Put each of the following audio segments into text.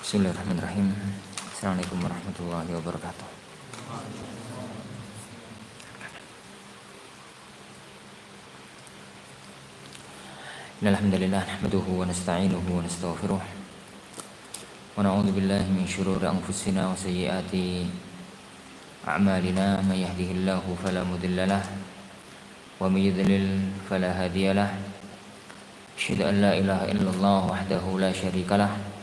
Bismillahirrahmanirrahim. Assalamualaikum warahmatullahi wabarakatuh. Alhamdulillah nahmaduhu wa nasta'inuhu wa nastaghfiruh wa na'udzu billahi min shururi anfusina wa sayyiati a'malina. May yahdihillahu fala mudilla lahu wa may yudlil fala hadiya lahu. Asyhadu an la ilaha illallah wahdahu la syarika lahu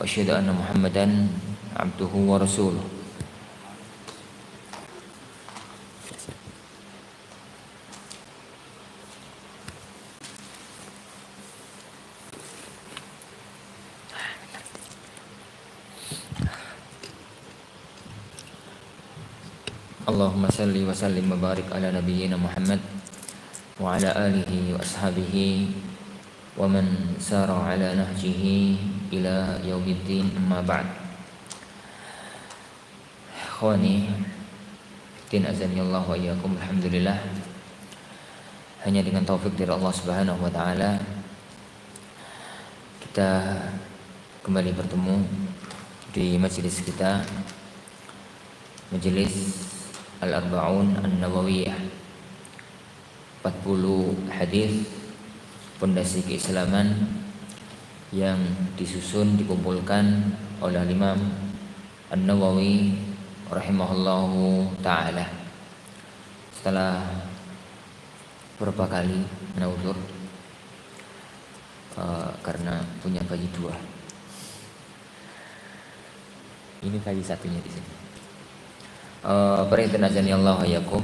wa asyhadu anna Muhammadan abduhu wa rasuluh. Allahumma salli wa sallim wa barik ala nabiyyina Muhammad wa ala alihi wa ashabihi wa man sara ala nahjihi ila yaumiddin, amma ba'd. Ikhwani din azanillah wa iyyakum. Alhamdulillah, hanya dengan taufik dari Allah Subhanahu wa taala kita kembali bertemu di majelis kita, majelis Al-Arba'un An-Nawawiyah, 40 hadis pondasi keislaman yang disusun dikumpulkan oleh Imam An-Nawawi rahimahullahu taala. Setelah beberapa kali menauzur karena punya bayi 2. Ini bayi satunya di sini. Perhatian azani Allah yakum.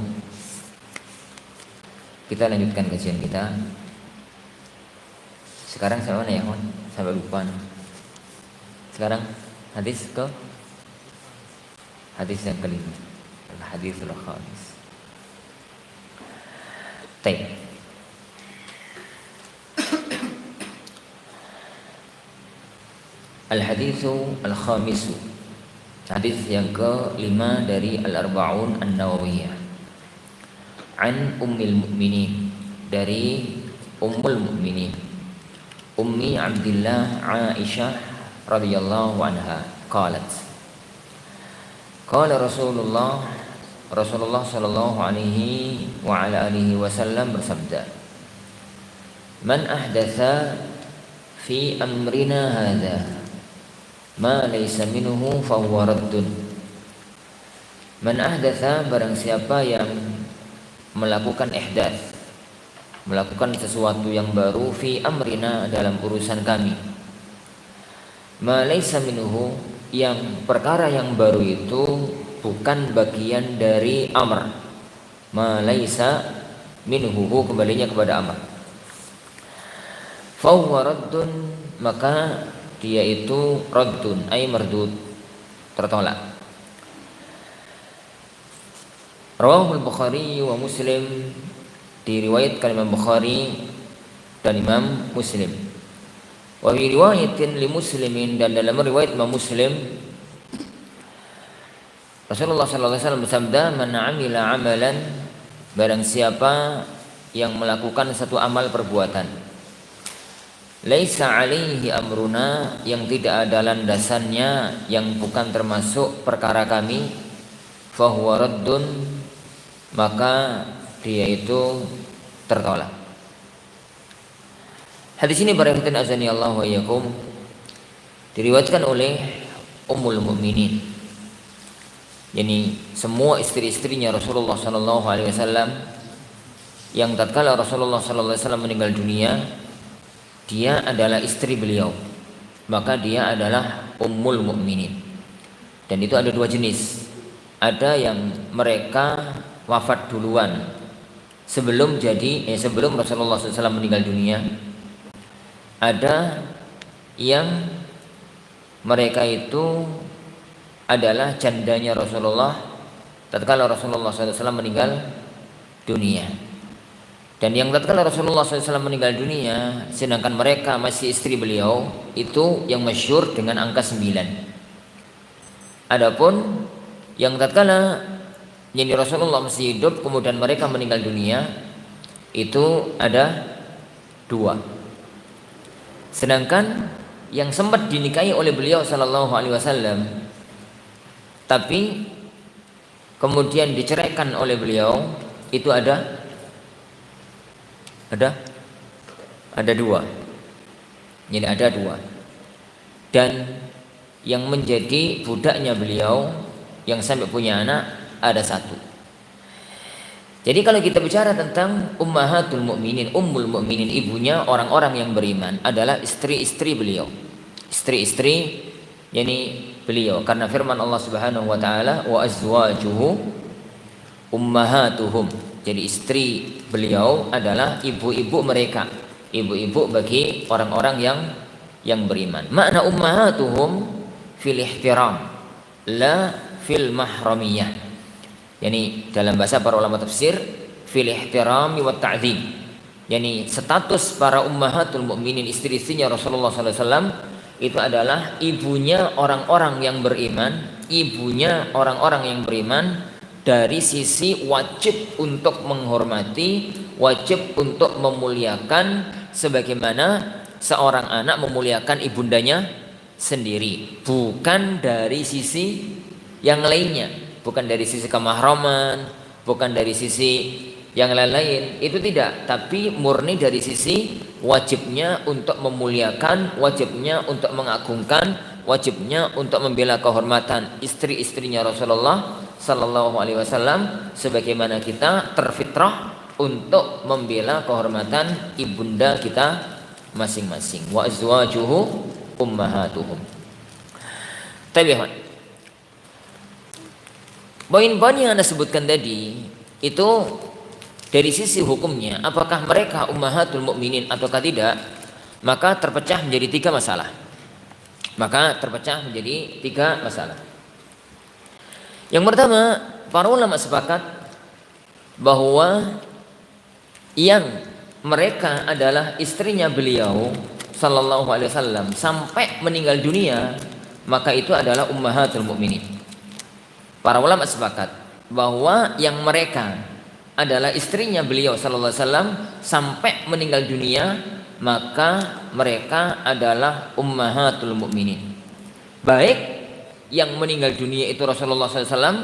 Kita lanjutkan kajian kita. Sekarang sampai mana ya kawan? Sampai lupa. Sekarang hadis yang kelima. Haditsul khamis. Baik. Al-haditsu al-khamisu. Hadis yang ke-5 dari Al-Arba'un An-Nawawiyah. An Ummil Mu'minin, dari Ummul Mu'minin, Ummi Abdillah Aisyah radhiyallahu anha, qalat, qala Rasulullah sallallahu alaihi wa ala alihi wasallam bersabda, man ahdatsa fi amrina hadza ma laysa minhu fahuwa raddun. Man ahdatsa, barang siapa yang melakukan ihdaats, melakukan sesuatu yang baru, fi amrina, dalam urusan kami, ma laysa minhu, yang perkara yang baru itu bukan bagian dari amr. Ma laysa minhu, kembalinya kepada amr. Fahuwa raddun, maka dia itu raddun, ay mardud, tertolak. Rawahul Bukhari wa Muslim, diriwayatkan Imam Bukhari dan Imam Muslim. Wa fi riwayatin li Muslimin, dan dalam riwayat Imam Muslim, Rasulullah sallallahu alaihi wasallam bersabda, man amila amalan, barang siapa yang melakukan satu amal perbuatan, laisa alaihi amruna, yang tidak ada landasannya, yang bukan termasuk perkara kami, fahuwa raddun, maka dia itu tertolak. Hadis ini barakallahu azani Allah wa iyyakum, diriwayatkan oleh Ummul Mukminin, yakni semua istri-istrinya Rasulullah sallallahu alaihi wasallam, yang tatkala Rasulullah sallallahu alaihi wasallam meninggal dunia, dia adalah istri beliau, maka dia adalah Ummul Mukminin. Dan itu ada 2 jenis. Ada yang mereka wafat duluan sebelum Rasulullah SAW meninggal dunia. Ada yang mereka itu adalah jandanya Rasulullah tatkala Rasulullah SAW meninggal dunia. Dan yang tatkala Rasulullah SAW meninggal dunia, sedangkan mereka masih istri beliau, itu yang masyhur dengan angka 9. Adapun yang tatkala Rasulullah masih hidup kemudian mereka meninggal dunia, itu ada 2. Sedangkan yang sempat dinikahi oleh beliau sallallahu alaihi wasallam tapi kemudian diceraikan oleh beliau itu ada dua. Jadi ada dua. Dan yang menjadi budaknya beliau yang sampai punya anak ada satu. Jadi kalau kita bicara tentang ummahatul mukminin, ummul mukminin, ibunya orang-orang yang beriman adalah istri-istri beliau. Istri-istri yakni beliau karena firman Allah Subhanahu wa taala wa azwajuhu ummahatuhum. Jadi istri beliau adalah ibu-ibu mereka, ibu-ibu bagi orang-orang yang beriman. Makna ummahatuhum fil ihtiram la fil mahramiyah. Yani dalam bahasa para ulama tafsir fil ihtirami wat ta'zim. Yani status para ummahatul mukminin istri-istrinya Rasulullah sallallahu alaihi wasallam itu adalah ibunya orang-orang yang beriman, ibunya orang-orang yang beriman dari sisi wajib untuk menghormati, wajib untuk memuliakan sebagaimana seorang anak memuliakan ibundanya sendiri, bukan dari sisi yang lainnya, bukan dari sisi kemahraman, bukan dari sisi yang lain-lain, itu tidak, tapi murni dari sisi wajibnya untuk memuliakan, wajibnya untuk mengagungkan, wajibnya untuk membela kehormatan istri-istrinya Rasulullah sallallahu alaihi wasallam sebagaimana kita terfitrah untuk membela kehormatan ibunda kita masing-masing. Wa azwajuhu ummahatuhum. Tabi'an. Poin-poin yang Anda sebutkan tadi itu dari sisi hukumnya apakah mereka ummahatul mukminin ataukah tidak, maka terpecah menjadi tiga masalah. Yang pertama, para ulama sepakat bahwa yang mereka adalah istrinya beliau sallallahu alaihi wasallam sampai meninggal dunia, maka itu adalah ummahatul mukminin. Para ulama sepakat bahwa yang mereka adalah istrinya beliau sallallahu alaihi wasallam sampai meninggal dunia, maka mereka adalah ummahatul mukminin. Baik yang meninggal dunia itu Rasulullah sallallahu alaihi wasallam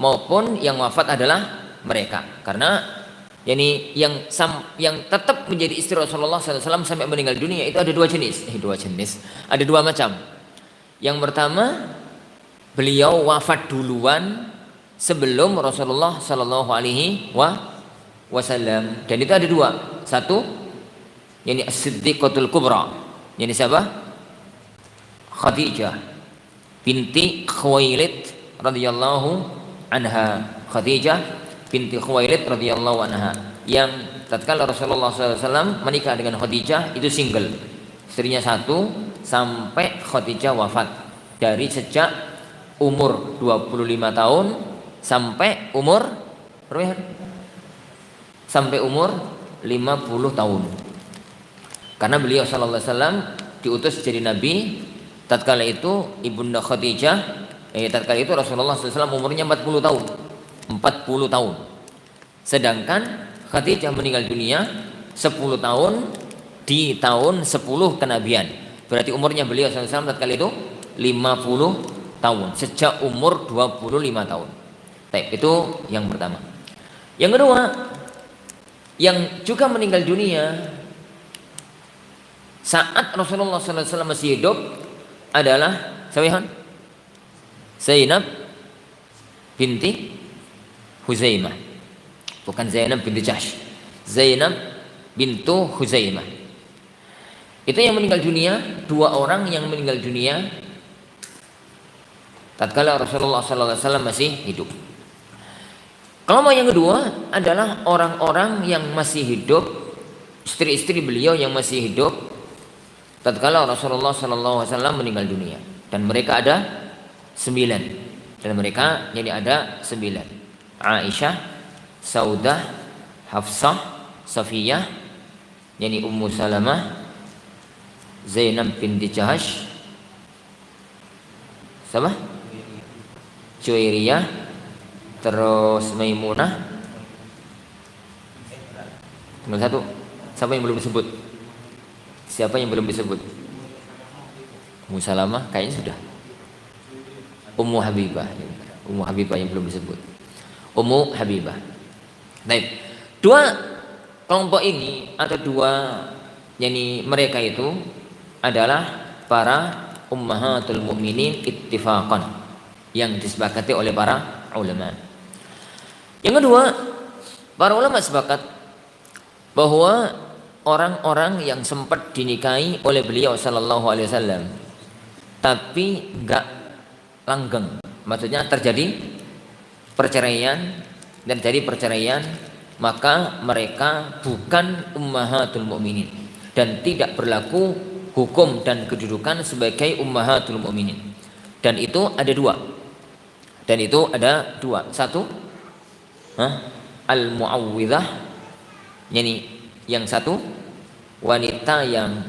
maupun yang wafat adalah mereka. Karena yang tetap menjadi istri Rasulullah sallallahu alaihi wasallam sampai meninggal dunia itu ada dua jenis. Ada dua macam. Yang pertama, beliau wafat duluan sebelum Rasulullah sallallahu alaihi wasallam, dan itu ada dua. Satu, yani as-siddiqatul kubra, yani siapa? Khadijah binti Khuwailid radhiyallahu anha. Khadijah binti Khuwailid radhiyallahu anha yang tatkala Rasulullah SAW menikah dengan Khadijah itu single, istrinya satu sampai Khadijah wafat, dari sejak umur 25 tahun sampai umur 50 tahun. Karena beliau sallallahu alaihi wasallam diutus jadi nabi tatkala itu ibunda Khadijah tatkala itu Rasulullah SAW umurnya 40 tahun. Sedangkan Khadijah meninggal dunia 10 tahun di tahun 10 kenabian. Berarti umurnya beliau SAW tatkala itu 50 tahun sejak umur 25 tahun. Itu yang pertama. Yang kedua, yang juga meninggal dunia saat Rasulullah SAW masih hidup adalah Zainab binti Huzaimah, bukan Zainab binti Jahsh. Zainab bintu Huzaimah. Itu yang meninggal dunia, dua orang yang meninggal dunia tatkala Rasulullah SAW masih hidup. Kelompok yang kedua adalah orang-orang yang masih hidup, istri-istri beliau yang masih hidup tatkala Rasulullah SAW meninggal dunia, dan mereka ada 9. Aisyah, Saudah, Hafsah, Safiyah, yani Ummu Salamah, Zainab binti Jahsh, siapa? Juwairiyah, terus Maimunah. Tinggal satu. Siapa yang belum disebut? Ummu Salamah kayaknya sudah. Ummu Habibah. Ummu Habibah yang belum disebut. Ummu Habibah. Baik. Dua kelompok ini atau dua mereka itu adalah para ummahatul mukminin ittifaqan yang disepakati oleh para ulama. Yang kedua, para ulama sepakat bahwa orang-orang yang sempat dinikahi oleh beliau sallallahu alaihi wasallam tapi enggak langgeng, maksudnya terjadi perceraian, maka mereka bukan ummahatul mukminin dan tidak berlaku hukum dan kedudukan sebagai ummahatul mukminin. Dan itu ada dua. Satu, al-mu'awwidzah, yang satu wanita yang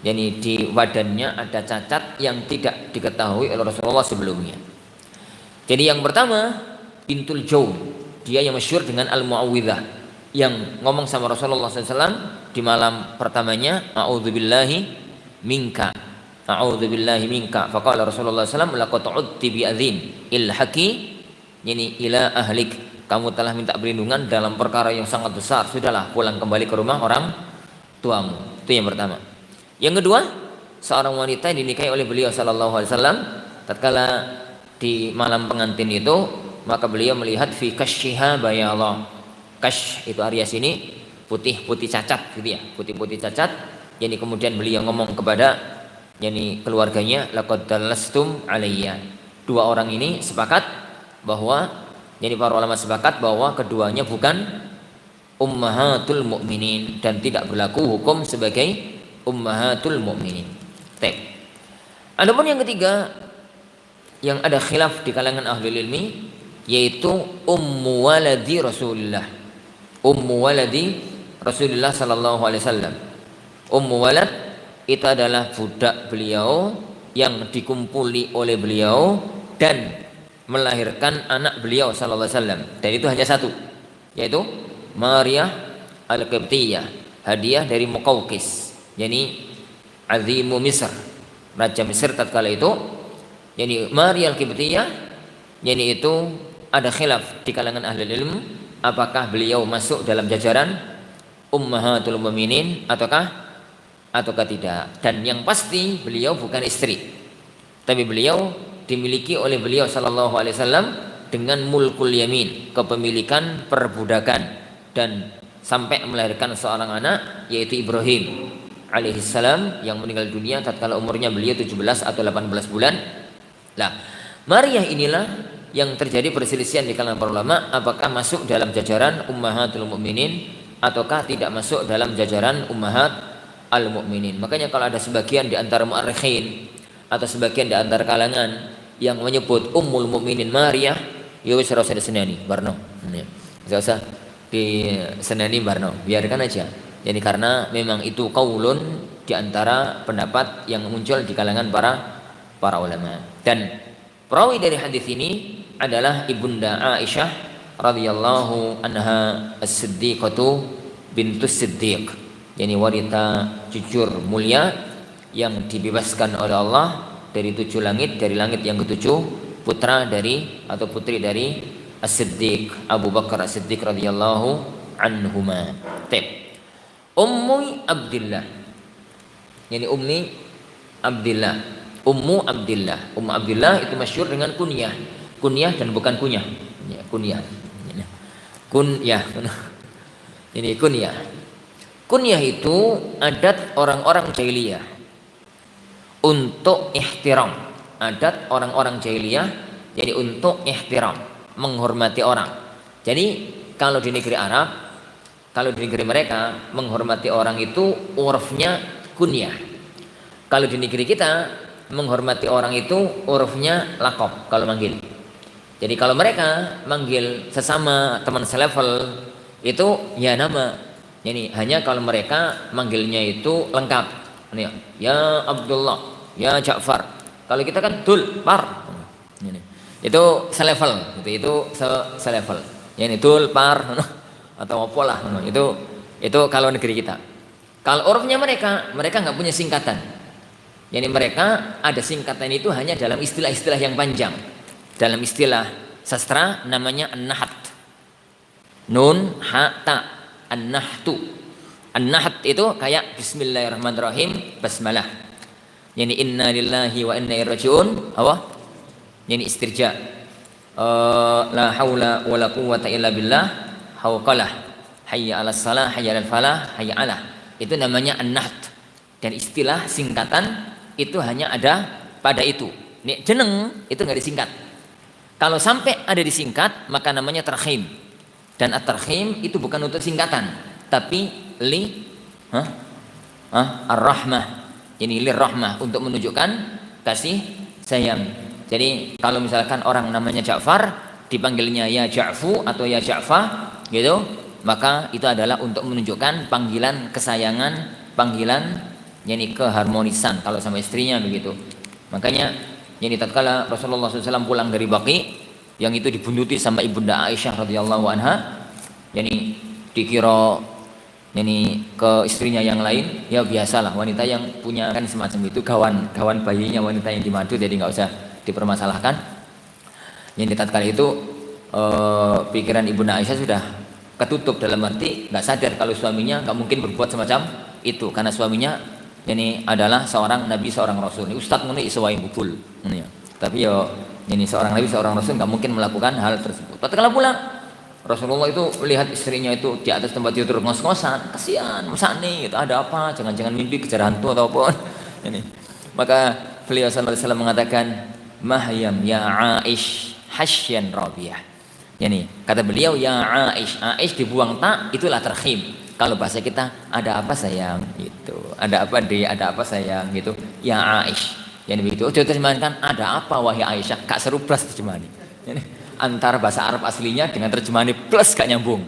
di badannya ada cacat yang tidak diketahui oleh Rasulullah sebelumnya. Jadi yang pertama bintul Jawn, dia yang masyhur dengan al-mu'awwidzah, yang ngomong sama Rasulullah SAW di malam pertamanya, a'udzubillahi minka, faqala Rasulullah SAW laqad udti bi adzin ilhaqi ila ahlik, kamu telah minta perlindungan dalam perkara yang sangat besar, sudahlah pulang kembali ke rumah orang tuamu. Itu yang pertama. Yang kedua, seorang wanita yang dinikahi oleh beliau sallallahu alaihi wasallam, tatkala di malam pengantin itu, maka beliau melihat fi kashiha bayallah. Kash itu Arya sini putih-putih cacat gitu ya, putih-putih cacat. Kemudian beliau ngomong kepada keluarganya, laqad dallastum alayya. Dua orang ini sepakat bahwa para ulama sepakat bahwa keduanya bukan ummahatul mukminin dan tidak berlaku hukum sebagai ummahatul mukminin. Adapun yang ketiga yang ada khilaf di kalangan ahli ilmi, yaitu ummu waladi Rasulullah sallallahu alaihi wasallam. Ummu walad itu adalah budak beliau yang dikumpuli oleh beliau dan melahirkan anak beliau sallallahu alaihi wasallam, dan itu hanya satu, yaitu Maryah al-Qibtiyah, hadiah dari Muqawqis, azimu Misr, raja Mesir tatkala itu. Maryah al-Qibtiyah, itu ada khilaf di kalangan ahli ilmu apakah beliau masuk dalam jajaran ummahatul mukminin ataukah tidak. Dan yang pasti beliau bukan istri, tapi beliau dimiliki oleh beliau sallallahu alaihi wasallam dengan mulkul yamin, kepemilikan perbudakan, dan sampai melahirkan seorang anak yaitu Ibrahim alaihissalam yang meninggal dunia tatkala umurnya beliau 17 atau 18 bulan. Nah, Maryah inilah yang terjadi perselisihan di kalangan para ulama apakah masuk dalam jajaran ummahatul mukminin ataukah tidak masuk dalam jajaran ummahat al mukminin. Makanya kalau ada sebagian di antara mu'arrikhin atau sebagian di antara kalangan yang menyebut ummul mukminin Maryah, ya wis ora usah diseneni barno. Enggak usah diseneni barno, biarkan aja. Karena memang itu qaulun di antara pendapat yang muncul di kalangan para ulama. Dan perawi dari hadis ini adalah ibunda Aisyah radhiyallahu anha as-siddiqatu bintus siddiq, wanita jujur mulia yang dibebaskan oleh Allah dari 7 langit, dari langit yang ke-7, putra dari atau putri dari As-Siddiq Abu Bakar As-Siddiq radhiyallahu anhuma. Ummu Abdillah, Ummu Abdillah itu masyhur dengan kunyah dan bukan kunyah. Kunyah itu adat orang-orang jahiliyah untuk ihtiram, untuk ihtiram, menghormati orang. Jadi kalau di negeri Arab, kalau di negeri mereka menghormati orang itu urufnya kunyah. Kalau di negeri kita menghormati orang itu urufnya laqab kalau manggil. Jadi kalau mereka manggil sesama teman selevel itu ya nama. Hanya kalau mereka manggilnya itu lengkap. Ya Abdullah, ya Ja'far. Kalau kita kan Dul Par. Itu selevel, itu selevel. Dul Par atau apa lah. Itu kalau negeri kita. Kalau urufnya mereka nggak punya singkatan. Yani mereka ada singkatan itu hanya dalam istilah-istilah yang panjang. Dalam istilah sastra namanya an-nahat. Nun, ha, ta. An-nahtu. An-nahat itu kayak bismillahirrahmanirrahim, basmalah. Yani inna lillahi wa inna ilaihi rajiun. Apa? Yani istirja. La haula wa la quwwata illa billah. Hauqalah. Hayya 'alas salah, hayya 'alal falah, hayya 'alah. Itu namanya an-naht. Dan istilah singkatan itu hanya ada pada itu. Nek jeneng itu nggak disingkat. Kalau sampai ada disingkat maka namanya tarhim. Dan at-tarhim itu bukan untuk singkatan, tapi ar-rahmah. Ini lir-rahmah, untuk menunjukkan kasih sayang. Jadi kalau misalkan orang namanya Ja'far dipanggilnya ya Ja'fu atau ya Ja'fa gitu, maka itu adalah untuk menunjukkan panggilan kesayangan, panggilan yani keharmonisan kalau sama istrinya begitu. Makanya yani tatkala Rasulullah SAW pulang dari Baqi, yang itu dibuntuti sama ibunda Aisyah radhiyallahu anha, yani dikira yani ke istrinya yang lain, ya biasalah wanita yang punya kan semacam itu, kawan bayinya wanita yang dimadu, jadi nggak usah dipermasalahkan. Yani tatkala itu pikiran ibunda Aisyah sudah ketutup, dalam arti nggak sadar kalau suaminya nggak mungkin berbuat semacam itu, karena suaminya ini adalah seorang nabi, seorang rasul. Ini ustadz muni iswai bukul. Tapi ya ini seorang nabi, seorang rasul nggak mungkin melakukan hal tersebut. Tatkala pulang Rasulullah itu melihat istrinya itu di atas tempat tidur ngos-ngosan, kasihan, masani, gitu, ada apa? Jangan-jangan mimpi kejar hantu atau apa? Ini. Maka beliau sallallahu alaihi wasallam mengatakan, "Mahyam ya Aish hasyan rabiyah." Yani kata beliau ya Aish, Aish dibuang tak, itulah tarhim. Kalau bahasa kita ada apa sayang gitu, ada apa deh, ada apa sayang gitu, ya Aish. Yani begitu. Oh, terjemahkan ada apa wahai Aisyah, kak seru plus terjemahan. Yani, antara bahasa Arab aslinya dengan terjemahan plus gak nyambung.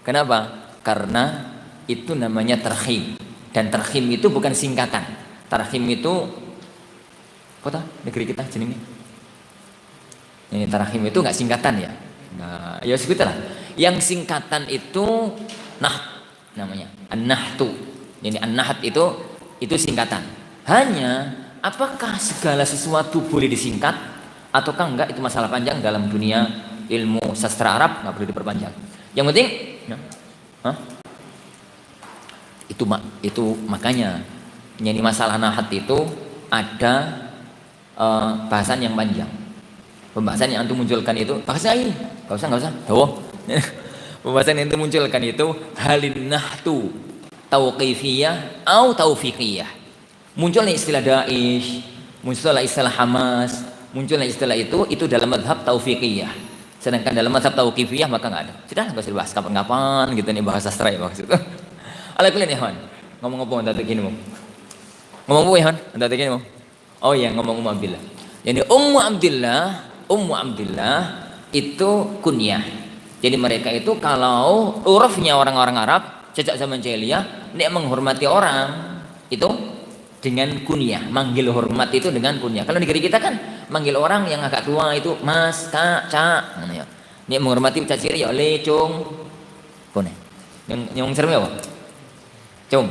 Kenapa? Karena itu namanya tarhim, dan tarhim itu bukan singkatan. Tarhim itu kota negeri kita jenenge. Ini tarhim itu nggak singkatan ya. Nah, ya sebutlah. Yang singkatan itu namanya an-nahtu. Jadi an-nahat itu singkatan. Hanya apakah segala sesuatu boleh disingkat ataukah enggak, itu masalah panjang dalam dunia ilmu sastra Arab, nggak perlu diperpanjang. Yang penting itu makanya jadi masalah nahat itu ada bahasan yang panjang. Pembahasan yang antum munculkan itu bahasa ini, nggak usah. Pembahasan yang antum munculkan itu halin nahtu tauqifiyah atau taufiqiyah. Munculnya istilah Daesh, munculnya istilah Hamas, munculnya istilah itu dalam mazhab taufiqiyah. Sedangkan dalam mazhab tauqifiyah maka nggak ada. Sudah nggak usah dibahas kapan-kapan gitu nih, bahasa sastra ya maksud. Alaikulin ya Han. Ngomong-ngomong tadi gini mau. Ngomong apa ya Han? Tadi gini mau. Oh iya, ngomong Abdillah. Jadi Ummu Abdillah itu kunyah. Jadi mereka itu kalau urufnya orang-orang Arab sejak zaman jahiliyah, nek menghormati orang itu dengan kunyah, manggil hormat itu dengan kunyah. Kalau negeri kita kan manggil orang yang agak tua itu Mas, Kak, Cak. Nek menghormati ucap ciri ya Le, Cung. Kone. Yang serem apa? Cung.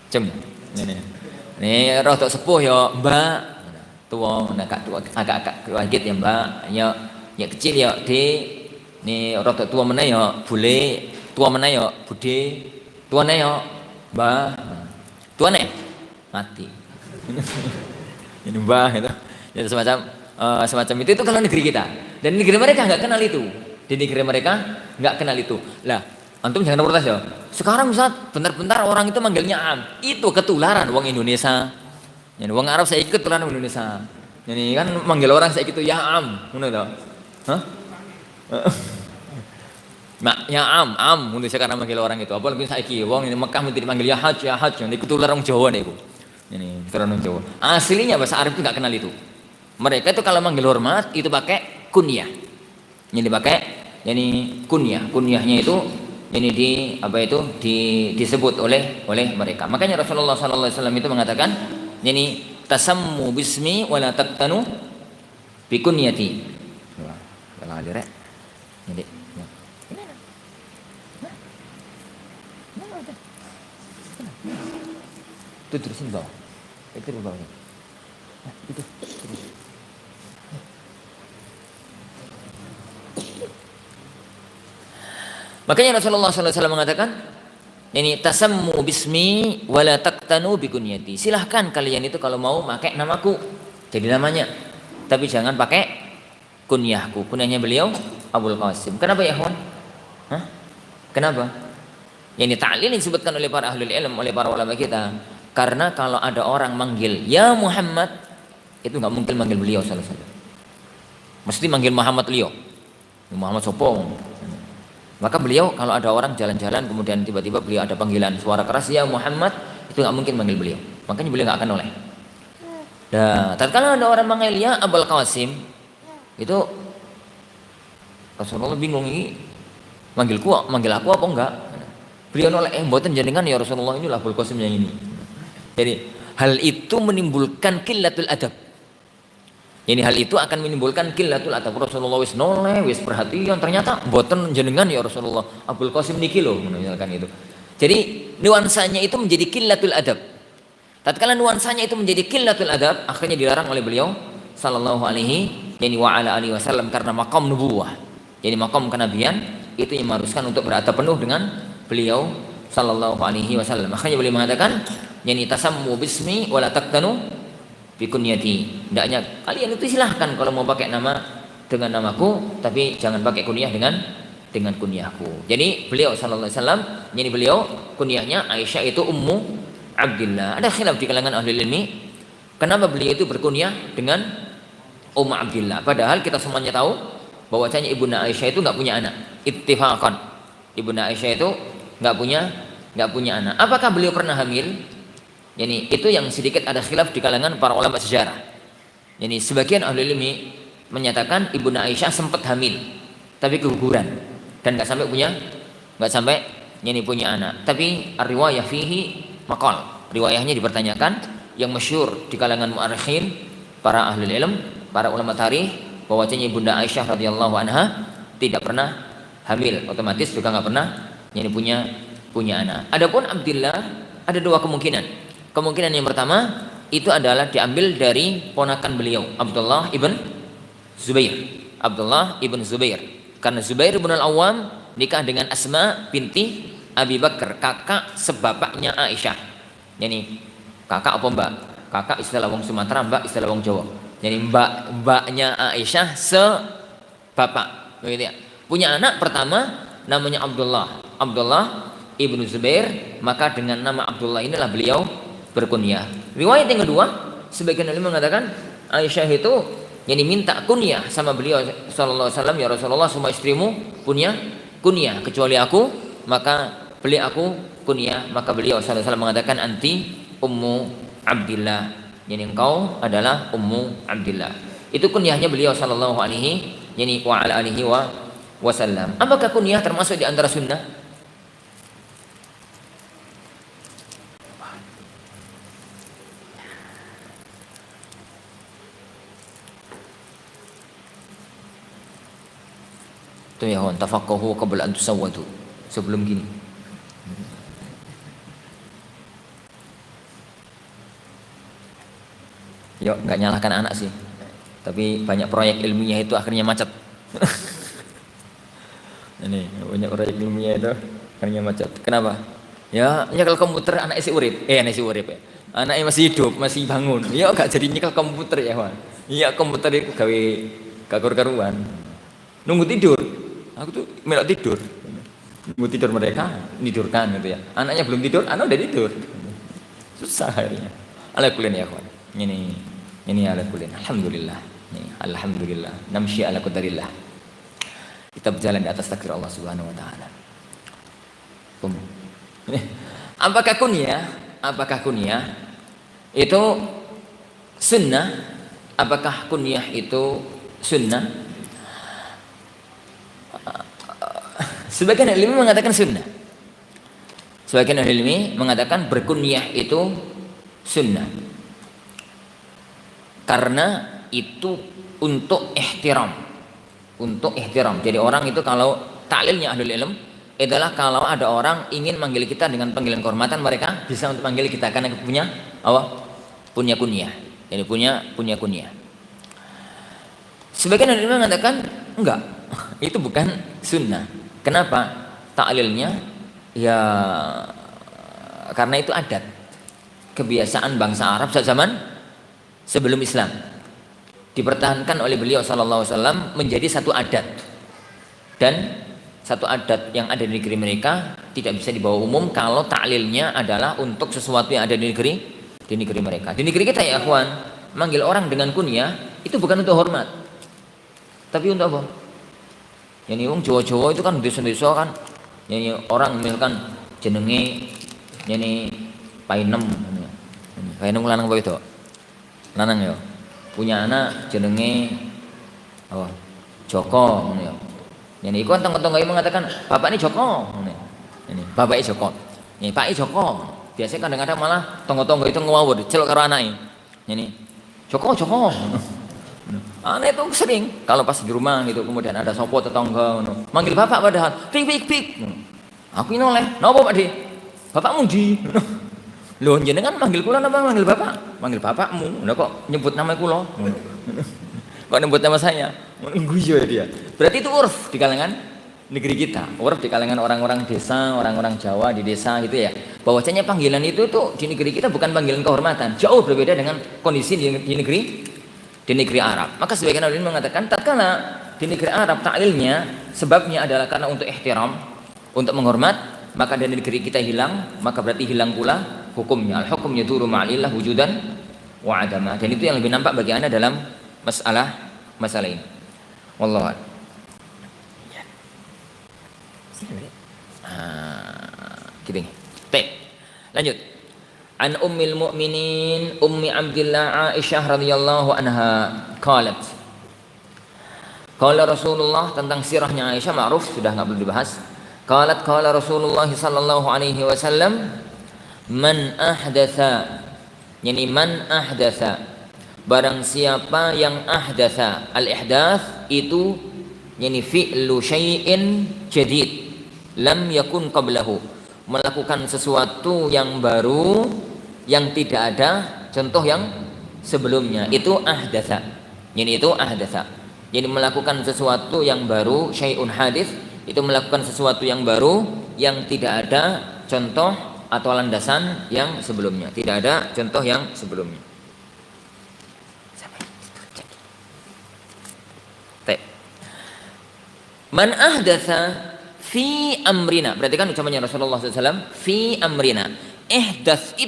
Cung. Nih rotok sepuh ya Mbak. Tua, agak tua, agak sedikit ya Mbak. Ya kecil ya Dek. Nih rotok tua mana ya Bule. Tua mana ya Bude. Tua mana ya Mbak. Tua nih mati. Ini Mbak gitu. Jadi semacam itu kalau negeri kita. Dan negeri mereka nggak kenal itu. Di negeri mereka nggak kenal itu. Lah, antum jangan protes ya. Sekarang Ustaz, bentar-bentar orang itu manggilnya am. Itu ketularan wong Indonesia. Jadi wong Arab saya ikut ketularan Indonesia. Jadi kan manggil orang saya itu ya am, ngono to. Hah? Mak ya am, untuk sekarang manggil orang itu. Apalagi saiki wong ini Mekah minta dipanggil ya haj, yang ketularan Jawa niku. Ini ketularan Jawa. Aslinya bahasa Arab itu enggak kenal itu. Mereka itu kalau manggil hormat itu pakai kunyah. Jadi pakai kunyah. Kunyahnya itu ini disebut oleh mereka. Makanya Rasulullah sallallahu alaihi wasallam itu mengatakan ini tasammu bismi wala taktanu bi kunyati. Wah, dire. Jadi itu terusin bawah. Itu di bawahnya. Itu. Makanya Rasulullah SAW mengatakan, ini tasammu bismi wala taqtanu bikunyati. Silahkan kalian itu kalau mau pakai namaku, jadi namanya. Tapi jangan pakai kunyahku. Kunyahnya beliau Abul Qasim. Kenapa ya, Ikhwan? Hah? Kenapa? Yang ta'lil disebutkan oleh para ahlul ilm, oleh para ulama kita. Karena kalau ada orang manggil ya Muhammad, itu nggak mungkin manggil beliau sallallahu alaihi wasallam. Mesti manggil Muhammad Leo. Muhammad Sopong. Maka beliau kalau ada orang jalan-jalan kemudian tiba-tiba beliau ada panggilan suara keras ya Muhammad, itu nggak mungkin manggil beliau. Makanya beliau nggak akan noleh. Nah, tatkala ada orang manggil ya Abul Qasim, itu Rasulullah bingung ini manggil aku apa enggak? Beliau noleh, mboten jenengan ya Rasulullah, inilah Abul Qasim yang ini. Jadi hal itu menimbulkan qillatul adab. Ini hal itu akan menimbulkan qillatul adab. Rasulullah wis noleh, wis perhatian, ternyata mboten jenengan ya Rasulullah, Abul Qasim niki lho, misalkan itu. Jadi nuansanya itu menjadi qillatul adab. Tatkala nuansanya itu menjadi qillatul adab, akhirnya dilarang oleh beliau sallallahu alaihi wa ala alihi wasallam karena maqam nubuwah. Jadi maqam kenabian itu yang mengharuskan untuk beradab penuh dengan beliau sallallahu alaihi wasallam. Akhirnya beliau mengatakan, "Yani tasammu bismi wala taqtanu bikunyati." Hendaknya kalian itu silahkan kalau mau pakai nama dengan namaku, tapi jangan pakai kunyah dengan kunyahku. Jadi beliau sallallahu alaihi wasallam, yani beliau kunyahnya Aisyah itu Ummu Abdillah. Ada khilaf di kalangan ahli ilmi, kenapa beliau itu berkunyah dengan Ummu Abdillah. Padahal kita semuanya tahu bahwasanya Ibunda Aisyah itu nggak punya anak. Ittifaqan. Ibunda Aisyah itu nggak punya anak. Apakah beliau pernah hamil? Yani itu yang sedikit ada khilaf di kalangan para ulama sejarah. Yani sebagian ahli ilmi menyatakan Ibunda Aisyah sempat hamil, tapi keguguran dan nggak sampai punya anak. Tapi riwayah fihi maqal, riwayahnya dipertanyakan. Yang masyhur di kalangan mu'arikhin, para ahli ilm, para ulama tarikh, bahwasanya Ibunda Aisyah radhiyallahu anha tidak pernah hamil, otomatis juga nggak pernah punya anak. Adapun Abdillah ada dua kemungkinan. Kemungkinan yang pertama itu adalah diambil dari ponakan beliau, Abdullah ibn Zubair. Karena Zubair bin Al-Awwam nikah dengan Asma binti Abi Bakar, kakak sebapaknya Aisyah. Yani kakak apa mbak? Kakak istilah wong Sumatera, mbak istilah wong Jawa. Jadi mbaknya Aisyah sebapak, begitu ya. Punya anak pertama namanya Abdullah ibnu Zubair, maka dengan nama Abdullah inilah beliau berkunyah. Riwayat yang kedua, sebagian ulama mengatakan Aisyah itu yang diminta kunyah sama beliau sallallahu alaihi wasallam, ya Rasulullah, semua istrimu punya kunyah kecuali aku, maka beli aku kunyah. Maka beliau sallallahu alaihi wasallam mengatakan, anti Ummu Abdillah, yani engkau adalah Ummu Abdillah. Itu kunyahnya beliau sallallahu alaihi wa ala alihi wasallam. Apakah kunyah termasuk di antara sunnah? Itu ya kawan, tafaqahu qabla an tusawwadu. Sebelum gini. Yuk, nggak nyalahkan anak sih. Tapi banyak proyek ilmiah itu akhirnya macet. Ini banyak proyek ilmiah itu akhirnya macet. Kenapa? Ya nyekel komputer anak isi urip. Anak isi urip ya. Anaknya masih hidup, masih bangun. Ya gak jadi nyekel komputer ya, Wan. Iya, komputer itu gawe karuan. Nunggu tidur. Aku tuh melok tidur. Nunggu tidur mereka, tidurkan gitu ya. Anaknya belum tidur, anak udah tidur. Susah akhirnya. Ala kulin ya, kawan. Ini ala kulin. Alhamdulillah. Alhamdulillah. Namsyi ala qadarillah. Kita berjalan di atas takdir Allah Subhanahu wa taala. Apakah kunyah itu sunnah? Apakah kunyah itu sunnah? Sebagian ilmi mengatakan sunnah. Sebagian ilmi mengatakan berkunyah itu sunnah. Karena itu untuk ihtiram. Jadi orang itu kalau taklilnya ahlul ilm adalah kalau ada orang ingin manggil kita dengan panggilan kehormatan, mereka bisa untuk manggil kita karena punya punya kunyah. Jadi punya kunyah. Sebagian dari ulama mengatakan enggak, itu bukan sunnah. Kenapa? Ta'lilnya ya karena itu adat, kebiasaan bangsa Arab saat zaman sebelum Islam. Dipertahankan oleh beliau sallallahu alaihi wasallam menjadi satu adat. Dan satu adat yang ada di negeri mereka tidak bisa dibawa umum kalau ta'lilnya adalah untuk sesuatu yang ada di negeri mereka. Di negeri kita ya akhwan, manggil orang dengan kunyah itu bukan untuk hormat. Tapi untuk apa? Yani wong Jawa-Jawa itu kan desa-desa kan. Yani orang misalkan jenenge yani Painem. Painem lanang apa itu? Lanang ya. Punya anak jenenge apa? Joko ngono ya. Yani iku tonggo-tonggo mengatakan, "Bapak ini Joko." Ini, bapake Joko. Ini Pak Joko. Biasanya kadang-kadang malah tonggo-tonggo itu ngawur, celok karo anake. Yani Joko. Aneh itu sering kalau pas di rumah gitu kemudian ada sopo tetangga manggil bapak padahal pik. Aku ini oleh napa Pak Di? Bapakmu di. Loh jenengan manggil kula napa manggil bapak? Manggil bapakmu. Lah kok nyebut nama kula? Kok nyebut nama saya? Guyu dia. Berarti itu urf di kalangan negeri kita. Urf di kalangan orang-orang desa, orang-orang Jawa di desa gitu ya. Bahwasanya panggilan itu tuh di negeri kita bukan panggilan kehormatan. Jauh berbeda dengan kondisi di negeri Arab. Maka sebagian ulama mengatakan tatkala di negeri Arab ta'lilnya sebabnya adalah karena untuk ihtiram, untuk menghormat, maka dari negeri kita hilang, maka berarti hilang pula hukumnya. Al-hukum yaduru ma'alillah wujudan wa adama. Dan itu yang lebih nampak bagi Anda dalam masalah ini. Wallahu a'lam. Gitu. Lanjut. An ummil mu'minin ummi Abdillah Aisyah radhiyallahu anha qalat. Qala Rasulullah, tentang sirahnya Aisyah ma'ruf, sudah enggak perlu dibahas. Qalat qala Rasulullah sallallahu alaihi wasallam man ahdatsa, yani man ahdatsa, barang siapa yang ahdatsa. Al ihdats itu yani fi'lu syai'in jadid lam yakun qablahu, melakukan sesuatu yang baru yang tidak ada contoh yang sebelumnya, itu ahdatsa. Yani itu ahdatsa. Jadi melakukan sesuatu yang baru, syai'un hadits, itu melakukan sesuatu yang baru yang tidak ada contoh atau landasan yang sebelumnya, tidak ada contoh yang sebelumnya. Man ahdatsa fi amrina, berarti kan ucapannya Rasulullah SAW, fi amrina. Ihdas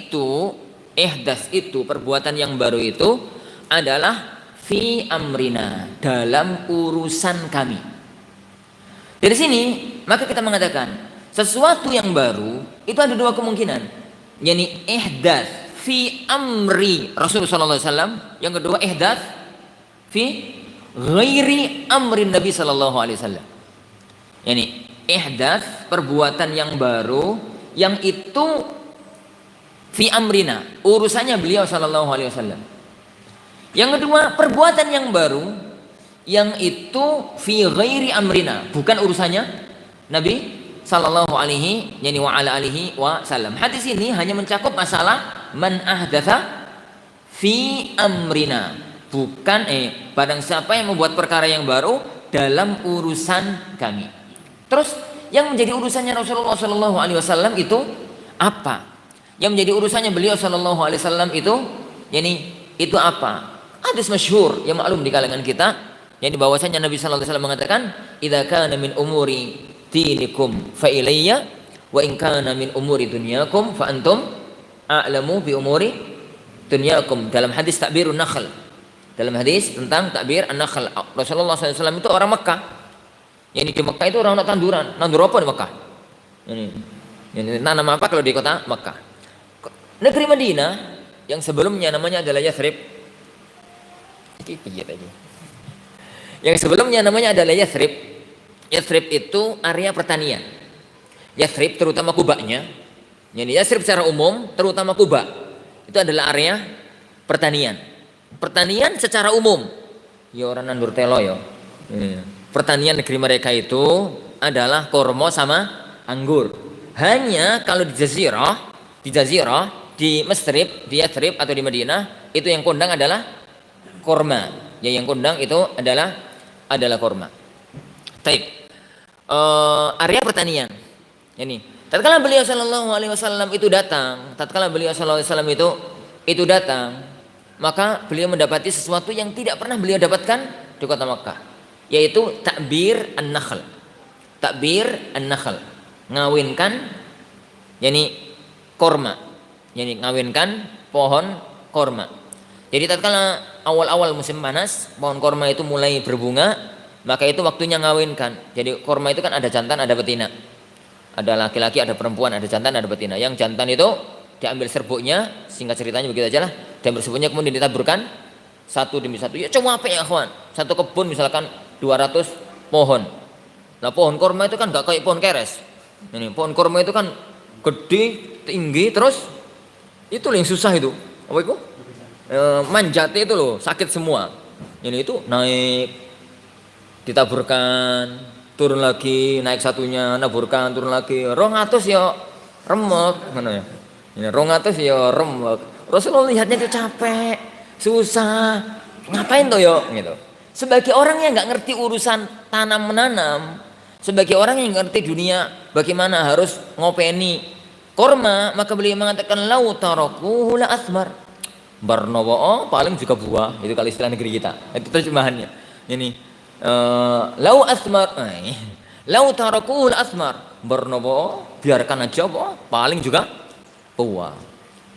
itu perbuatan yang baru itu adalah fi amrina, dalam urusan kami. Dari sini maka kita mengatakan sesuatu yang baru itu ada dua kemungkinan, yakni ihdas fi amri Rasulullah SAW, yang kedua ihdas fi ghairi amrin Nabi sallallahu alaihi wasallam. Yani ihdas perbuatan yang baru yang itu fi amrina, urusannya beliau sallallahu alaihi wasallam. Yang kedua perbuatan yang baru yang itu fi ghairi amrina, bukan urusannya Nabi sallallahu alaihi yani wa ala alihi wasallam. Hadis ini hanya mencakup masalah man ahdatsa fi amrina, bukan barang siapa yang membuat perkara yang baru dalam urusan kami. Terus yang menjadi urusannya Rasulullah sallallahu alaihi wasallam itu apa? Yang menjadi urusannya beliau sallallahu alaihi wasallam itu yani itu apa? Hadis masyhur yang maklum di kalangan kita, yang bahwasanya Nabi sallallahu alaihi wasallam mengatakan, "Idza kana min umuri dinikum fa ilayya wa in kana min umuri dunyakum fa antum a'lamu bi umuri dunyakum." Dalam hadis takbirun nakhl, dalam hadis tentang takbir an-nakhl, Rasulullah SAW itu orang Mekah. Yang di Mekah itu orang tanduran. Nandur apa di Mekah? Ini nanam apa kalau di kota Mekah? Negeri Madinah yang sebelumnya namanya adalah Yathrib. Yang sebelumnya namanya adalah Yathrib. Yathrib itu area pertanian. Yathrib terutama kubaknya. Yani Yathrib secara umum terutama kubak itu adalah area pertanian. Pertanian secara umum. Ya orang nandur telo ya. Pertanian negeri mereka itu adalah kormo sama anggur. Hanya kalau di jazirah di Mesrib, di Yathrib atau di Madinah itu yang kondang adalah korma. Ya, yang kondang itu adalah korma. Taib. Area pertanian. Ini. Tatkala beliau Shallallahu Alaihi Wasallam itu datang, maka beliau mendapati sesuatu yang tidak pernah beliau dapatkan di kota Makkah, yaitu takbir an-nakhl. Takbir an-nakhl, ngawinkan, yakni korma, yakni ngawinkan pohon korma. Jadi tatkala awal-awal musim panas, pohon korma itu mulai berbunga, maka itu waktunya ngawinkan. Jadi korma itu kan ada jantan, ada betina. Ada laki-laki, ada perempuan, ada jantan, ada betina. Yang jantan itu diambil serbuknya, singkat ceritanya begitu aja lah. Diambil serbuknya kemudian ditaburkan satu demi satu. Ya cuma apa ya kawan? Satu kebun misalkan 200 pohon. Nah pohon korma itu kan gak kayak pohon keres. Ini pohon korma itu kan gede, tinggi, terus itu yang susah itu. Apa itu? Manjatnya itu loh, sakit semua. Ini itu naik, ditaburkan, turun lagi, naik satunya, naburkan, turun lagi. 200 ya remek, mana ya? Ini 200 ya remek. Rasulullah lihatnya itu capek, susah, ngapain tuh yo? Gitu. Sebagai orang yang nggak ngerti urusan tanam menanam, sebagai orang yang ngerti dunia, bagaimana harus ngopeni korma, maka beliau mengatakan lau tarakuhu la asmar. Barnowo paling juga buah, itu kalau istilah negeri kita. Itu terjemahannya. Ini lau asmar, lau tarakul asmar, bernobo biarkan aja, paling juga buah.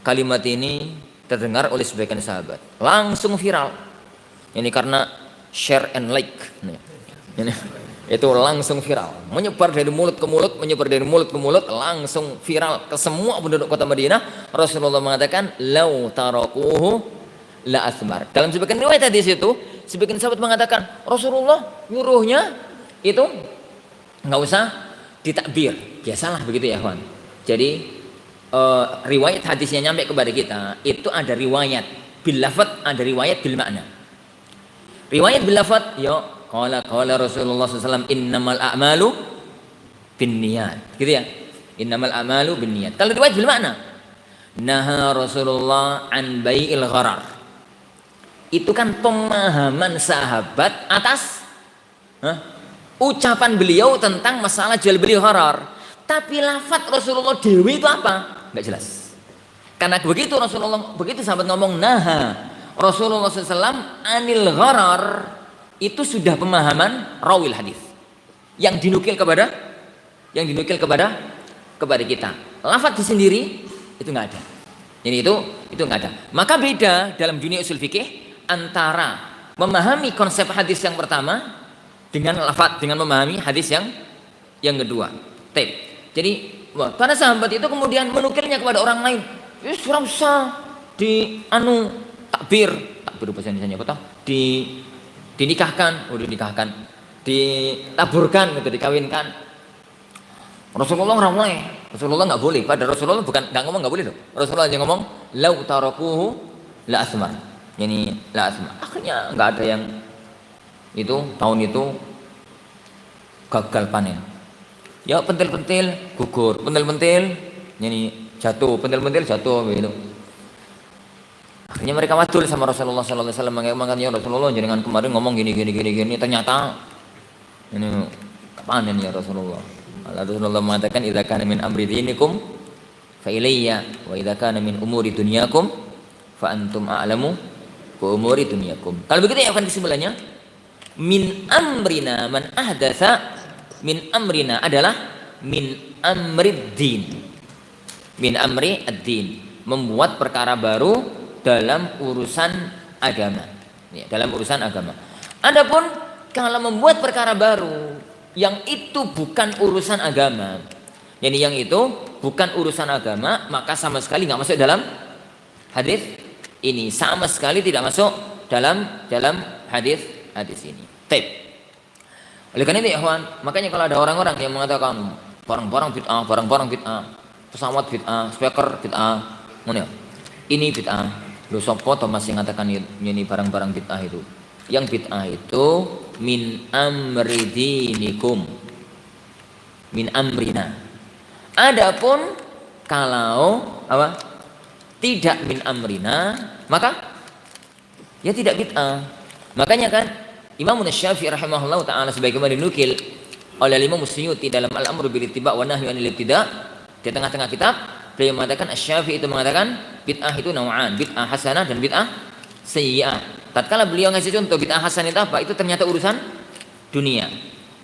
Kalimat ini terdengar oleh sebagian sahabat, langsung viral. Ini karena share and like, ini itu langsung viral, menyebar dari mulut ke mulut, langsung viral ke semua penduduk kota Madinah. Rasulullah mengatakan lau tarakuhu la asmar. Dalam sebagian riwayat di situ, sebagian sahabat mengatakan Rasulullah nyuruhnya itu nggak usah ditakbir, biasalah begitu ya kawan. Jadi riwayat hadisnya nyampe kepada kita itu ada riwayat bil lafadz, ada riwayat bil makna. Riwayat bil lafadz, ya qala Rasulullah SAW innamal a'malu binniyat, gitu ya, innamal a'malu binniyat. Kalau riwayat bil makna, naha Rasulullah an bai'il gharar, itu kan pemahaman sahabat atas ucapan beliau tentang masalah jual beli gharar. Tapi lafadz Rasulullah dewi itu apa? Nggak jelas. Karena begitu sahabat ngomong naha Rasulullah SAW anil gharar, itu sudah pemahaman rawil hadis yang dinukil kepada kita. Lafadz sendiri itu nggak ada. Jadi itu nggak ada. Maka beda dalam dunia usul fikih antara memahami konsep hadis yang pertama dengan lafadz, dengan memahami hadis yang kedua. Jadi para sahabat itu kemudian menukilnya kepada orang lain. Surah usah di takbir bahasa Indonesia apa? Dinikahkan, ditaburkan gitu, dikawinkan. Rasulullah nggak boleh. Pada Rasulullah nggak ngomong nggak boleh loh. Rasulullah hanya ngomong lau tarakuhu la asmar. Yani la asmar. Akhirnya nggak ada yang itu tahun itu gagal panen. Ya pentil-pentil gugur, pentil-pentil yani jatuh gitu. Akhirnya mereka wadul sama Rasulullah sallallahu alaihi wasallam, makanya Rasulullah jangan kemarin ngomong gini ternyata ini panen ya Rasulullah. Rasulullah mengatakan idza kana min amri dinikum fa ilayya wa idza kana min umuri dunyakum fa antum a'lamu bi umuri dunyakum. Kalau begitu ya akan kesimpulannya min amrina man ahdatsa, min amrina adalah min amrid din, min amri ad-din, membuat perkara baru dalam urusan agama, ya, dalam urusan agama. Adapun kalau membuat perkara baru yang itu bukan urusan agama, yani yang itu bukan urusan agama, maka sama sekali nggak masuk dalam hadis ini, sama sekali tidak masuk dalam hadis ini. Oleh karena itu ya kawan, makanya kalau ada orang-orang yang mengatakan barang-barang bid'ah, pesawat bid'ah, speaker bid'ah, ini bid'ah, lu sopo atau masih mengatakan ini barang-barang bid'ah itu? Yang bid'ah itu min amri dinikum, min amrina. Adapun kalau tidak min amrina, maka ya tidak bid'ah. Makanya kan Imam Syafi'i rahimahullah taala sebagaimana dinukil oleh Imam Suyuti dalam Al-Amru bil Ittiba' wa Nahyu 'anil Ibtida', di tengah-tengah kitab beliau mengatakan Asy-Syafi'i itu mengatakan bid'ah itu nau'an, bid'ah hasanah dan bid'ah sayyi'ah. Tatkala beliau ngasih contoh bid'ah hasanah itu apa? Itu ternyata urusan dunia.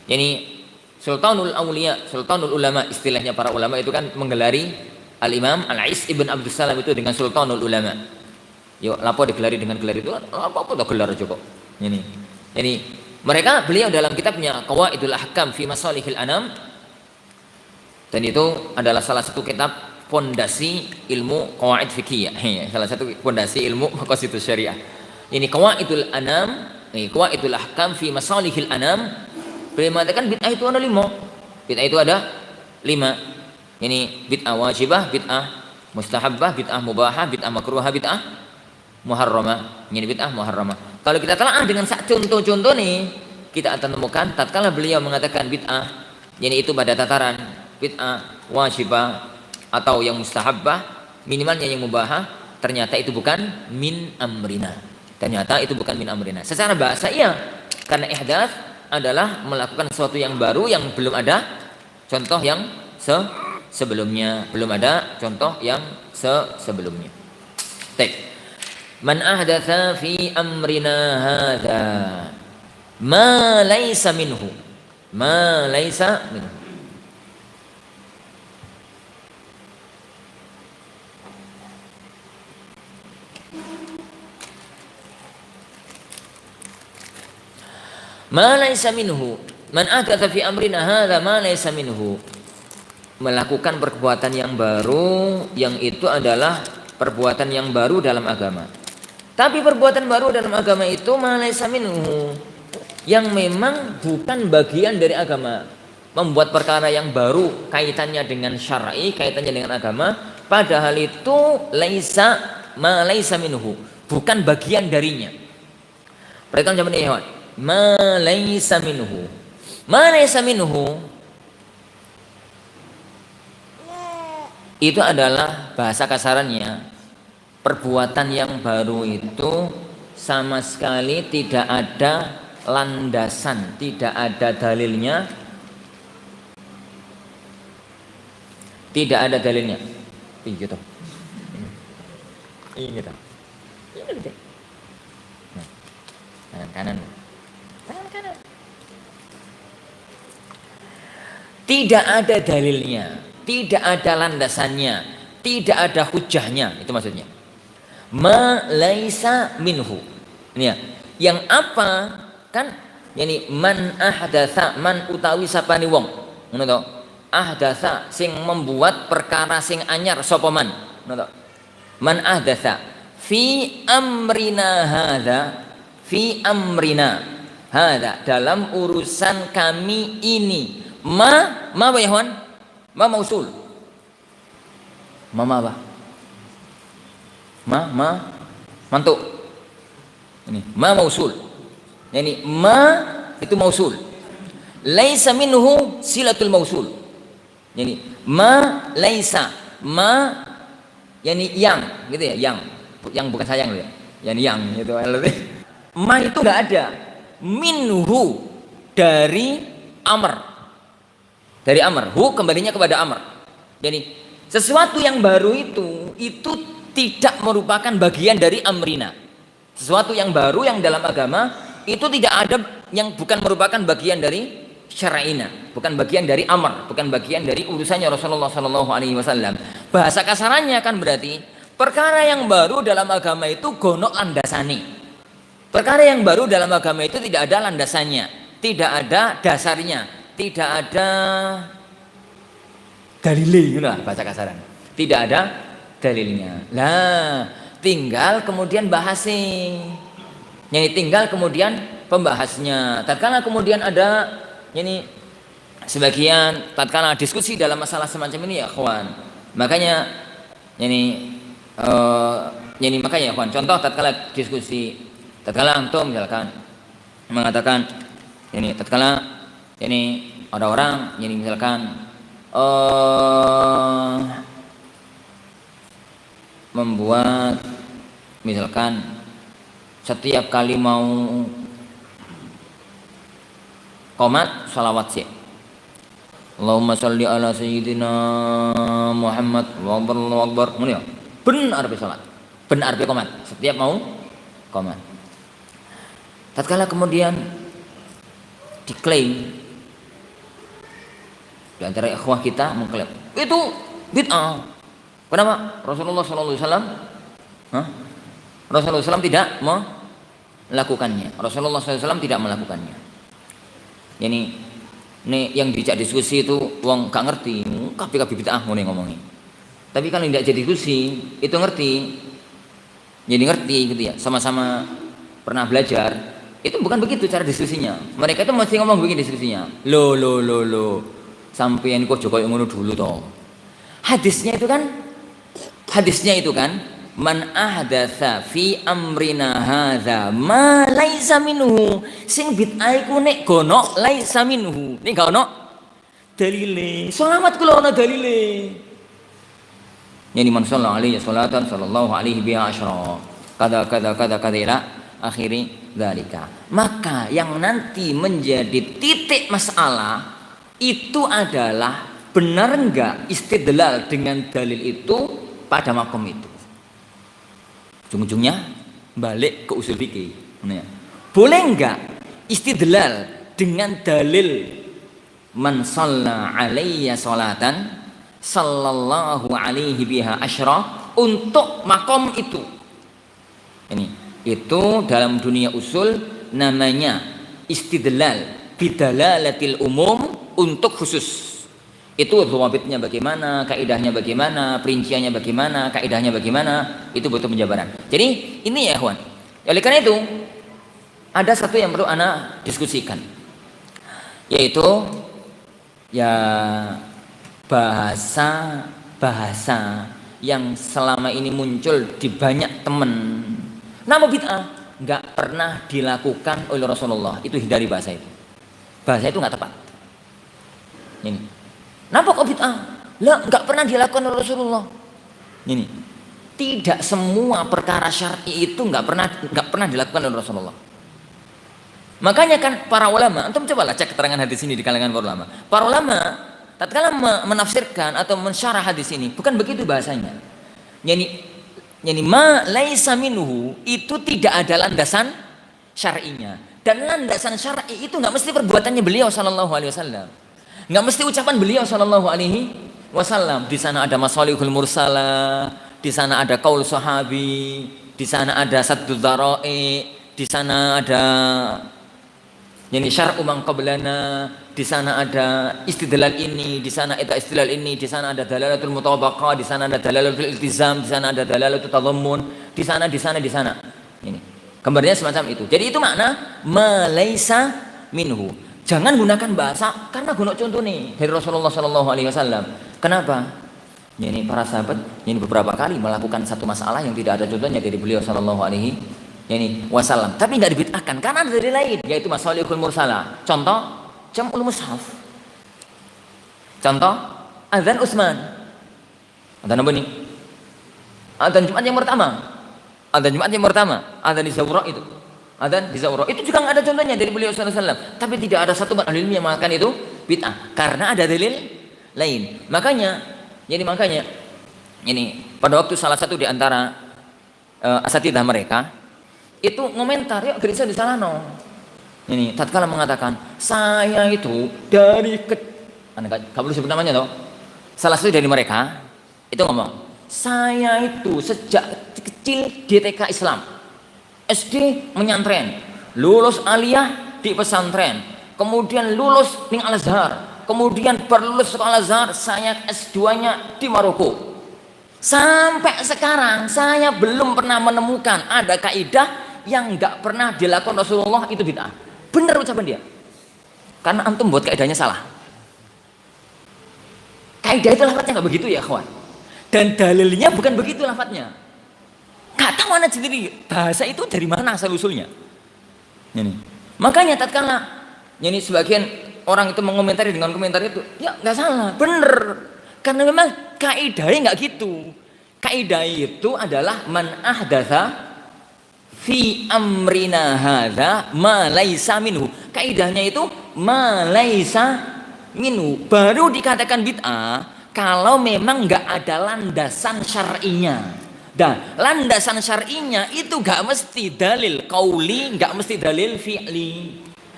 Yani Sultanul Auliya, Sultanul Ulama, istilahnya para ulama itu kan menggelari Al-Imam Al-Ais Ibn Abdus Salam itu dengan Sultanul Ulama. Yo, lapo digelari dengan gelar itu? Apa gelar aja kok. Ini mereka beliau dalam kitabnya Qawaidul Ahkam fi Masalihil Anam, dan itu adalah salah satu kitab fondasi ilmu qawaid fikih, salah satu fondasi ilmu maqasidus syariah. Ini Qawaidul Anam, Qawaidul Ahkam fi Masalihil Anam. Beliau mengatakan bid'ah itu ada 5. Bid'ah itu ada 5. Ini bid'ah wajibah, bid'ah mustahabbah, bid'ah mubahah, bid'ah makruhah, bid'ah muharramah. Ini bid'ah muharramah. Kalau kita telah dengan contoh-contoh nih, kita akan temukan tatkala beliau mengatakan bid'ah, yani itu pada tataran bid'ah wajibah atau yang mustahabbah, minimalnya yang mubahah, ternyata itu bukan min amrina. Ternyata itu bukan min amrina. Secara bahasa iya, karena ihdats adalah melakukan sesuatu yang baru yang belum ada contoh yang sebelumnya, belum ada contoh yang sebelumnya. Baik. Man ahdatsa fi amrina hadza ma laysa minhu. Ma laysa minhu. Ma laysa minhu. Man ahdatsa fi amrina hadza ma laysa minhu. Melakukan perbuatan yang baru yang itu adalah perbuatan yang baru dalam agama. Tapi perbuatan baru dalam agama itu ma laysa minhu, yang memang bukan bagian dari agama. Membuat perkara yang baru kaitannya dengan syar'i, kaitannya dengan agama, padahal itu laisa ma laysa minhu, bukan bagian darinya. Perhatikan zaman ini, hewan. Ma laysa minhu. Ma laysa minhu itu adalah bahasa kasarannya perbuatan yang baru itu sama sekali tidak ada landasan, tidak ada dalilnya, tidak ada dalilnya. Ini gitu. Ini gitu. Ini gitu. Nah, tangan kanan. Tangan kanan. Tidak ada dalilnya, tidak ada landasannya, tidak ada hujahnya, itu maksudnya. Ma laisa minhu. Ini ya. Yang apa kan? Yani man ahdatsa, man utawi sapane wong. Ngono to. Ahdatsa sing membuat perkara sing anyar sapa man. Ngono to. Man ahdatsa fi amrina hadza, fi amrina hadza, dalam urusan kami ini. Ma apa ya, Wan? Ma mausul. Ma apa? Mantuk. Ini ma mausul. Yani ma itu mausul. Laisa minhu silatul mausul. Yani ma laisa, ma yani yang gitu ya, yang bukan sayang ya. Yani yang itu. Ma itu enggak ada. Minhu dari amr. Dari amr, hu kembalinya kepada amr. Jadi sesuatu yang baru itu tidak merupakan bagian dari amrina. Sesuatu yang baru yang dalam agama itu tidak ada yang bukan merupakan bagian dari syara'ina, bukan bagian dari amr, bukan bagian dari urusannya Rasulullah Shallallahu Alaihi Wasallam. Bahasa kasarannya kan berarti perkara yang baru dalam agama itu gonok landasani. Perkara yang baru dalam agama itu tidak ada landasannya, tidak ada dasarnya, tidak ada dalilnya, bahasa kasaran. Tidak ada dalilnya. Lah, tinggal kemudian bahasnya. Yang tinggal kemudian pembahasnya. Tatkala kemudian ada ini sebagian tatkala diskusi dalam masalah semacam ini ya, kawan. Makanya ini makanya ya, kawan. Contoh tatkala diskusi, tatkala antum misalkan mengatakan ini tatkala ini ada orang yang misalkan membuat misalkan setiap kali mau qomat salawat sih. Allahumma sholli ala sayyidina Muhammad Allahu akbar. Ngono ya. Ben arep salat. Ben arep qomat. Setiap mau qomat. Tatkala kemudian diklaim di antara ikhwah kita mengklaim itu bid'ah. Kenapa? Rasulullah sallallahu alaihi wasallam Rasulullah SAW tidak melakukannya. Rasulullah SAW tidak melakukannya. Ini yang dijak diskusi itu wong gak ngerti, kabeh bid'ah ngomong. Tapi kalau tidak jadi diskusi, itu ngerti. Jadi ngerti gitu ya, sama-sama pernah belajar. Itu bukan begitu cara diskusinya. Mereka itu mesti ngomong begini diskusinya. Lo. Sampeyan kok Jokowi ngono dulu toh. Hadisnya itu kan man ahdatsa fi amrina hadza ma laisa minhu. Sing bid'ah iku nek gono laisa minhu. Nek gak ono dalile. Selamat kula ono dalile. Yani man sallallahu alaihi salatan sallallahu alaihi biha asyra. Kada ila akhiri dzalika. Maka yang nanti menjadi titik masalah itu adalah benar enggak istidlal dengan dalil itu pada makom itu. Ujung-ujungnya balik ke usul fikih. Boleh enggak istidlal dengan dalil man shalla alayya salatan sallallahu alaihi biha asyra untuk makom itu. Itu dalam dunia usul namanya istidlal bidalalatil umum untuk khusus. Itu dhawabitnya bagaimana, kaidahnya bagaimana, perinciannya bagaimana, kaidahnya bagaimana, itu butuh penjabaran. Jadi ini ya ikhwan. Oleh karena itu ada satu yang perlu ana diskusikan, yaitu ya bahasa yang selama ini muncul di banyak teman. Nama bid'ah nggak pernah dilakukan oleh Rasulullah. Itu hindari bahasa itu. Bahasa itu nggak tepat. Ini. Kenapa kok bid'ah? Lah nggak pernah dilakukan oleh Rasulullah. Ini. Tidak semua perkara syar'i itu nggak pernah dilakukan oleh Rasulullah. Makanya kan para ulama, antum cobalah cek keterangan hadis ini di kalangan para ulama. Para ulama tatkala menafsirkan atau mensyarah hadis ini bukan begitu bahasanya. Yani ma laisa minhu itu tidak ada landasan syar'inya. Dan landasan syar'i itu nggak mesti perbuatannya beliau sallallahu alaihi wasallam. Nggak mesti ucapan beliau sallallahu alaihi wasallam. Di sana ada masalihul mursalah, di sana ada qaul sahabi, di sana ada saddud dzara'i, di sana ada yani syar'u man qablana, di sana ada istidlal ini, di sana ada istidlal ini, di sana ada dalalatul mutabaqah, di sana ada dalalatul iltizam, di sana ada dalalatul tadammun, di sana. Ini gambarnya semacam itu. Jadi itu makna malaisa minhu. Jangan gunakan bahasa karena guna contoh nih dari Rasulullah Shallallahu Alaihi Wasallam. Kenapa? Ini para sahabat ini beberapa kali melakukan satu masalah yang tidak ada contohnya dari beliau Shallallahu Alaihi Wasallam. Tapi nggak dibid'ahkan karena ada dari lain, yaitu masalihul mursalah. Contoh jam'ul mushaf. Contoh azan Utsman. Azan apa nih? Azan Jumat yang pertama. Azan di Zawra itu. Adzan di Zawra itu juga nggak ada contohnya dari beliau sallallahu alaihi wasallam, tapi tidak ada satu ahli ilmu yang mengatakan itu bid'ah karena ada dalil lain. Makanya pada waktu salah satu di antara asatidzah mereka itu ngomentar, ya gereja di sana no. Ini tatkala mengatakan saya itu dari nggak perlu sebut namanya toh. Salah satu dari mereka itu ngomong, saya itu sejak kecil di TK Islam. SD menyantren, lulus aliyah di pesantren, kemudian lulus di Al-Azhar, kemudian berlulus ke Al-Azhar, saya S2-nya di Maroko. Sampai sekarang saya belum pernah menemukan ada kaidah yang nggak pernah dilakukan Rasulullah itu bid'ah. Benar ucapan dia. Karena antum buat kaidahnya salah. Kaidah itu lafadznya nggak begitu ya kawan. Dan dalilnya bukan begitu lafadznya. Gak tahu mana sendiri bahasa itu dari mana asal usulnya. Ini. Makanya tatkala sebagian orang itu mengomentari dengan komentar itu, ya nggak salah, bener. Karena memang kaidahnya nggak gitu. Kaidah itu adalah man ahdatsa fi amrina hadza ma laisa minhu. Kaidahnya itu ma laisa minhu. Baru dikatakan bid'ah kalau memang nggak ada landasan syar'inya. Dan landasan syar'inya itu nggak mesti dalil qauli, nggak mesti dalil fi'li,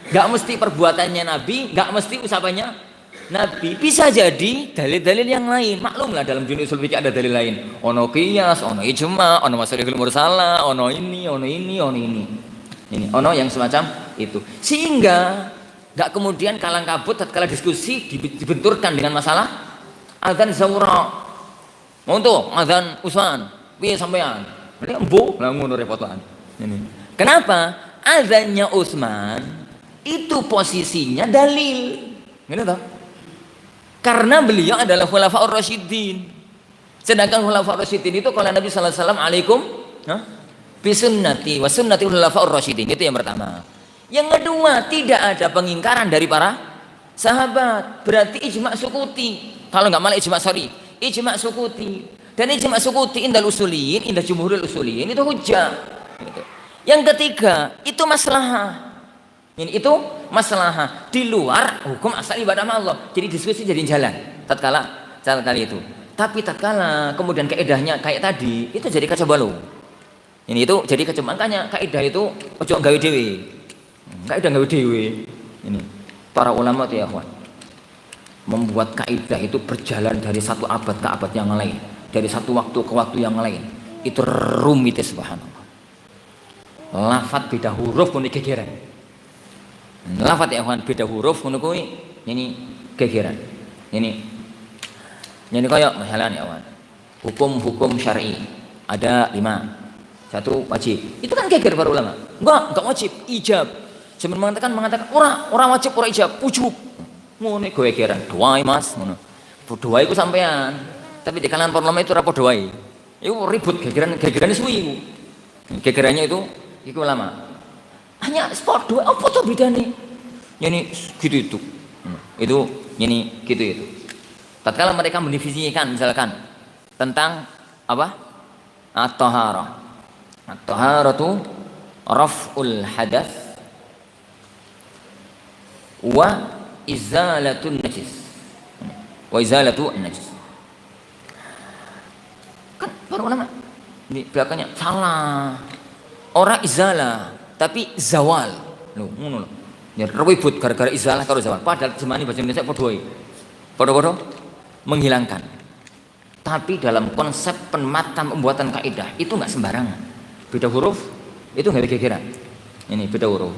nggak mesti perbuatannya Nabi, nggak mesti ucapannya Nabi. Bisa jadi dalil-dalil yang lain. Maklumlah dalam dunia usul fikih ada dalil lain. Ono qiyas, ono ijma, ono masalihul mursala, ono ini, ono ini, ono ini. Ini ono yang semacam itu. Sehingga nggak kemudian kalang kabut tatkala diskusi dibenturkan dengan masalah adzan zawra. Untuk adzan Utsman, piye sampean? Mereka embo lah ngono repotan. Ini. Kenapa? Adzannya Utsman itu posisinya dalil. Ngene toh? Karena beliau adalah khulafaur rasyidin. Sedangkan khulafaur rasyidin itu kalau Nabi sallallahu alaihi wasallam alaikum bi sunnati wa sunnati khulafaur rasyidin. Itu yang pertama. Yang kedua, tidak ada pengingkaran dari para sahabat. Berarti ijma sukuti. Kalau enggak malah ijma syar'i. Ijma sukuti. Dan ijma sukuti indal usuliyin, indah jumhurul usuliyin itu hujjah. Gitu. Yang ketiga, itu maslahah. Ini itu maslahah di luar hukum asal ibadah Allah. Jadi diskusi jadi jalan tatkala itu. Tapi tatkala kemudian kaidahnya kayak tadi, itu jadi kacau balau. Ini itu jadi kacau, makanya kaidah itu ojo gawe dhewe. Kaidah gawe dhewe. Ini para ulama tuh ya, kawan. Membuat kaidah itu berjalan dari satu abad ke abad yang lain, dari satu waktu ke waktu yang lain. Itu rumit ya, subhanallah. Lafat beda huruf pun gegeran. Lafat ya kawan beda huruf ngono kuwi ini gegeran. Ini kaya misalnya ya kawan. Hukum-hukum syar'i ada 5. 1 wajib. Itu kan geger para ulama. Enggak wajib, ijab. Cuma mengatakan ora wajib, ora ijab, ujub. Ngono gegeran. Doai Mas ngono. Doai ku sampean. Tapi di kalangan para ulama itu ora padha wae. Iku ribut gegeran suwi iku. Gegerannya itu ulama. Hanya sport dua, apa tuh bedanya? Ini gitu itu. Itu ini gitu itu. Tatkala mereka mendefinisikan misalkan tentang apa? At-taharah. At-taharah itu raf'ul hadath wa izalatun najis. Wa izalatun najis. Kan para ulama di belakangnya salah. Ora izalah tapi zawal lho ngono lho ya ribut gara-gara izalah karo zawal padahal jemani bahasa Indonesia padha menghilangkan. Tapi dalam konsep penmatan pembuatan kaidah itu enggak sembarangan. Beda huruf itu enggak gegeran. Ini beda huruf.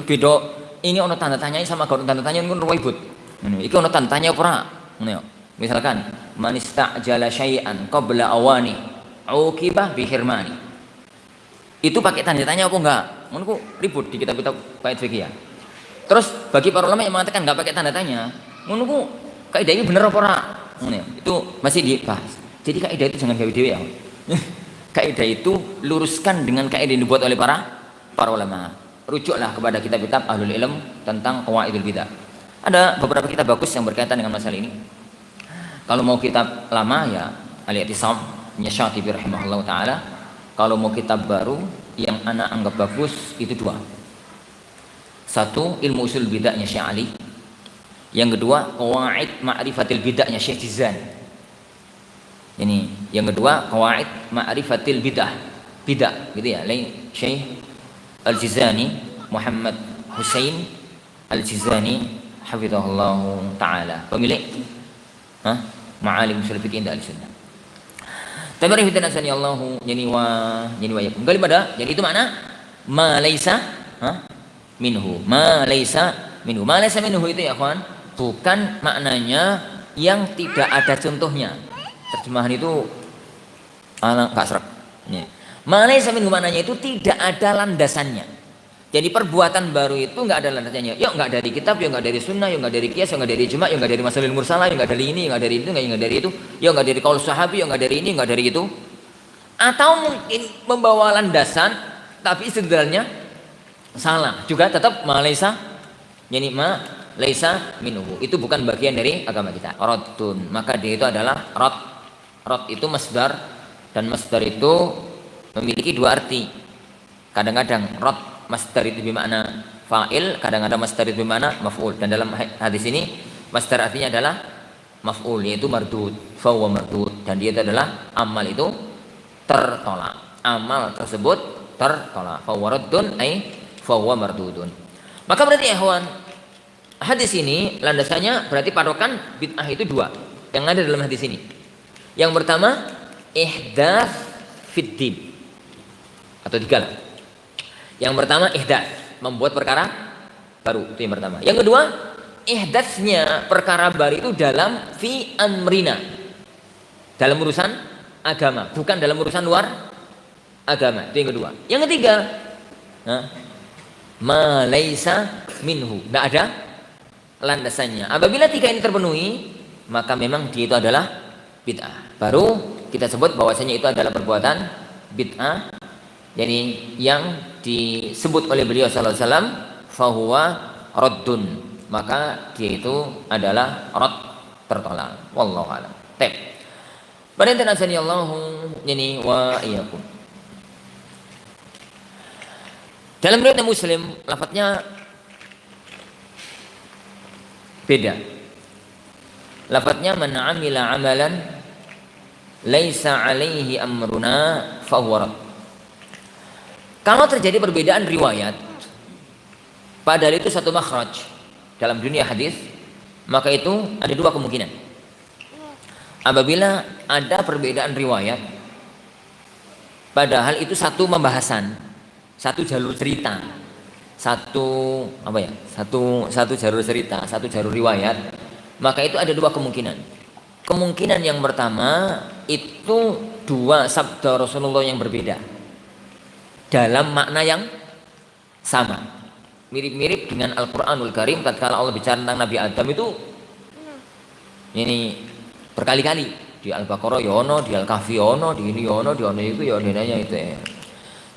Beda ini ono tanda tanya sama kalau tanda tanya ngono ribut. Ini iki ono tanda tanya ora? Ngono ya. Misalkan man istajala syai'an qabla awani uqibah bihirmani. Itu pakai tanda tanya apa enggak? Menurutku ribut di kitab-kitab kaid fikih ya. Terus bagi para ulama yang mengatakan enggak pakai tanda tanya, menurutku kaidah ini benar apa ora? Itu masih dibahas. Jadi kaidah itu jangan gawe dhewe ya. Kaidah itu luruskan dengan kaidah yang dibuat oleh para ulama. Rujuklah kepada kitab-kitab ahlul ilm tentang qawaidul bidah. Ada beberapa kitab bagus yang berkaitan dengan masalah ini. Kalau mau kitab lama ya Al-I'tisam Syatibi rahimahullah taala. Kalau mau kitab baru yang anak anggap bagus itu 2. 1 ilmu usul bid'ahnya Syekh Ali. Yang kedua qawaid ma'rifatil bid'ahnya Syekh Jizan. Ini yang kedua qawaid ma'rifatil bidah gitu ya. Lain Syekh Al-Jizani Muhammad Husain Al-Jizani hafizahullah taala, pemilik Ma'alim Ushul Fiqh inda Ahlussunnah. Tabarih dan asani Allahu yani wa yakum. Kali pada jadi itu makna ma laisa minhu. Ma laisa minhu. Ma laisa minhu itu ya kawan, bukan maknanya yang tidak ada contohnya. Terjemahan itu enggak serak. Ma laisa minhu maknanya itu tidak ada landasannya. Jadi perbuatan baru itu enggak ada landasannya. Ya enggak dari kitab, ya enggak dari sunnah, ya enggak dari qiyas, ya enggak dari ijma', ya enggak dari masalihul mursalah, ya enggak dari ini, ya enggak dari itu, ya enggak dari itu, ya enggak dari qaul sahabi, ya enggak dari ini, enggak dari itu. Atau mungkin membawa landasan tapi istidlalnya salah. Juga tetap ma laisa yani ma laisa minhu. Itu bukan bagian dari agama kita. Raddun. Maka dia itu adalah rad. Rad itu masdar Dan masdar itu memiliki dua arti. Kadang-kadang rad masdar itu bermakna fa'il, kadang-kadang masdar itu bermakna maf'ul. Dan dalam hadis ini masdar artinya adalah maf'ul, yaitu mardud, fa huwa mardud, dan dia itu adalah amal itu tertolak. Amal tersebut tertolak. Fa huwa raddun ai fa huwa mardudun. Maka berarti ikhwan, hadis ini landasannya berarti patokan bid'ah itu dua yang ada dalam hadis ini. Yang pertama, ihdaats fid din, atau tiga lah. Yang pertama ihdaats, membuat perkara baru, itu yang pertama. Yang kedua, ihdaatsnya perkara baru itu dalam fi amrina, dalam urusan agama, bukan dalam urusan luar agama. Itu yang kedua. Yang ketiga, ma laisa minhu, tidak ada landasannya. Apabila tiga ini terpenuhi, maka memang dia itu adalah bid'ah. Baru kita sebut bahwasanya itu adalah perbuatan bid'ah, yakni yang disebut oleh beliau sallallahu alaihi wasallam fahuwa raddun, maka dia itu adalah rad, tertolak. Wallahu a'lam. Baik. Pada intinya Allah yani wa iyyakum. Dalam riwayat Muslim lafadznya beda. Lafadznya man 'amila 'amalan laisa 'alaihi amruna fahuwa rad. Kalau terjadi perbedaan riwayat, padahal itu satu makhraj dalam dunia hadis, maka itu ada dua kemungkinan. Apabila ada perbedaan riwayat, padahal itu satu pembahasan, satu jalur cerita, satu jalur cerita, satu jalur riwayat, maka itu ada dua kemungkinan. Kemungkinan yang pertama itu dua sabda Rasulullah yang berbeda dalam makna yang sama, mirip-mirip dengan Al-Quranul Karim. Tatkala Allah bicara tentang Nabi Adam itu ini berkali-kali, di Al-Baqarah yono, di Al-Kahfi yono, di ini yono, di ono itu ya dinanya itu ya.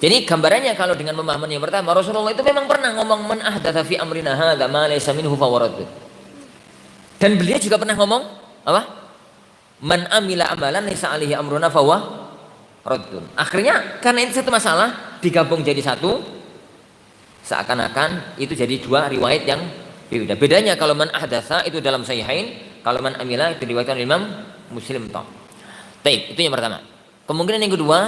Jadi gambarannya kalau dengan pemahaman yang pertama, Rasulullah itu memang pernah ngomong man ahdatsa fi amrina hadza ma laysa minhu fawarad. Dan beliau juga pernah ngomong apa? Man amila amalan laysa alaihi amruna fahuwa raddun. Akhirnya karena itu satu masalah digabung jadi satu, seakan-akan itu jadi dua riwayat yang berbeda. Bedanya kalau man ahdatsa itu dalam sahihain, kalau man amila itu diriwayatkan Imam Muslim toh. Baik, itu yang pertama. Kemungkinan yang kedua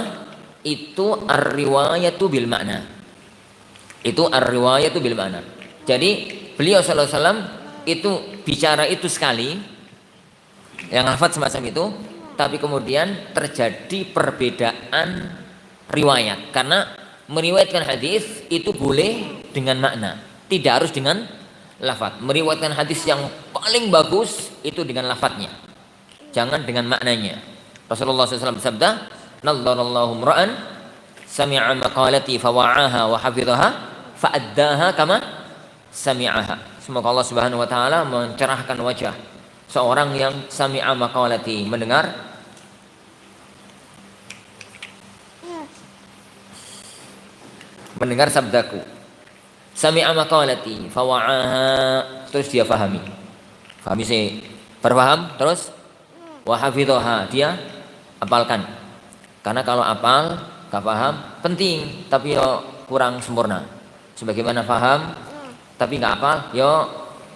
itu ar-riwayatu bil makna. Itu ar-riwayatu bil makna. Jadi beliau sallallahu alaihi wasallam itu bicara itu sekali, yang hafal semacam itu, tapi kemudian terjadi perbedaan riwayat, karena meriwayatkan hadis itu boleh dengan makna, tidak harus dengan lafaz. Meriwayatkan hadis yang paling bagus itu dengan lafaznya, jangan dengan maknanya. Rasulullah SAW bersabda, "Nadharallahu ra'an sami'a maqalati fawa'aha wa hafidhaha fa'addaha kama sami'aha." Semoga Allah Subhanahu wa taala mencerahkan wajah seorang yang sami'a maqalati, mendengar sabdaku. Sami'a maqalati fawa'aha, terus dia fahami sih, berfaham, terus wa hafidhaha, dia apalkan. Karena kalau apal gak paham penting, tapi yo kurang sempurna. Sebagaimana paham tapi gak apal yo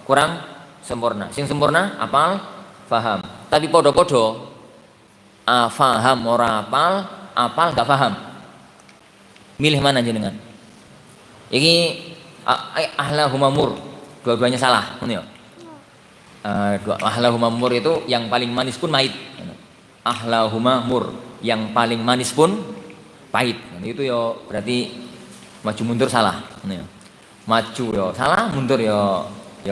kurang sempurna. Sing sempurna apal, paham. Tapi podo-podo paham ora apal, apal gak paham. Milih mana jenengan? Iki ahlahuma mur, dua-duanya salah, ngono ya. Ahlahuma mur itu yang paling manis pun pahit. Ahlahuma mur, yang paling manis pun pahit. Itu ya berarti maju mundur salah, ngono ya. Maju ya salah, mundur ya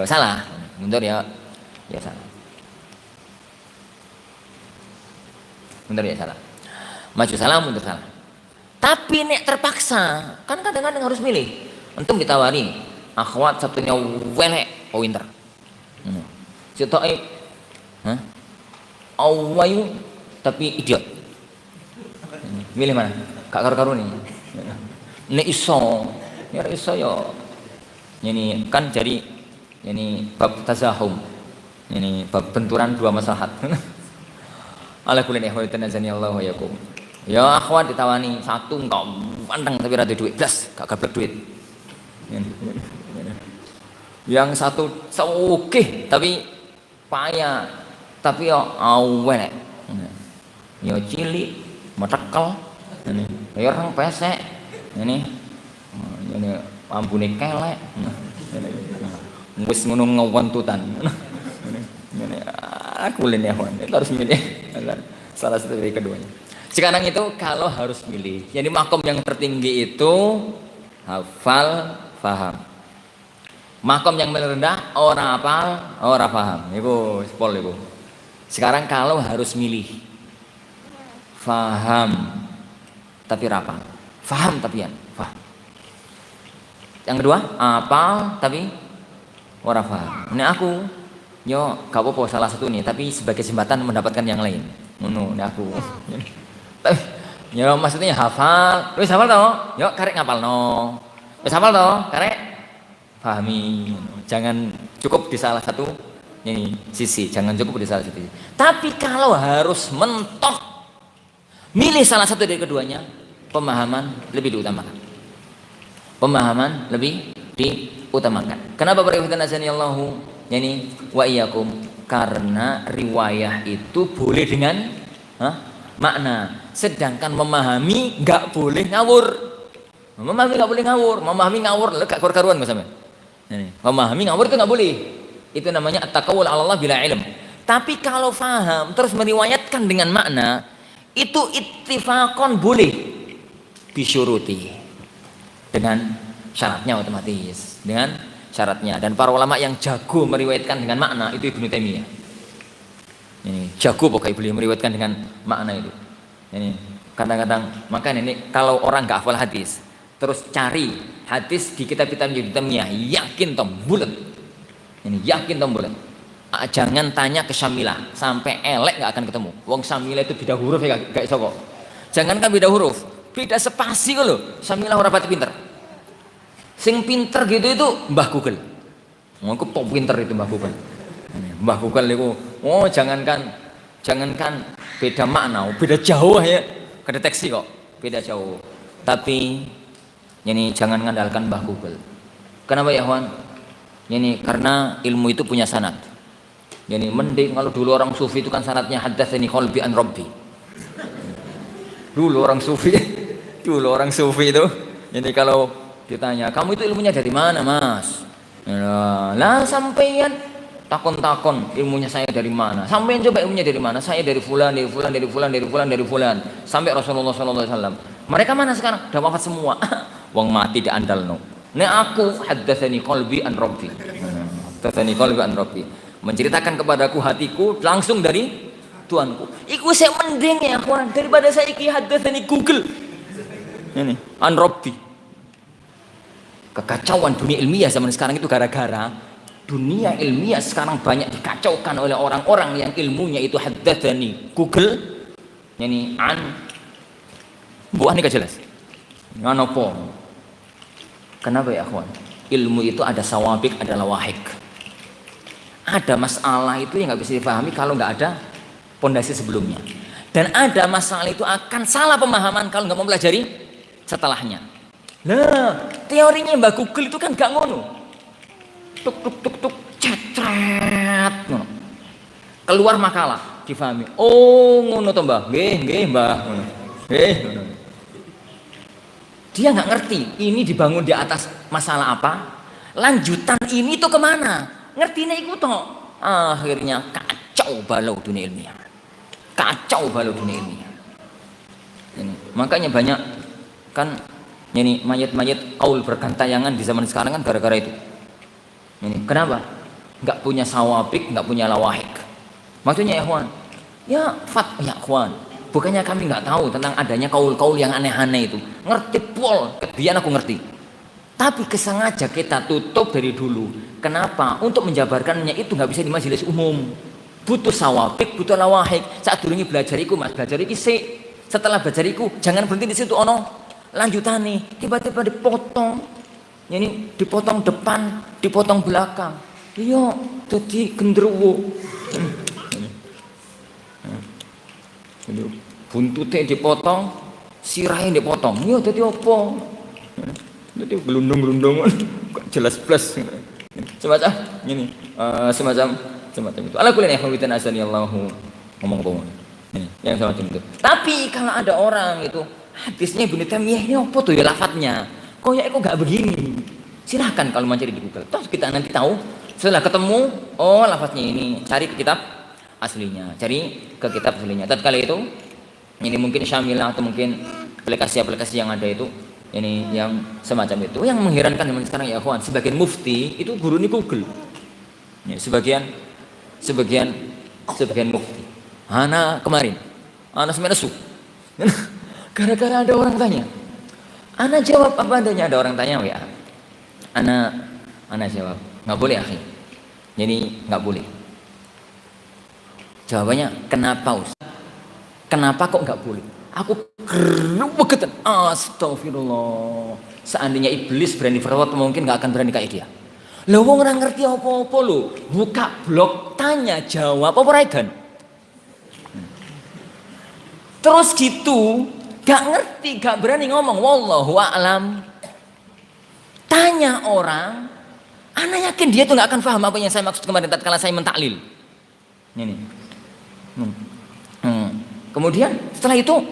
salah. Mundur ya salah. Mundur ya salah. Maju salah, mundur salah. Tapi nek terpaksa, kan kadang-kadang harus milih. Untung ditawari, akhwat satunya welek, pinter. Sitoke awayu tapi idiot. Milih mana? Kak karu-karu nih. Nek iso, ya iso yo. Ini kan jadi ini bab tazahum. Ini bab benturan dua maslahat. Ala kulli ihwatin azani Allah wa yakum. Ya akhwat ditawani satu enggak panteng tapi ra duit blas, gak gablek duit. Yang satu oke tapi payah tapi ya awet. Ya cilik, metekel. Ini ya orang pesek. Ini ambune kelek. Wis ngono ngewontutan. Ini aku ya itu harus milih salah satu dari keduanya. Sekarang itu kalau harus milih, jadi makom yang tertinggi itu hafal, faham. Makom yang merendah orang hafal, orang faham. Ibu, sepol ibu. Sekarang kalau harus milih, faham tapi rapal, faham tapi faham. Yang kedua, hafal tapi orang faham. Ini aku, yo, gak apa-apa salah satu nih, tapi sebagai jembatan mendapatkan yang lain. Ini aku. Ya maksudnya hafal, wis hafal toh, yuk karek ngapal no, wis hafal toh, karek pahami. Jangan cukup di salah satu ini sisi, jangan cukup di salah satu sisi. Tapi kalau harus mentok, milih salah satu dari keduanya, pemahaman lebih diutamakan. Pemahaman lebih diutamakan. Kenapa para ikhwan azani Allahu yani wa iyyakum? Karena riwayah itu boleh dengan makna, sedangkan memahami nggak boleh ngawur. Memahami nggak boleh ngawur, memahami ngawur gak karuan nggak sampe. Memahami ngawur itu nggak boleh. Itu namanya at-taqawul 'ala Allah bila ilm. Tapi kalau faham terus meriwayatkan dengan makna, itu ittifaqon boleh bisyuruti, dengan syaratnya otomatis, dengan syaratnya. Dan para ulama yang jago meriwayatkan dengan makna itu Ibnu Taimiyah. Ini jago pokoknya beliau meriwayatkan dengan makna itu. Ini kadang-kadang makanya ini kalau orang nggak hafal hadis terus cari hadis di kitab-kitab Ibnu Taimiyah, yakin tom bulat. Ini yakin tom bulat. Jangan tanya ke Syamilah, sampai elek nggak akan ketemu. Wong Syamilah itu beda huruf ya gak iso kok. Jangankan beda huruf, beda spasi kok lho. Syamilah ora pati pinter. Sing pinter gitu itu Mbah Google. Aku pop pinter itu Mbah Google. Mbah Google itu, oh jangankan beda makna, beda jauh ya, kedeteksi kok, beda jauh. Tapi ini jangan mengandalkan Mbah Google. Kenapa ya Wan? Ini karena ilmu itu punya sanad. Jadi mending kalau dulu orang sufi itu kan sanadnya haddatsani qalbi an rabbi. Dulu orang sufi itu, jadi kalau ditanya, kamu itu ilmunya dari mana mas? Lah sampeyan takon ilmunya saya dari mana? Sampeyan coba ilmunya dari mana? Saya dari fulan, dari fulan, dari fulan, dari fulan, dari fulan. Sampai Rasulullah SAW. Mereka mana sekarang? Udah wafat semua. Wong mati di andalno. Nek aku haddatsani qalbi an rabbi. Haddatsani qalbi an rabbi. Menceritakan kepadaku hatiku langsung dari Tuanku. Iku saya mending ya kawan daripada saya iki haddatsani Google. Ini an rabbi. Kekacauan dunia ilmiah zaman sekarang itu gara-gara dunia ilmiah sekarang banyak dikacaukan oleh orang-orang yang ilmunya itu haddatsani Google. Yani an buah ini gak jelas. Nganopo? Kenapa ya kawan? Ilmu itu ada sawabik, ada lawahik. Ada masalah itu yang nggak bisa dipahami kalau nggak ada pondasi sebelumnya. Dan ada masalah itu akan salah pemahaman kalau nggak mempelajari setelahnya. Nah, teorinya Mbak Google itu kan gak ngono. Tuk cetret ngono. Keluar makalah, difahami. Oh, ngono to, Mbah. Nggih, Mbah. Ngono. Dia nggak ngerti ini dibangun di atas masalah apa, lanjutan ini tuh kemana, ngertinya itu toh. Akhirnya kacau balau dunia ilmiah, ini makanya banyak kan ini mayat-mayat kaul bergantayangan di zaman sekarang kan gara-gara itu. Ini kenapa nggak punya sawabik, nggak punya lawahik? Maksudnya ya kawan, ya kawan, bukannya kami nggak tahu tentang adanya kaul-kaul yang aneh-aneh itu, ngerti pol, kebiasaan aku ngerti. Tapi kesengaja kita tutup dari dulu. Kenapa? Untuk menjabarkannya itu nggak bisa di majelis umum. Butuh sawabik, butuh lawahik. Saat dulu belajar iku mas, belajar iki sih. Setelah belajar iku, jangan berhenti di situ ono. Lanjutan nih, tiba-tiba dipotong. Ini dipotong depan, dipotong belakang. Iya, jadi genderuwo. buntutnya dipotong, sirahnya dipotong. Yo dadi apa? Dadi gelundung-gelundung kok jelas plus. Semacam ini, semacam itu. Ala kulli ikhwan azani Allahu ngomong apa? Ini yang semacam itu. Tapi kalau ada orang itu hadisnya Ibnu Taimiyah ini apa tuh ya lafadznya? Kok gak begini? Silahkan kalau mencari di Google. Toh kita nanti tahu setelah ketemu, oh lafadznya ini, cari ke kitab aslinya, cari ke kitab aslinya. Tatkala itu ini mungkin Syamilah atau mungkin aplikasi-aplikasi yang ada itu ini yang semacam itu. Yang mengherankan zaman sekarang ya kawan, sebagian mufti itu guru ini Google. Ya, sebagian mufti. Ana kemarin, ana semenesu. Gara-gara ada orang tanya, ana jawab apa adanya. Ada orang tanya ya, ana jawab nggak boleh akhi. Jadi nggak boleh. Jawabannya kenapa Ustaz? Kenapa kok nggak boleh? Aku geruwegetan. Astagfirullah. Seandainya iblis berani berbuat, mungkin nggak akan berani kayak dia. Lah wong ora ngerti apa-apa lho. Buka blog, tanya, jawab apa regan. Terus gitu, gak ngerti, gak berani ngomong wallahu a'lam. Tanya orang, ana yakin dia tuh gak akan paham apa yang saya maksud kemarin tatkala saya mentaklil. Ini. Kemudian setelah itu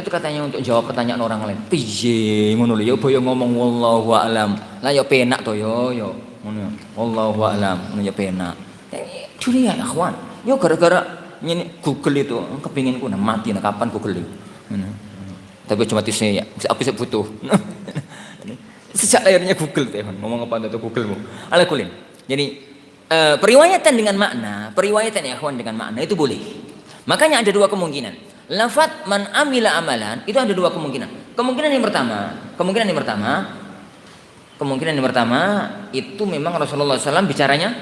katanya untuk jawab pertanyaan orang lain. Piye ngono lho ya boyo ngomong wallahu a'lam. Lah ya penak to yo ngono. Wallahu a'lam ngono ya penak. Dunia ya akhwan. Yo gara-gara ini Google itu kepingin ku mati nah kapan Google itu. Tapi cuma tisnya ya, apa sih butuh. Sejak lahirnya Google teh ngomong apa itu Google-mu. Ala kulin. Jadi periwayatan dengan makna, periwayatan ya akhwan dengan makna itu boleh. Makanya ada dua kemungkinan. Lafaz man amila amalan itu ada dua kemungkinan. Kemungkinan yang pertama itu memang Rasulullah SAW bicaranya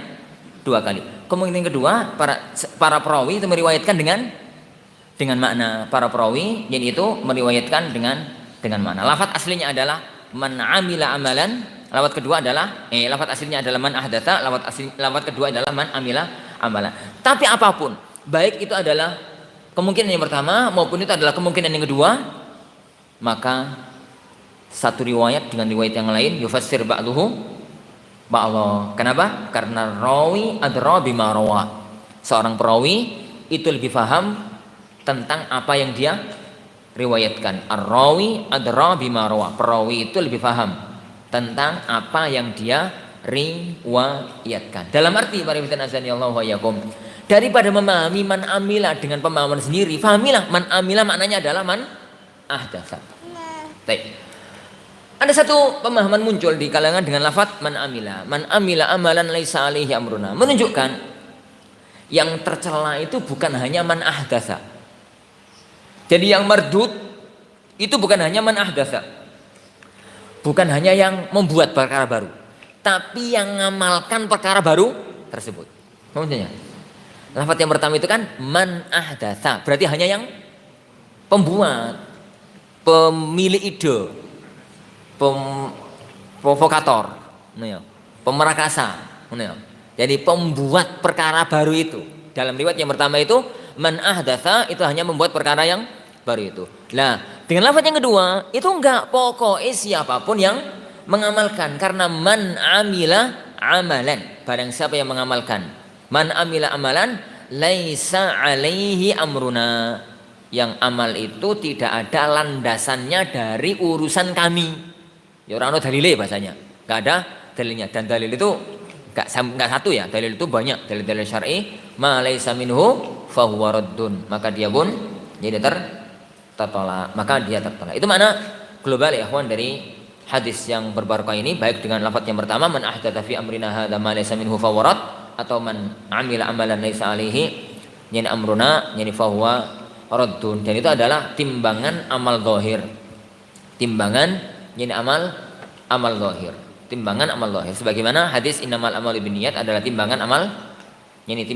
dua kali. Kemungkinan kedua para perawi itu meriwayatkan dengan makna. Para perawi yaitu meriwayatkan dengan makna. Lafaz aslinya adalah man amila amalan. Lafaz kedua adalah lafaz aslinya adalah man ahdatsa. Lafaz kedua adalah man amila amalan. Tapi apapun, baik itu adalah kemungkinan yang pertama maupun itu adalah kemungkinan yang kedua, maka satu riwayat dengan riwayat yang lain yufassir ba'duhu ba'dha. Kenapa? Karena rawi adra bima rawa. Seorang perawi itu lebih paham tentang apa yang dia riwayatkan. Ar-rawi adra bima rawa. Perawi itu lebih paham tentang apa yang dia riwayatkan. Dalam arti para hadirin azanillahu wa iyyakum, daripada memahami man amila dengan pemahaman sendiri, fahamilah man amila maknanya adalah man ahdatsa. Baik. Ada satu pemahaman muncul di kalangan dengan lafaz man amila. Man amila amalan laisa alaihi amruna. Menunjukkan yang tercela itu bukan hanya man ahdatsa. Jadi yang mardud itu bukan hanya man ahdatsa. Bukan hanya yang membuat perkara baru, tapi yang mengamalkan perkara baru tersebut. Maksudnya lafaz yang pertama itu kan man ahdatsa, berarti hanya yang pembuat, pemilik ide, provokator, pemerakasa. Jadi pembuat perkara baru itu. Dalam riwayat yang pertama itu man ahdatsa itu hanya membuat perkara yang baru itu. Nah, dengan lafaz yang kedua itu enggak, pokoknya siapapun yang mengamalkan, karena man amila amalan, barang siapa yang mengamalkan, man amila amalan laisa alaihi amruna, yang amal itu tidak ada landasannya dari urusan kami. Ya orang ada dalile bahasanya, enggak ada dalilnya. Dan dalil itu enggak satu ya, dalil itu banyak, dalil-dalil syar'i. Ma laisa minhu fahuwa raddun, maka dia pun jadi tertolak, maka dia tertolak. Itu makna global ya ikhwan dari hadis yang berbarokah ini, baik dengan lafaz yang pertama man ahdatsa fi amrina hadza ma laysa minhu fawarat, atau man amila amalan laysa alaihi yani amruna yani fahuwa raddun. Dan itu adalah timbangan amal zahir. Timbangan yani amal zahir. Timbangan amal zahir. Sebagaimana hadis innamal a'malu binniyat adalah timbangan amal yani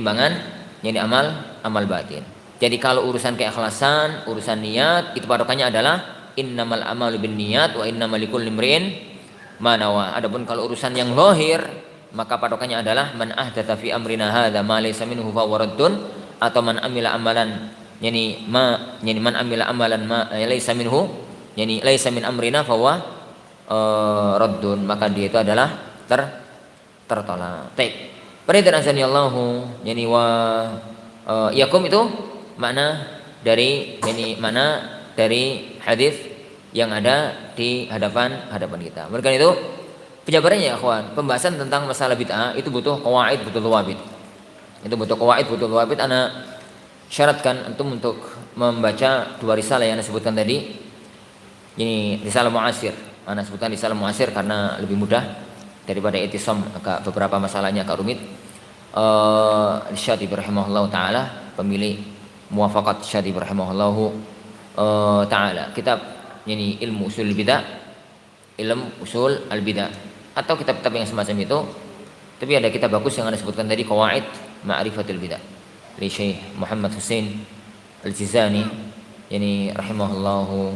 amal batin. Jadi kalau urusan keikhlasan, urusan niat, itu patokannya adalah innamal a'malu binniyat wa innamal likulli imri'in ma nawa. Adapun kalau urusan yang zahir, maka patokannya adalah man ahdatsa fi amrina hadza ma laysa minhu fa waradun, atau man amila amalan yani man amila amalan ma laisa minhu, yani laisa min amrina fahuwa raddun, maka dia itu adalah tertolak. Baik. Perhatian azani Allahu, yani wa yakum itu makna dari hadis yang ada di hadapan kita. Mereka itu penjabarannya ya kawan, pembahasan tentang masalah bid'ah itu butuh qawaid, butuh dhawabit. Itu butuh qawaid, butuh dhawabit. Ana syaratkan antum untuk membaca dua risalah yang ana sebutkan tadi. Ini risalah mu'asir. Ana sebutkan risalah mu'asir karena lebih mudah daripada itisam, agak beberapa masalahnya agak rumit. Syatibi rahimahullahu taala, pemilik Muwafaqat Syatibi rahimahullahu taala. Kitab ini ilmu usul bidah, ilmu usul al-bidah, atau kitab-kitab yang semacam itu. Tapi ada kitab bagus yang Anda sebutkan tadi, Qawaid Ma'rifatul Bidah, dari Syekh Muhammad Hussein Al-Jizani, yani rahimahullahu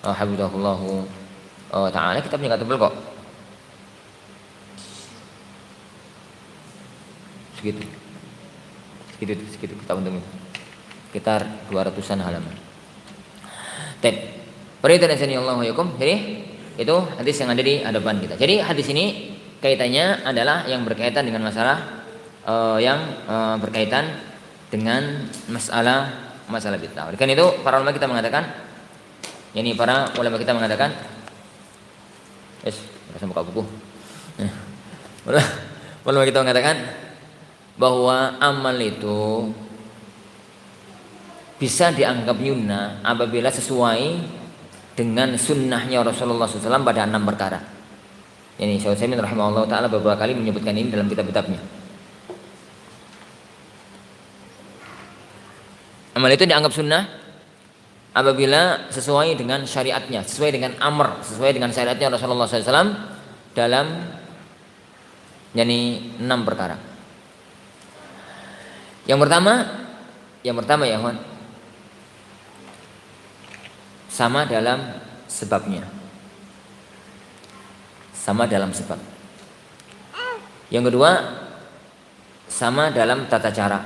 hafizahullahu taala. Kitabnya enggak tebal kok. Segitu kitab untuk itu. Sekitar 200-an halaman. Baik. Perhatian Allah yakum. Jadi itu hadis yang ada di hadapan kita. Jadi hadis ini kaitannya adalah yang berkaitan dengan masalah berkaitan dengan masalah bid'ah. Oleh karena itu para ulama kita mengatakan, buka buku. Ulama kita mengatakan bahwa amal itu bisa dianggap yunnah apabila sesuai dengan sunnahnya Rasulullah SAW pada 6 perkara. Ini Syekh Utsaimin rahimahullah taala beberapa kali menyebutkan ini dalam kitab-kitabnya. Amal itu dianggap sunnah apabila sesuai dengan syariatnya, sesuai dengan amr, sesuai dengan syariatnya Rasulullah SAW dalam 6 perkara. Yang pertama ya kawan, sama dalam sebabnya, sama dalam sebab. Yang kedua, sama dalam tata cara.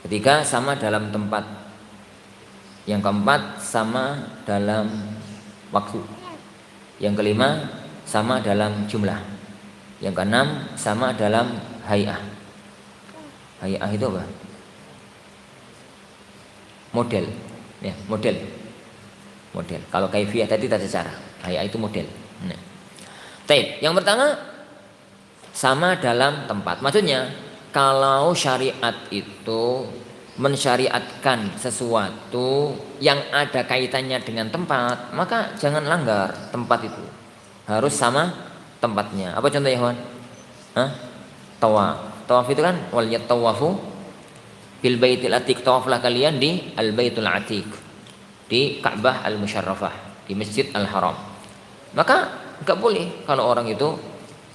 Ketiga, sama dalam tempat. Yang keempat, sama dalam waktu. Yang kelima, sama dalam jumlah. Yang keenam, sama dalam hay'ah. Hay'ah itu apa? Model. Ya, model. Kalau kaifiyah tadi tata cara. Hay'ah itu model. Nah. Baik, yang pertama sama dalam tempat. Maksudnya kalau syariat itu mensyariatkan sesuatu yang ada kaitannya dengan tempat, maka jangan langgar tempat itu. Harus sama tempatnya. Apa contohnya, kawan? Tawaf. Tawaf itu kan wal yatawafu bil baitil atiq. Tawaflah kalian di al baitul atiq, di Ka'bah al musyarrafah, di Masjid al Haram. Maka enggak boleh kalau orang itu,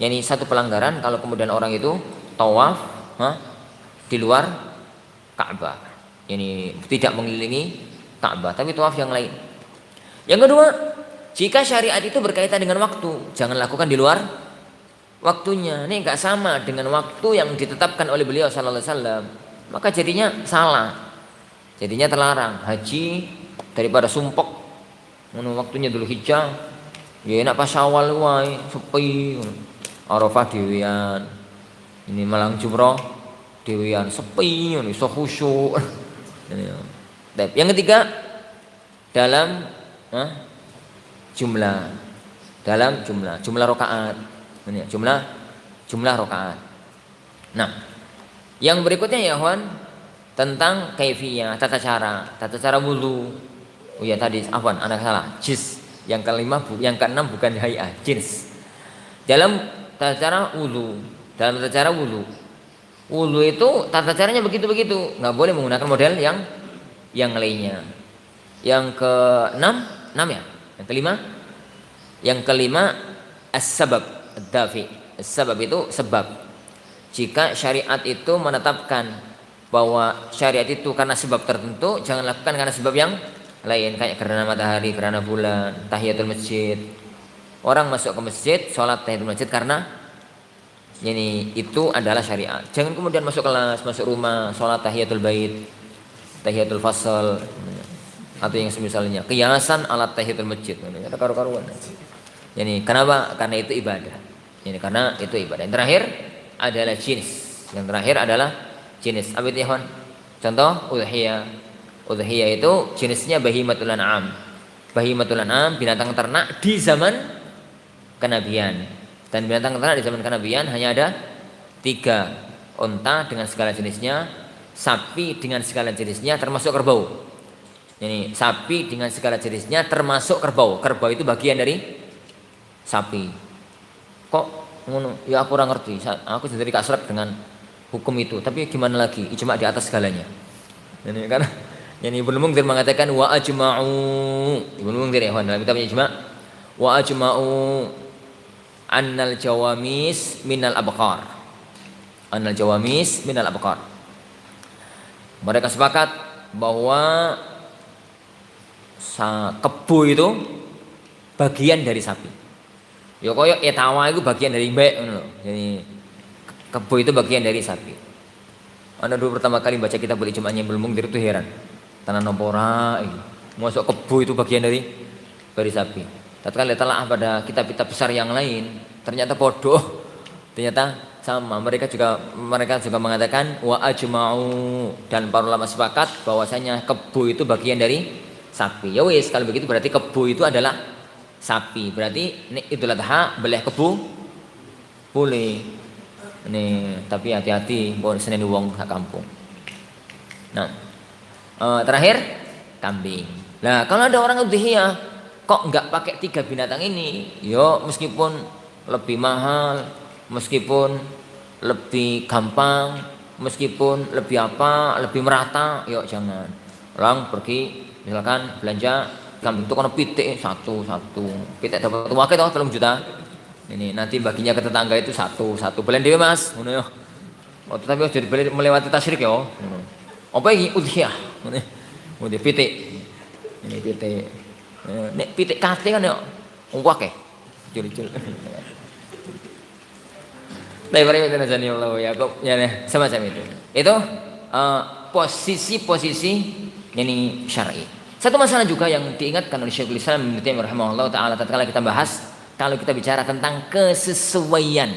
yani satu pelanggaran kalau kemudian orang itu tawaf di luar Ka'bah, yani tidak mengelilingi Ka'bah tapi tawaf yang lain. Yang kedua, jika syariat itu berkaitan dengan waktu, jangan lakukan di luar waktunya. Ini enggak sama dengan waktu yang ditetapkan oleh beliau sallallahu alaihi wasallam, maka jadinya salah, jadinya terlarang. Haji daripada sumpek waktunya dulu hijjah, ya enak pas Syawal wae sepi. Arafah dhewean, ini malang jumroh dhewean sepi, iso khusyuk. Yang ketiga, dalam jumlah rakaat. Ini jumlah rakaat. Nah, yang berikutnya ya kawan, tentang kaifiyah, tata cara wudu. Oh ya tadi afwan, anak salah. Jins. Yang kelima, yang keenam bukan hay'ah, jins. Dalam tata cara wudu, wudu itu tata caranya begitu-begitu, nggak boleh menggunakan model yang lainnya. Yang keenam, ya. Yang kelima as-sabab ad-dafi. As-sabab itu sebab. Jika syariat itu menetapkan bahwa syariat itu karena sebab tertentu, jangan lakukan karena sebab yang lain, kayak gerhana matahari, gerhana bulan, tahiyatul masjid. Orang masuk ke masjid, sholat tahiyatul masjid karena ini itu adalah syariat. Jangan kemudian masuk kelas, masuk rumah, sholat tahiyatul bait. tahiyatul fasal atau yang semisalnya, kiasan alat tahiyatul masjid, ada karu-karuan. Jadi kenapa? Karena itu ibadah. Ini karena itu ibadah. Yang terakhir adalah jenis. Yang terakhir adalah jenis. Apa itu ya, contoh udhiyah. Udhiyah itu jenisnya bahimatul an'am. Bahimatul an'am, binatang ternak di zaman kenabian. Dan binatang ternak di zaman kenabian hanya ada 3, unta dengan segala jenisnya, sapi dengan segala jenisnya termasuk kerbau. Ini sapi dengan segala jenisnya termasuk kerbau. Kerbau itu bagian dari sapi. Kok ngono? Ya aku kurang ngerti. Aku sendiri kasrat dengan hukum itu. Tapi gimana lagi? Ijma di atas segalanya. Ini karena yani Ibnu Munzir mengatakan wa ajma'u. Ibnu Munzir ya dalam kitabnya Ijma, wa ajma'u annal jawamis minal abqar. Annal jawamis minal abqar. Mereka sepakat bahwa kebo itu bagian dari sapi. Ya koyo etawa itu bagian dari mbek ngono lho. Jadi kebo itu bagian dari sapi. Anda dulu pertama kali baca kitab Ijma'nya Ibnu Munzir itu heran. Tanah nopora iki. Masuk kebo itu bagian dari sapi. Tatkala telah pada kitab-kitab besar yang lain, ternyata bodoh. Ternyata sama. Mereka juga mengatakan wa ajma'u, dan para ulama sepakat bahwasanya kebo itu bagian dari sapi. Ya wis, kalau begitu berarti kebo itu adalah sapi. Berarti Idul Adha beleh kebo boleh. Ini tapi hati-hati bon Senin wong sak kampung. Nah, terakhir kambing. Nah, kalau ada orang udhiyah kok enggak pakai 3 binatang ini, yo meskipun lebih mahal, meskipun lebih gampang, meskipun lebih apa, lebih merata, yuk jangan. Orang pergi misalkan belanja kambing itu kan pitik satu, pitik dapat wakil toh 3 juta. Ini nanti baginya ke tetangga itu satu, belen dewe Mas, ngono yo. Oh, tapi jadi melewati tasyrik yo. Apa iki udhiyah? Ngene pitik. Ini pitik. Nek pitik kate kan yo akeh. Cul-cul. Daripada itu najani Allah ya kok ya semacam itu. Itu posisi-posisi ini syar'i. Satu masalah juga yang diingatkan oleh Syekhul Islam Ibnu Taimiyah rahimahullah taala tatkala kita bahas, kalau kita bicara tentang kesesuaian.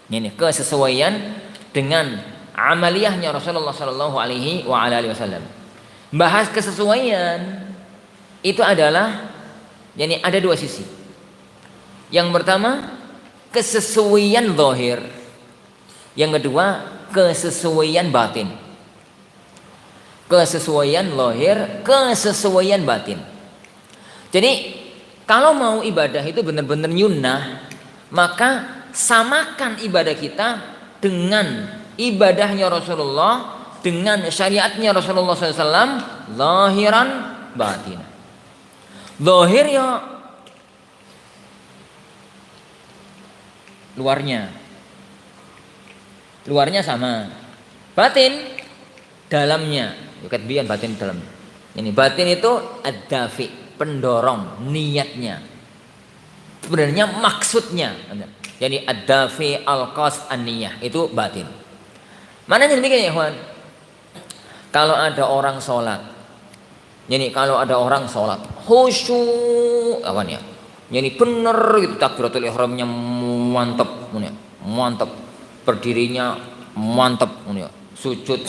Ini kesesuaian dengan amaliyahnya Rasulullah sallallahu alaihi wa ala alihi wasallam. Bahas kesesuaian itu adalah yani ada 2 sisi. Yang pertama kesesuaian zahir. Yang kedua kesesuaian batin. Kesesuaian zahir, kesesuaian batin. Jadi kalau mau ibadah itu benar-benar nyunnah, maka samakan ibadah kita dengan ibadahnya Rasulullah, dengan syariatnya Rasulullah SAW, zahiran batin. Zahir ya luarnya sama, batin dalamnya. Yukat bian batin dalam. Ini batin itu ad-dafi, pendorong, niatnya. Sebenarnya maksudnya. Jadi ad-dafi al-qasd an-niyah itu batin. Maknanya demikian ya, ikhwan. Kalau ada orang sholat, jadi kalau ada orang sholat khusyuk, apa ya? Jadi bener itu takbiratul ihramnya mantap, berdirinya mantap, sujud.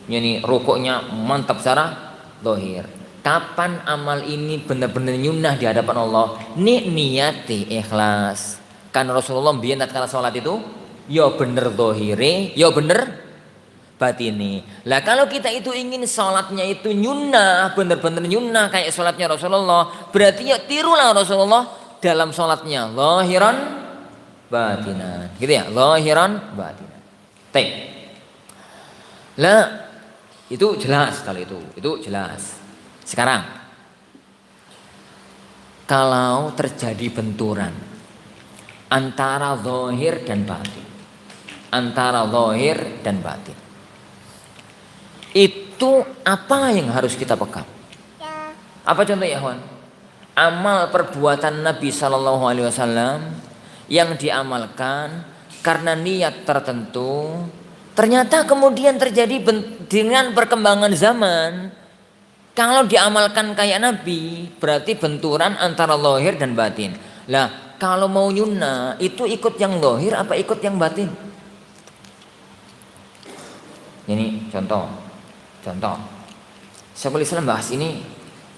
Yani rukuknya mantap secara zahir. Kapan amal ini benar-benar nyunnah di hadapan Allah? Niati ikhlas. Kan Rasulullah biyen tatkala salat itu ya bener zahire, ya bener batini. Lah kalau kita itu ingin salatnya itu nyunnah, benar-benar nyunnah kayak salatnya Rasulullah, berarti ya tirulah Rasulullah dalam salatnya zahiran batinan. Gitu ya, zahiran batinan. Lah itu jelas kalau itu jelas. Sekarang kalau terjadi benturan antara zahir dan batin, itu apa yang harus kita pegang? Apa contohnya, Ikhwan? Amal perbuatan Nabi Sallallahu Alaihi Wasallam yang diamalkan karena niat tertentu, ternyata kemudian terjadi dengan perkembangan zaman Kalau diamalkan kayak Nabi, berarti benturan antara lahir dan batin. Lah, kalau mau nyunah, itu ikut yang lahir apa ikut yang batin? Ini contoh. Syekhul Islam bahas ini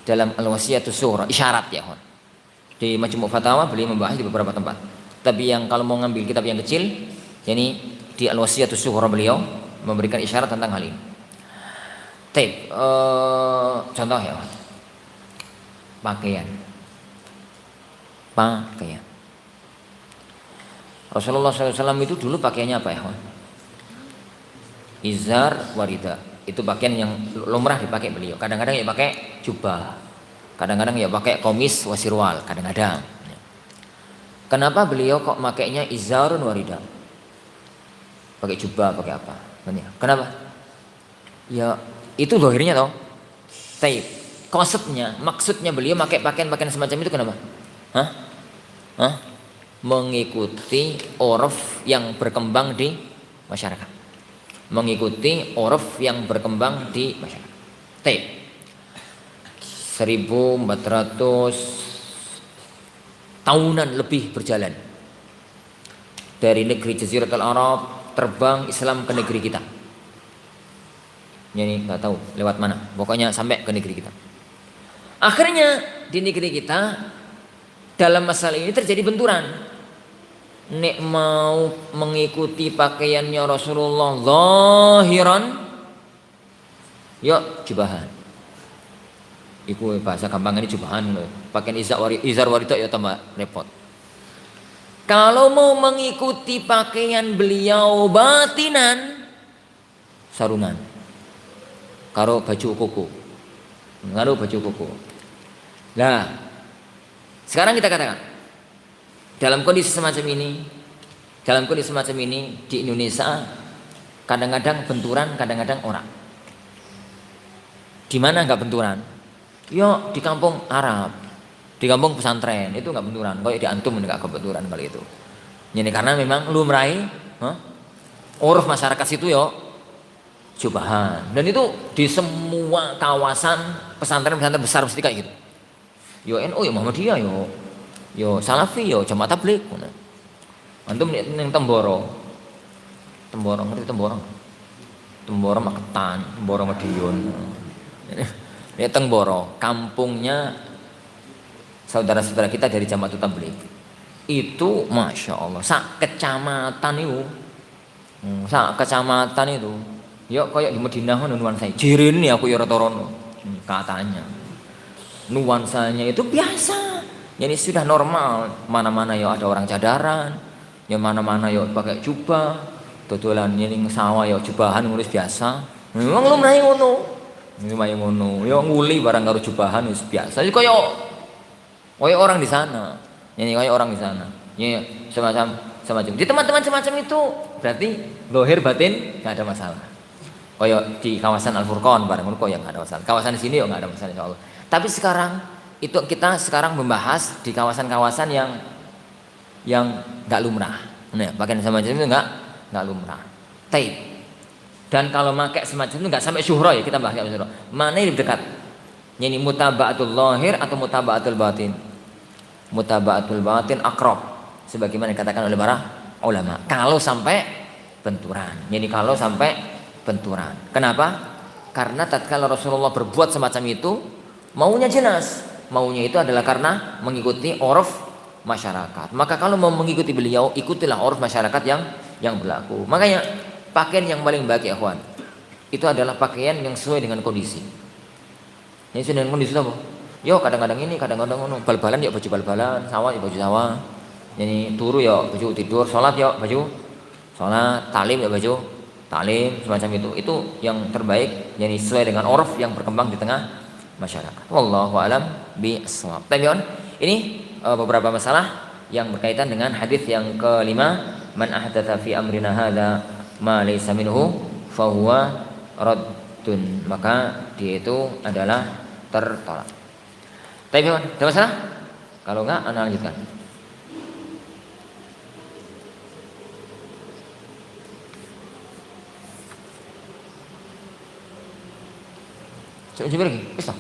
dalam Al-Wasiyatus Sughra, isyarat ya. Di Majmu' Fatawa beliau membahas di beberapa tempat. Tapi yang kalau mau ngambil kitab yang kecil, ini di Al-Wasiyatus Sughra beliau memberikan isyarat tentang hal ini. Contoh ya, pakaian. Rasulullah SAW itu dulu pakaiannya apa ya? Izar warida. Itu pakaian yang lumrah dipakai beliau. Kadang-kadang ya pakai jubah, kadang-kadang ya pakai komis wasirwal, kadang-kadang. Kenapa beliau kok makainya izarun warida? Pakai jubah, pakai apa? Kenapa? Ya itu zahirnya toh. Taib. Maksudnya beliau pakai pakaian semacam itu kenapa? Mengikuti uruf yang berkembang di masyarakat. Taib. 1400 tahunan lebih berjalan dari negeri Jaziratul Arab terbang Islam ke negeri kita. Ini nggak tahu lewat mana, pokoknya sampai ke negeri kita. Akhirnya di negeri kita dalam masalah ini terjadi benturan. Nek mau mengikuti pakaiannya Rasulullah zahiran, yuk jubahan. Iku bahasa gampang ini jubahan. Pakaian izar warida ya tambah repot. Kalau mau mengikuti pakaian beliau batinan, sarungan. Karo baju koko. Nah, sekarang kita katakan dalam kondisi semacam ini di Indonesia kadang-kadang benturan, kadang-kadang orang. Di mana enggak benturan? Yo di kampung Arab, di kampung pesantren itu enggak benturan. Kalau di antum enggak kebenturan kali itu. Jadi karena memang lumrahi, uruf masyarakat situ yo jubahan. Dan itu di semua kawasan pesantren besar mesti kayak gitu. Yo NU yo Muhammadiyah yo Salafi yo Jamaah Tabligh. Antum ning Temboro ngerti Temboro? Temboro Magetan, Temboro Madiun. Ini Temboro, kampungnya saudara-saudara kita dari Jamaah Tabligh. Itu masya Allah, sak kecamatan itu, yuk kayak di Madinah nuansa jirin nih aku ya rotorono katanya, nuansanya itu biasa, jadi sudah normal. Mana-mana ya ada orang cadaran, ya mana-mana ya pakai jubah, dodolan ning sawah ya jubahan ngurus biasa. Memang lumrahe ngono, ya nguli barang karo jubahan wis biasa. Jadi kayak orang di sana. Ini kayak orang di sana. Ya, semacam. Di teman-teman semacam itu berarti zahir batin enggak ada masalah. Kayak di kawasan Al-Furqan bareng ngono ya enggak ada masalah. Kawasan di sini ya enggak ada masalah insyaallah. Tapi sekarang itu kita membahas di kawasan-kawasan yang enggak lumrah. Nah, pakaian semacam itu enggak lumrah. Taib. Dan kalau pakai semacam itu enggak sampai syuhra ya, kita bahas syuhra. Mana yang lebih dekat? Ini mutaba'atul zahir atau mutaba'atul batin? Mutaba'atul batin akrab, sebagaimana dikatakan oleh para ulama. Kalau sampai benturan. Kenapa? Karena tatkala Rasulullah berbuat semacam itu, maunya jelas. Maunya itu adalah karena mengikuti uruf masyarakat. Maka kalau mau mengikuti beliau, ikutilah uruf masyarakat yang berlaku. Makanya pakaian yang paling baik ya kawan, itu adalah pakaian yang sesuai dengan kondisi. Yang sesuai dengan kondisi apa? Yo kadang-kadang ini, kadang-kadang ngono. Bal-balan ya baju bal-balan, sawah ya baju sawah. Jadi turu ya baju tidur, salat ya baju salat, talim ya baju talim, semacam itu. Itu yang terbaik, yang sesuai dengan uruf yang berkembang di tengah masyarakat. Wallahu alam bishawab. Ini beberapa masalah yang berkaitan dengan hadis yang kelima, man ahdatsa fi amrina hadza ma laysa minhu fa huwa raddun. Maka dia itu adalah tertolak. Tapi ada masalah? Kalau enggak, anda lanjutkan. Coba lagi, bisa.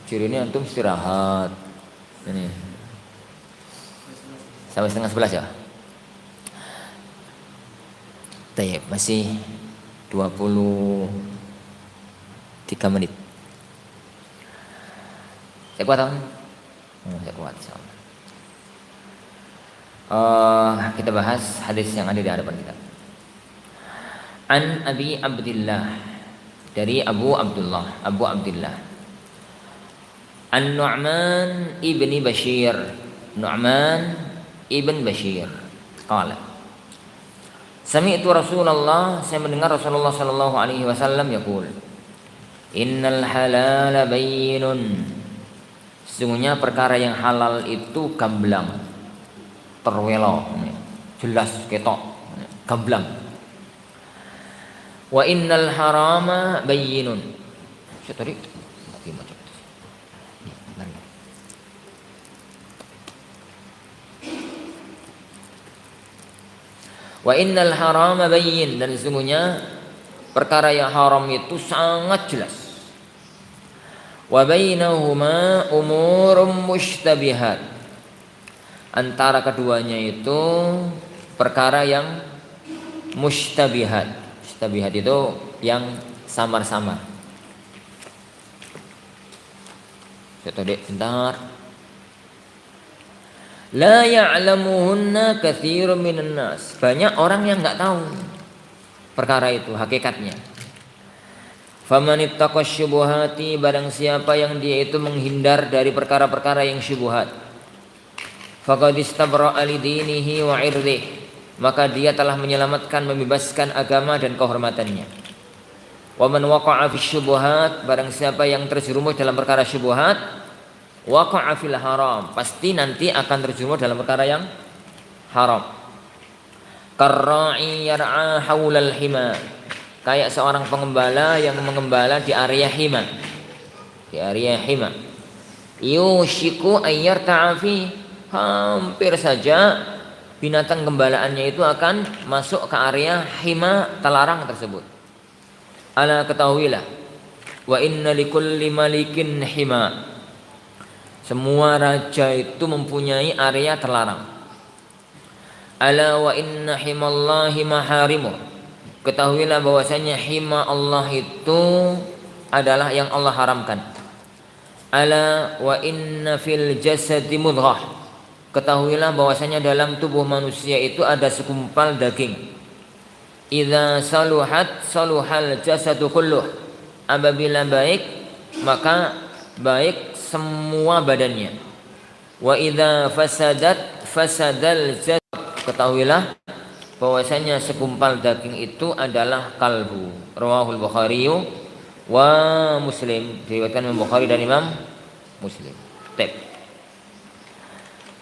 Ciri ini antum istirahat. Ini sampai setengah 11 ya. Tayyib, masih 23 menit. Saya kuat kan? Saya kuat. Kita bahas hadis yang ada di hadapan kita. An Abi Abdillah, dari Abu Abdullah An-Nu'man ibni Bashir, Nu'man ibn Bashir qala, sami'tu Rasulullah, saya mendengar Rasulullah sallallahu alaihi wasallam yaqul, innal halala bayyinun, sesungguhnya perkara yang halal itu gamblang, terwelo, jelas ketok, gamblang. Wa innal harama bayyinun, tadi wa innal harama bayyin, dan sesungguhnya perkara yang haram itu sangat jelas. Wa bainahuma umurum mushtabihat, antara keduanya itu perkara yang mushtabihat. Mushtabihat itu yang samar-samar. Tadi bentar. La ya'lamuhunna katsirun minan nas, banyak orang yang enggak tahu perkara itu hakikatnya. Faman ittaqa syubuhati, barang siapa yang dia itu menghindar dari perkara-perkara yang syubhat, faqad istabra'a li dinihi wa 'irdihi, maka dia telah menyelamatkan, membebaskan agama dan kehormatannya. Wa man waqa'a fi syubuhat, barang siapa yang terjerumus dalam perkara syubhat, waqa'a fil haram, pasti nanti akan terjerumus dalam perkara yang haram. Karra'i yar'a haulal hima, kayak seorang pengembala yang mengembala di area hima, di area hima. Yushiku ayyar ta'afi, hampir saja binatang gembalaannya itu akan masuk ke area hima terlarang tersebut. Ala ketahuilah, wa inna likulli malikin hima, semua raja itu mempunyai area terlarang. Ala wa inna himallahi maharimuh, ketahuilah bahwasanya hima Allah itu adalah yang Allah haramkan. Ala wa inna fil jasadi mudghah, ketahuilah bahwasanya dalam tubuh manusia itu ada segumpal daging. Idza saluhat saluhal jasadu kulluh, apabila baik maka baik semua badannya. Wa idza fasadat fasadal jasad, ketahuilah bahwasanya segumpal daging itu adalah kalbu. Rawahul Bukhari wa Muslim, diriwayatkan Imam Bukhari dan Imam Muslim. Baik.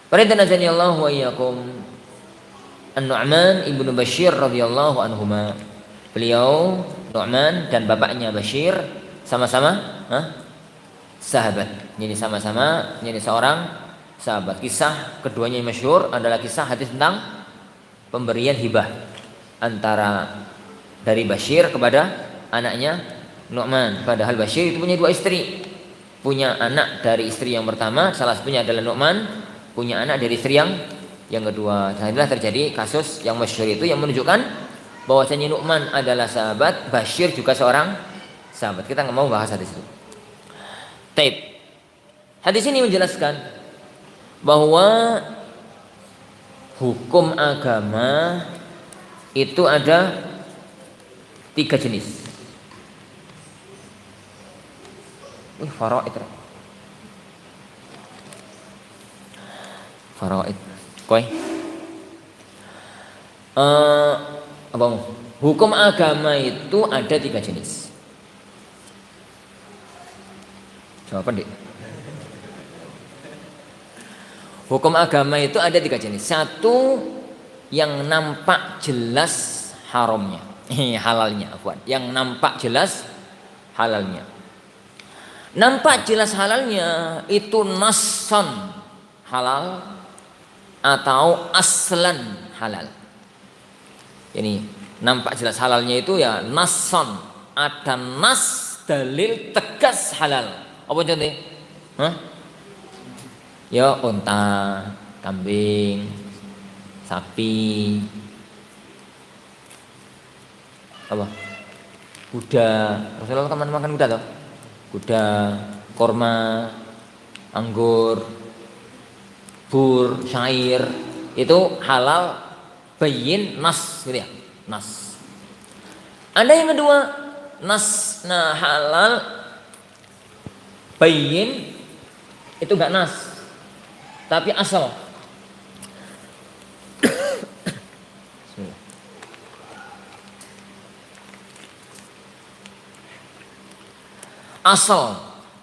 Parintanazani Allah wa iyyakum, An-Nu'man ibnu Bashir radhiyallahu anhuma, beliau Nu'man dan bapaknya Bashir sama-sama sahabat. Jadi sama-sama jadi seorang sahabat. Kisah keduanya yang masyhur adalah kisah hadis tentang pemberian hibah antara dari Bashir kepada anaknya Nu'man. Padahal Bashir itu punya dua istri, punya anak dari istri yang pertama, salah satunya adalah Nu'man, punya anak dari istri yang kedua. Nah, inilah terjadi kasus yang masyhur itu yang menunjukkan bahwasanya Nu'man adalah sahabat, Bashir juga seorang sahabat. Kita nggak mau bahas hadis itu. Taib. Hadis ini menjelaskan bahwa hukum agama itu ada 3 jenis. Faraid. Faraid. Koi. Hukum agama itu ada 3 jenis. Jawaban dek. Hukum agama itu ada 3 jenis. Satu yang nampak jelas haramnya, halalnya, afwan. Yang nampak jelas halalnya. Nampak jelas halalnya itu nassan halal atau aslan halal. Ini nampak jelas halalnya itu ya nassan, ada nas dalil tegas halal. Apa contohnya? Hah? Ya unta, kambing, sapi, apa? Kuda. Rasulullah kan makan kuda toh? Kuda, korma, anggur, bur, syair itu halal bayyin nas gitu ya. Nas. Ada yang kedua nas, nah halal bayyin itu enggak nas tapi asal.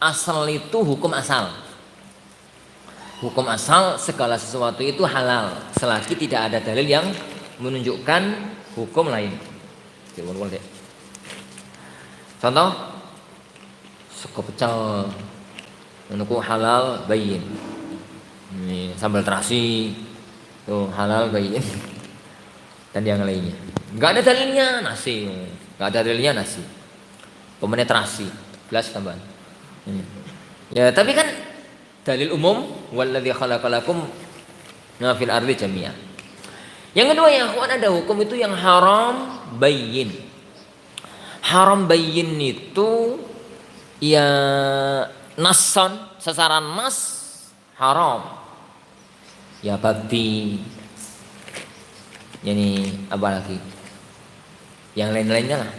Asal itu hukum asal. Hukum asal segala sesuatu itu halal selagi tidak ada dalil yang menunjukkan hukum lain. Contoh sego pecel menurutku halal bayyin. Ini sambal terasi tuh halal bayyin. Dan yang lainnya. Enggak ada dalilnya nasi. Enggak ada dalilnya nasi. Penetrasi belas tambahan. Ya, tapi kan dalil umum walladzi khalaqalakum ma fil ardi jami'a. Yang kedua ya akhwan, ada hukum itu yang haram bayyin. Haram bayyin itu ya nasson secara nas haram. Ya babi. Yani apa lagi? Yang lain-lainnya lah.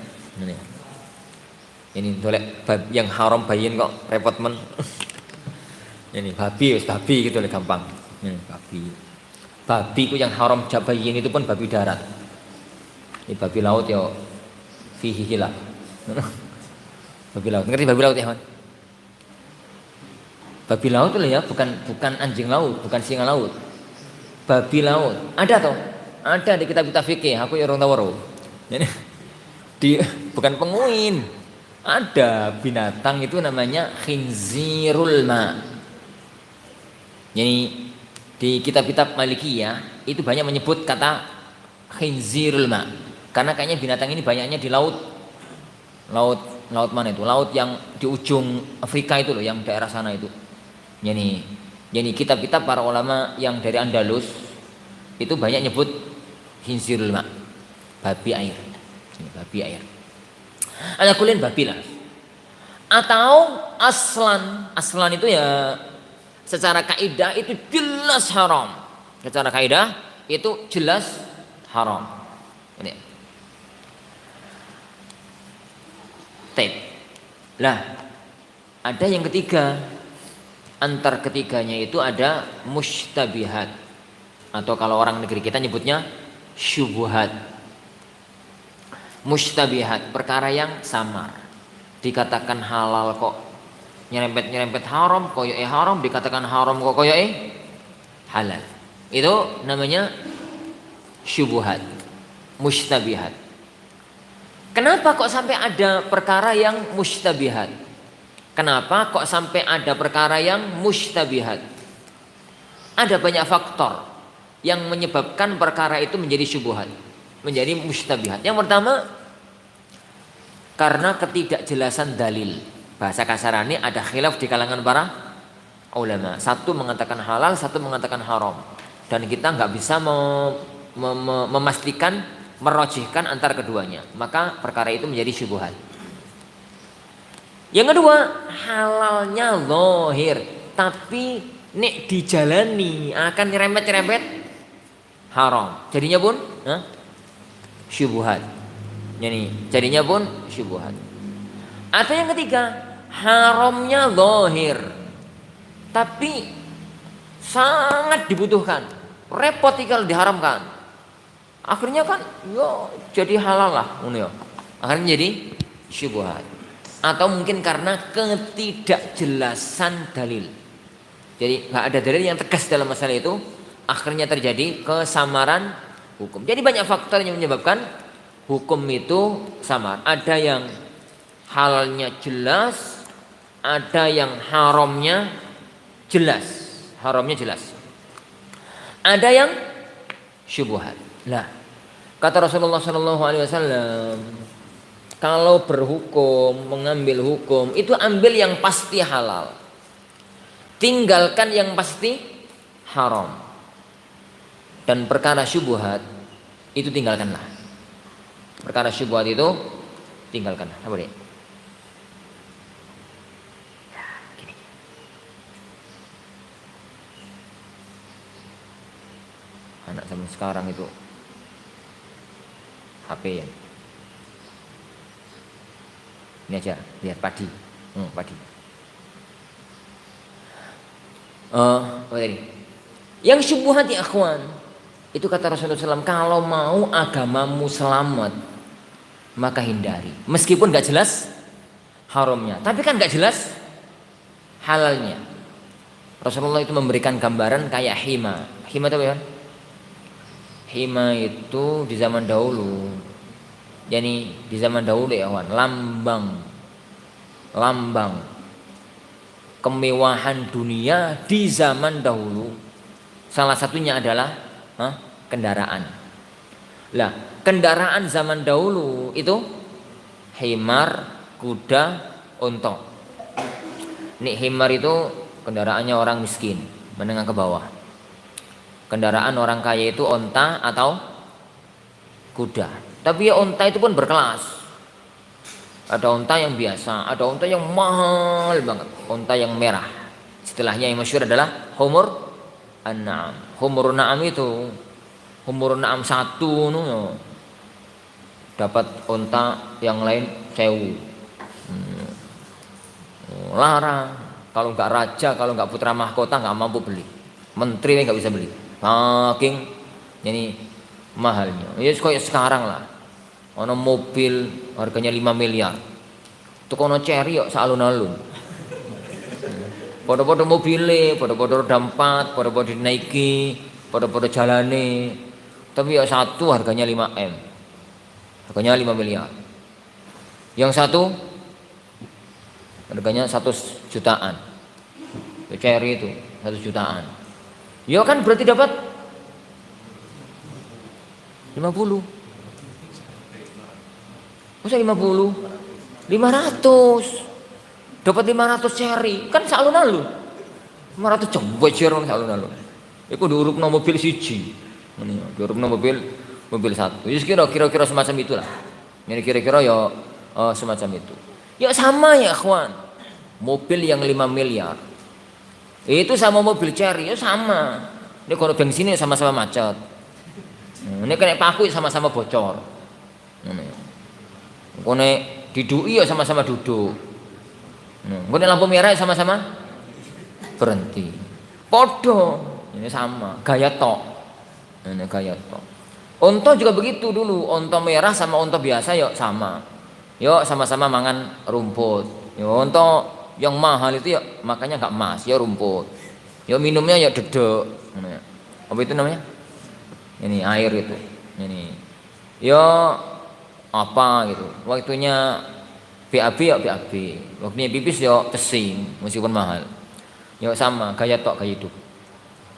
Ini dolek yang haram bayyin kok repot men. Ini babi gitu lah gampang. Ini babi. Babi ku yang haram bayyin itu pun babi darat. Ini babi laut ya fihi hilaf. Babi laut. Ngerti babi laut ya, Mas? Babi laut itu ya, bukan anjing laut, bukan singa laut. Babi laut. Ada toh? Ada di kitab-kitab fikih, aku ya orang tahu. Jadi bukan penguin. Ada binatang itu namanya khinzirul ma. Jadi di kitab-kitab Malikiyah itu banyak menyebut kata khinzirul ma. Karena kayaknya binatang ini banyaknya di laut. Laut mana itu? Laut yang di ujung Afrika itu loh, yang daerah sana itu. Jadi kitab-kitab para ulama yang dari Andalus itu banyak nyebut khinzirul ma. Babi air. Babi air. Ala kulin babi lah. Atau aslan itu ya secara kaidah itu jelas haram. Secara kaidah itu jelas haram. Ini. Lah, ada yang ketiga. Antar ketiganya itu ada mustabihat. Atau kalau orang negeri kita nyebutnya syubuhat. Mustabihat, perkara yang samar. Dikatakan halal kok nyerempet haram, koyoke haram, dikatakan haram kok koyoke halal. Itu namanya syubuhat, mustabihat. Kenapa kok sampai ada perkara yang mustabihat? Kenapa kok sampai ada perkara yang mustabihat? Ada banyak faktor yang menyebabkan perkara itu menjadi syubuhat, menjadi mustabihat. Yang pertama, karena ketidakjelasan dalil. Bahasa kasarannya ada khilaf di kalangan para ulama. Satu mengatakan halal, satu mengatakan haram. Dan kita nggak bisa memastikan, merojihkan antar keduanya. Maka perkara itu menjadi syubhat. Yang kedua, halalnya zahir, tapi nek dijalani akan nyerempet-nyerempet haram. Jadinya pun syubhat. Jadinya pun syubhat. Atau yang ketiga, haramnya zahir, tapi sangat dibutuhkan, repot kalau diharamkan. Akhirnya kan jadi halal lah, akhirnya jadi syubhat. Atau mungkin karena ketidakjelasan dalil. Jadi nggak ada dalil yang tegas dalam masalah itu, akhirnya terjadi kesamaran hukum. Jadi banyak faktor yang menyebabkan hukum itu samar. Ada yang halalnya jelas, ada yang haramnya jelas. Haramnya jelas. Ada yang syubhat. Lah, kata Rasulullah SAW, kalau berhukum, mengambil hukum, itu ambil yang pasti halal. tinggalkan yang pasti haram. Dan perkara syubhat itu tinggalkanlah. Perkara syubhat itu tinggalkanlah. Apa deh? Anak zaman sekarang itu HP ya. Ini aja, lihat padi. Padi. Apa tadi? Yang syubhat ya akhwan. Itu kata Rasulullah SAW, kalau mau agamamu selamat, maka hindari. Meskipun gak jelas haramnya, tapi kan gak jelas halalnya. Rasulullah itu memberikan gambaran kayak hima. Hima itu apa ya? Hima itu di zaman dahulu. Yani di zaman dahulu ya kawan, lambang kemewahan dunia di zaman dahulu. Salah satunya adalah kendaraan. Lah, kendaraan zaman dahulu itu himar, kuda, unta. Nih himar itu kendaraannya orang miskin, menengah ke bawah. Kendaraan orang kaya itu unta atau kuda. Tapi ya unta itu pun berkelas. Ada unta yang biasa, ada unta yang mahal banget, unta yang merah. Istilahnya yang masyhur adalah humur an-na'am. Humur na'am itu, humur na'am satu dapat unta yang lain 1000. Larang. Kalau nggak raja, kalau nggak putra mahkota nggak mampu beli. Menteri nggak bisa beli. Saking ini mahalnya. Ya kayak sekarang lah. Ono mobil harganya 5 miliar. Itu kono cherry kok salun-alun. Podo-podo mobile, podo-podo roda 4, podo-podo dinaiki, podo-podo jalane. Tapi ya satu harganya 5M. Harganya 5 miliar. Yang satu harganya 1 jutaan. Cherry itu 1 jutaan. Ya kan berarti dapat 50. Masa 50? 500. Dapat 500 cherry. Kan salun-alun. 500 coba cherry salun-alun. Iku diurupno mobil siji. Ngene ya, diurupno mobil satu. Ya kira-kira semacam itulah. Jadi kira-kira ya semacam itu. Ya sama ya kawan. Mobil yang 5 miliar. Itu sama mobil cherry ya sama. Ini kalau bensinnya sama-sama macet. Ini kena paku sama-sama bocor. Kone diduki ya sama-sama duduk. Kone lampu merah ya sama-sama berhenti. Podo, ini sama, gaya tok. Ini gaya tok. Onto juga begitu dulu, onto merah sama onto biasa ya sama. Yo sama-sama mangan rumput. Yo onto yang mahal itu ya makanya nggak emas, ya rumput. Yo minumnya ya dedek. Apa itu namanya? Ini air itu. Ini. Yo apa gitu. Waktunya BAB ya BAB. Waktunya pipis ya pesing meskipun mahal. Ya sama, gaya tok gaya hidup.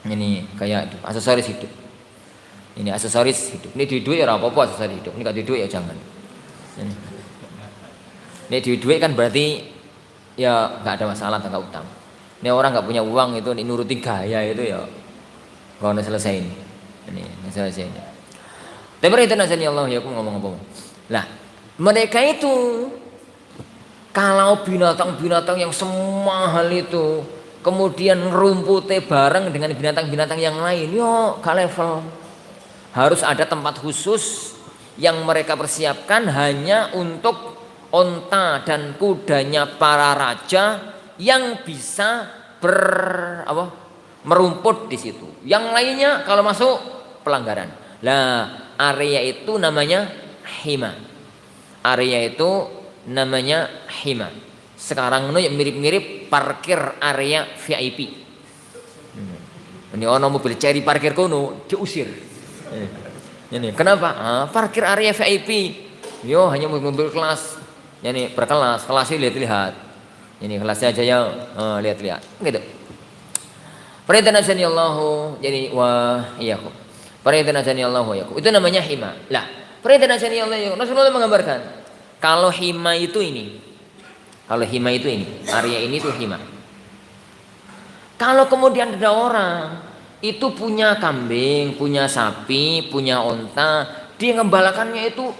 Ini gaya hidup, aksesoris hidup. Ini aksesoris hidup. Ini duit ya apa-apa aksesoris hidup. Ini enggak duit ya jangan. Ini duit kan berarti ya enggak ada masalah tentang utang. Ini orang enggak punya uang itu nuruti gaya itu ya enggak selesai ini. Ini selesai ini. Tapi itu nasani Allah ya aku ngomong apa. Lah, mereka itu kalau binatang-binatang yang semahal itu kemudian rumputnya bareng dengan binatang-binatang yang lain, yo gak level. Harus ada tempat khusus yang mereka persiapkan hanya untuk onta dan kudanya para raja yang bisa merumput di situ. Yang lainnya kalau masuk pelanggaran. Lah, area itu namanya hima. Area itu namanya hima. Sekarang ini mirip-mirip parkir area VIP. Ini orang mobil cari parkir kono diusir. Ini kenapa? Parkir area VIP. Yo hanya mobil kelas. Ini berkelas, kelasnya lihat-lihat. Ini kelasnya aja ya lihat-lihat. Gitu. Perintah nasani Allahu jadi iyakum. Perintah nasani Allahu iyakum. Itu namanya hima. Lah, perintah nasani Allah iyakum. Rasulullah menggambarkan kalau hima itu ini. Kalau hima itu ini, area ini tuh hima. Kalau kemudian ada orang itu punya kambing, punya sapi, punya onta, dia ngembalakannya itu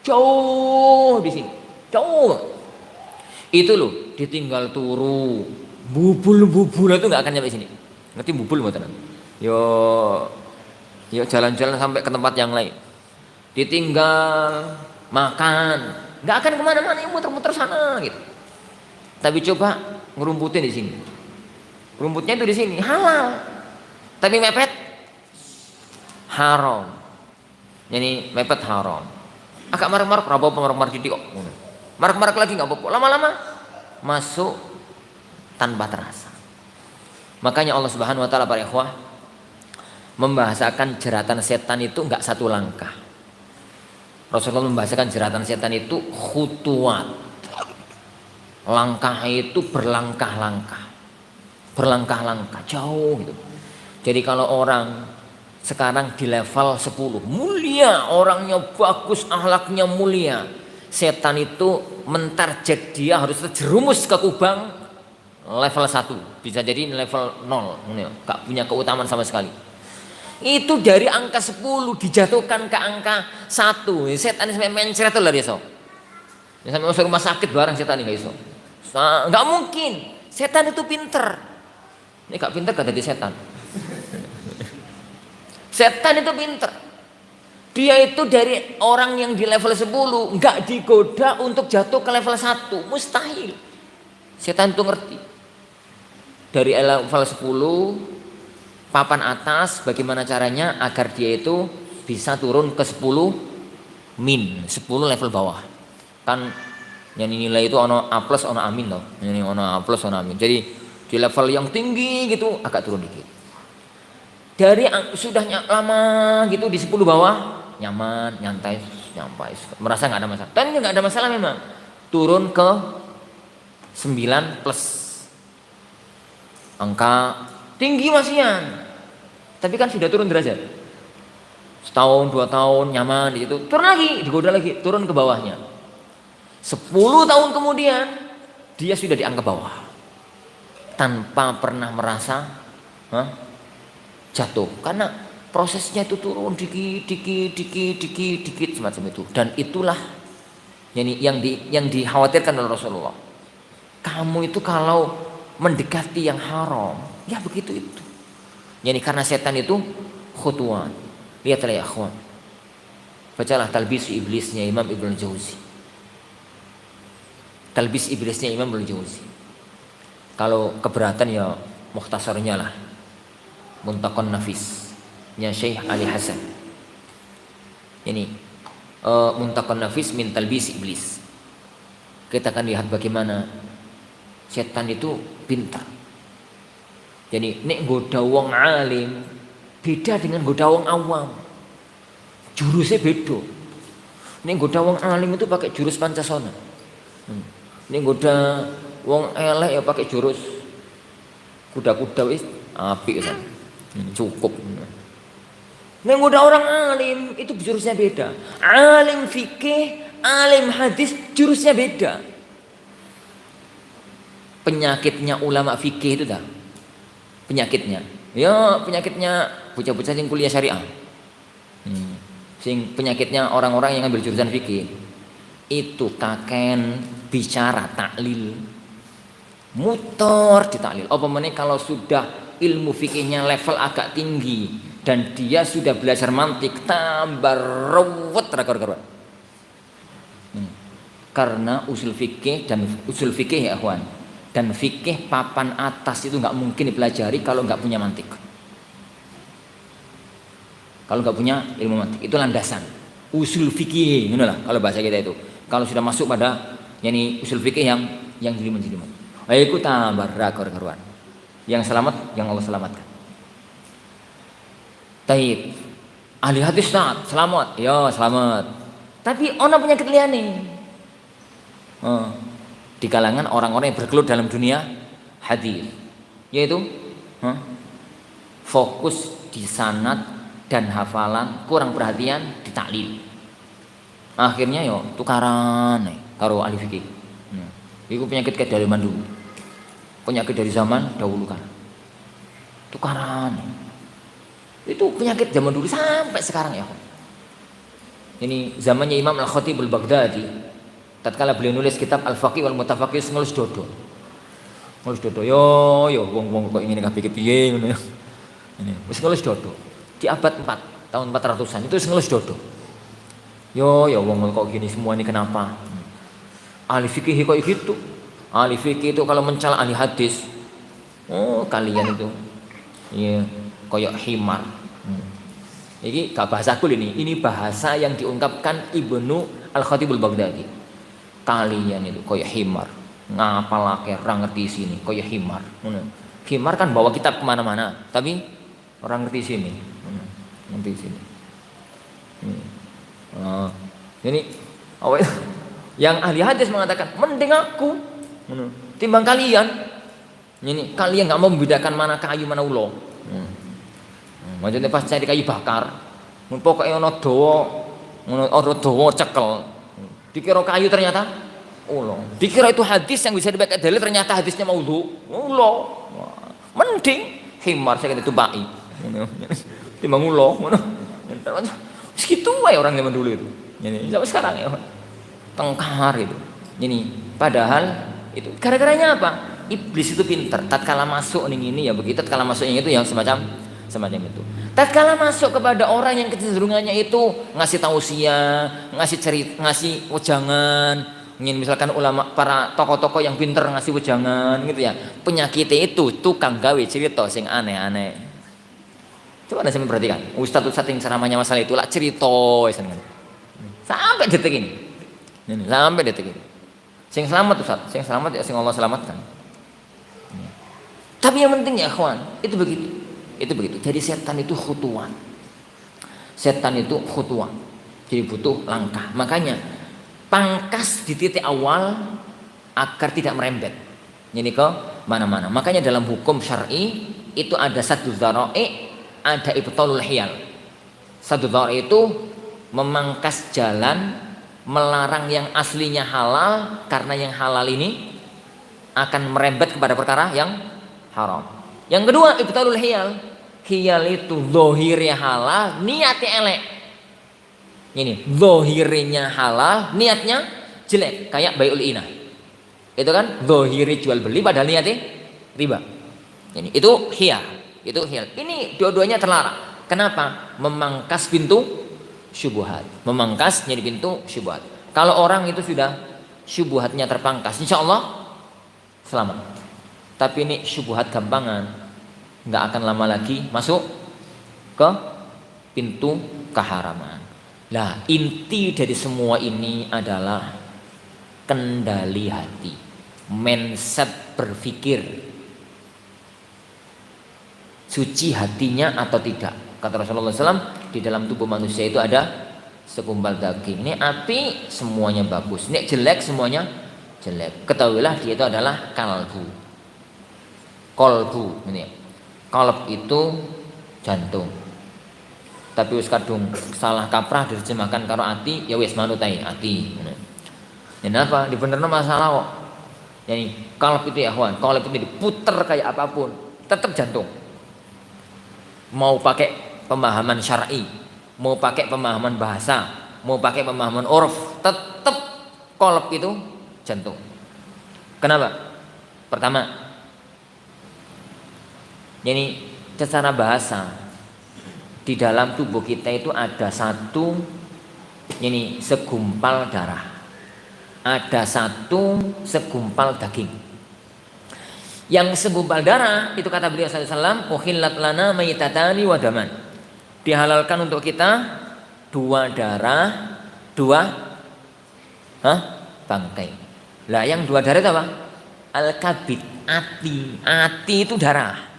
jauh di sini, jauh. Itu loh, ditinggal turu, bubul itu nggak akan nyampe sini. Ngerti bubul mau tenan? Yo, yo jalan-jalan sampai ke tempat yang lain. Ditinggal makan, nggak akan kemana-mana, muter-muter sana gitu. Tapi coba ngerumputin di sini. Rumputnya itu di sini halal, tapi mepet haram. Jadi mepet haram. Agak marek-marek apa marek-marek didik kok. Marek-marek lagi nggak apa-apa. Lama-lama masuk tanpa terasa. Makanya Allah Subhanahu wa taala para ikhwah membahasakan jeratan setan itu nggak satu langkah. Rasulullah membahasakan jeratan setan itu khutuwat. Langkah itu berlangkah-langkah. Berlangkah-langkah jauh gitu. Jadi kalau orang sekarang di level 10 mulia, orangnya bagus, akhlaknya mulia, setan itu mentarget dia harus terjerumus ke kubang level 1, bisa jadi level 0, gak punya keutamaan sama sekali. Itu dari angka 10 dijatuhkan ke angka 1. Setan sampai mencret itu lah dia so. Sampai masuk rumah sakit barang setan ini gak iso. Gak mungkin. Setan itu pinter. Ini gak pinter gak jadi setan. Setan itu pinter. Dia itu dari orang yang di level 10 gak digoda untuk jatuh ke level 1. Mustahil. Setan itu ngerti. Dari level 10 papan atas bagaimana caranya agar dia itu bisa turun ke 10 min, 10 level bawah. Kan yang nilai itu ono A plus ono amin loh. Ini ono A plus ono amin. Jadi di level yang tinggi gitu agak turun dikit. Dari sudah lama gitu di 10 bawah nyaman, nyantai, nyampai, merasa nggak ada masalah. Dan nggak ada masalah memang. Turun ke 9 plus. Angka tinggi masihan. Tapi kan sudah turun derajat. Setahun, 2 tahun nyaman di situ. Turun lagi, digoda lagi, turun ke bawahnya. 10 tahun kemudian dia sudah di angka bawah. Tanpa pernah merasa jatuh, karena prosesnya itu turun dikit semacam itu. Dan itulah yang dikhawatirkan oleh Rasulullah. Kamu itu kalau mendekati yang haram, ya begitu itu. Yani karena setan itu khutuwan. Lihatlah ya akhwan, bacalah Talbis Iblisnya Imam Ibnu Jauzi. Talbis Iblisnya Imam Ibnu Jauzi. Kalau keberatan ya mukhtasarnya lah, Muntakon Nafis nya Syekh Ali Hasan. Ini Muntakon Nafis min Talbis Iblis. Kita akan lihat bagaimana setan itu pintar. Jadi nek goda wong alim beda dengan goda wong awam. Jurusnya beda. Nek goda wong alim itu pakai jurus Pancasona. Nek goda wong elek ya pakai jurus kuda-kuda wis apik kan. Cukup. Nek goda orang alim itu jurusnya beda. Alim fikih, alim hadis jurusnya beda. Penyakitnya ulama fikih itu dah. Penyakitnya. Ya, penyakitnya bocah-bocah yang kuliah syariah. Sing penyakitnya orang-orang yang ambil jurusan fikih. Itu kaken bicara taklil. Muter di taklil. Apa meneh kalau sudah ilmu fikihnya level agak tinggi dan dia sudah belajar mantik tambah ruwet rakor-rakor. Karena usul fikih ya akhwan, dan fikih papan atas itu nggak mungkin dipelajari kalau nggak punya mantik. Kalau nggak punya ilmu mantik, itu landasan usul fikih, inilah kalau bahasa kita itu. Kalau sudah masuk pada yani usul fikih yang jelimet-jelimet, itu tambah rakor-karuan. Yang selamat, yang Allah selamatkan. Taib, ahli hadis selamat, ya selamat. Tapi ono penyakit liane. Di kalangan orang-orang yang bergelut dalam dunia hadis, yaitu fokus di sanad dan hafalan, kurang perhatian di taklil. Akhirnya yo tukaran karo ahli fikih. Itu penyakit dari dulu, penyakit dari zaman dahulu kan. tukaran. Itu penyakit zaman dulu sampai sekarang ya. Ini zamannya Imam Al-Khatib Al-Baghdadi. Tatkala beliau nulis kitab Al-Faqih wal Mutafaqih ngelus dodo. Ngelus dodo yo wong-wong kok ingin kabeh piye ngono ya. Ini wis ngelus dodo. Di abad 4 tahun 400-an itu wis ngelus dodo. Yo wong kok gini semua ini kenapa? Ahli fikih kok gitu. Ahli fikih itu kalau mencela ahli hadis, oh kalian itu iya koyok himar. Ini gak bahasaku ini bahasa yang diungkapkan Ibnu Al-Khatibul Baghdadi. Kalian itu koyok himar, ngapalake orang ngerti sini koyok himar. Himar kan bawa kitab kemana-mana, tapi orang ngerti sini, ngerti sini. Ini awal yang ahli hadis mengatakan mending aku timbang kalian. Ini kalian nggak mau membedakan mana kayu mana ulo. Maksudnya pas cari kayu bakar, pokoknya ono dawa cekel. Dikira kayu ternyata ulo. Dikira itu hadis yang bisa dipakai dalil ternyata hadisnya maudhu. Ulo. Mending himar saya kata itu bai. Timbang ulo. Segitu aja orang zaman dulu itu. Ini sampai sekarang ya. Tengkar itu. Ini padahal itu gara-garanya apa? Iblis itu pinter. Tatkala masuk ini ya begitu. Tatkala masuknya itu yang semacam itu. Tatkala masuk kepada orang yang kecenderungannya itu ngasih tausiah, ngasih cerita, ngasih wejangan, ingin misalkan ulama para tokoh-tokoh yang pinter ngasih wejangan gitu ya. Penyakitnya itu tukang gawe cerita sing aneh-aneh. Coba anda sampai perhatikan. Ustadz yang ceramahnya masalah itu lah cerita sampai detik ini. Sampai detik ini. Sing selamat Ustaz, sing selamat ya sing Allah selamatkan. Tapi yang penting ya kawan, itu begitu. Itu begitu. Jadi setan itu khutuwan. Setan itu khutuwan. Jadi butuh langkah. Makanya pangkas di titik awal agar tidak merembet. Ini ke mana-mana. Makanya dalam hukum syar'i itu ada satu dzara'i, ada ibtalul hiyal. Satu dzara'i itu memangkas jalan, melarang yang aslinya halal karena yang halal ini akan merembet kepada perkara yang haram. Yang kedua ibtalul hiyal. Hiyal itu zahirnya halal, niatnya elek. Ini zahirnya halal, niatnya jelek, kayak bai'ul inah. Itu kan zahiri jual beli padahal niatnya riba. Ini itu hiyal, itu hiyal. Ini dua-duanya terlarang. Kenapa? Memangkas pintu syubhat. Memangkas jadi pintu syubhat. Kalau orang itu sudah syubhatnya terpangkas, insya Allah selamat. Tapi ini syubhat gampangan, nggak akan lama lagi masuk ke pintu keharaman. Nah, inti dari semua ini adalah kendali hati, mindset berpikir, suci hatinya atau tidak. Kata Rasulullah SAW, di dalam tubuh manusia itu ada segumpal daging. Ini api semuanya bagus, ini jelek semuanya jelek. Ketahuilah dia itu adalah kalbu. Kolbu ini. Kolb itu jantung. Tapi wis kadung salah kaprah diterjemahkan karo ati, ya wis manutai ati. Ini apa? Dibenerno masalah kok. Yani kolb itu ya kawan, kolb itu diputer kayak apapun, tetap jantung. Mau pakai pemahaman syar'i, mau pakai pemahaman bahasa, mau pakai pemahaman urf, tetap kolb itu jantung. Kenapa? Pertama, jadi secara bahasa di dalam tubuh kita itu ada satu ini segumpal darah, ada satu segumpal daging. Yang segumpal darah itu kata beliau sallallahu alaihi wasallam, uhillat lana maitatani wa daman. Dihalalkan untuk kita dua darah, dua bangkai. Lah yang dua darah itu apa? Al-kabid, ati. Ati itu darah.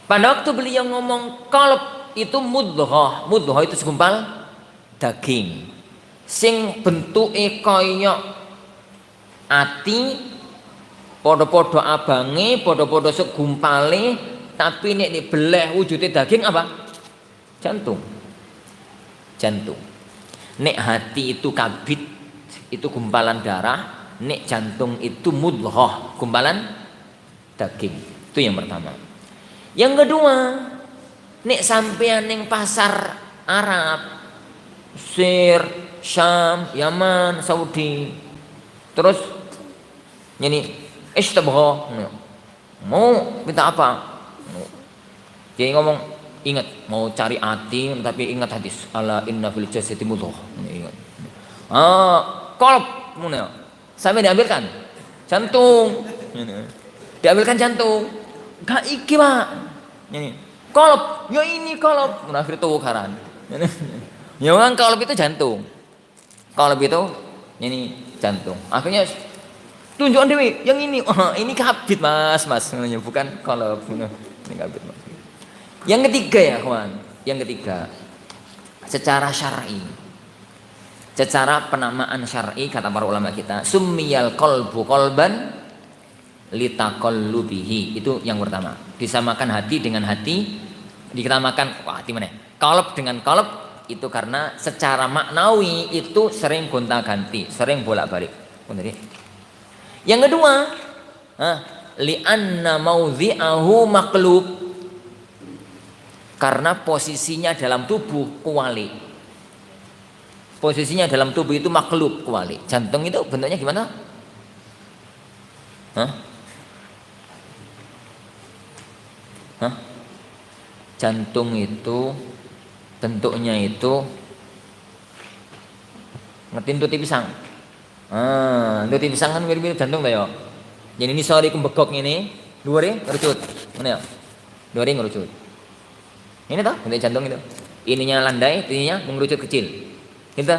Pada waktu beliau ngomong qalb itu mudghah. Mudghah itu segumpal daging. Sing bentuke kaya ati, podo-podo abange, podo-podo segumpale, tapi nek dibeleh wujude daging apa? Jantung. Jantung. Nek hati itu kabid, itu gumpalan darah, nek jantung itu mudghah, gumpalan daging. Itu yang pertama. Yang kedua, nek sampean ning pasar Arab, Mesir, Syam, Yaman, Saudi, terus ini istabgha, mau minta apa? Dia ngomong, ingat mau cari hati, tapi ingat hadis ala inna fil jasadi mudghah. Ingat. Kolb, sampai diambilkan jantung, diambilkan jantung, gak iki pak, ini kolb, ya ini kolb, munafir itu karan. Ya memang kolb itu jantung, kolb itu ini jantung. Akhirnya tunjukkan dewi, yang ini, ini kabit mas, bukan kolb, ini kabit mas. Yang ketiga ya kawan, yang ketiga secara syar'i. Secara penamaan syar'i kata para ulama kita, summiyal qalbu qalban litaqallubihi. Itu yang pertama. Disamakan hati dengan hati, ditamakan hati mana? Qalb dengan qalb itu karena secara maknawi itu sering gonta-ganti, sering bolak-balik. Yang kedua, li'anna mawdhi'ahu maqlub. Karena posisinya dalam tubuh kuali. Posisinya dalam tubuh itu makhluk kuali. Jantung itu bentuknya gimana? Jantung itu bentuknya itu ngerti tuti pisang. Tuti pisang kan mirip-mirip jantung ta ya. Jadi ini sorry kembegok ini, dhuwure ngerucut. Ngene ya. Dhuwure ngerucut. Ini toh bentuk jantung itu. Ininya landai, ininya mengerucut kecil. Kita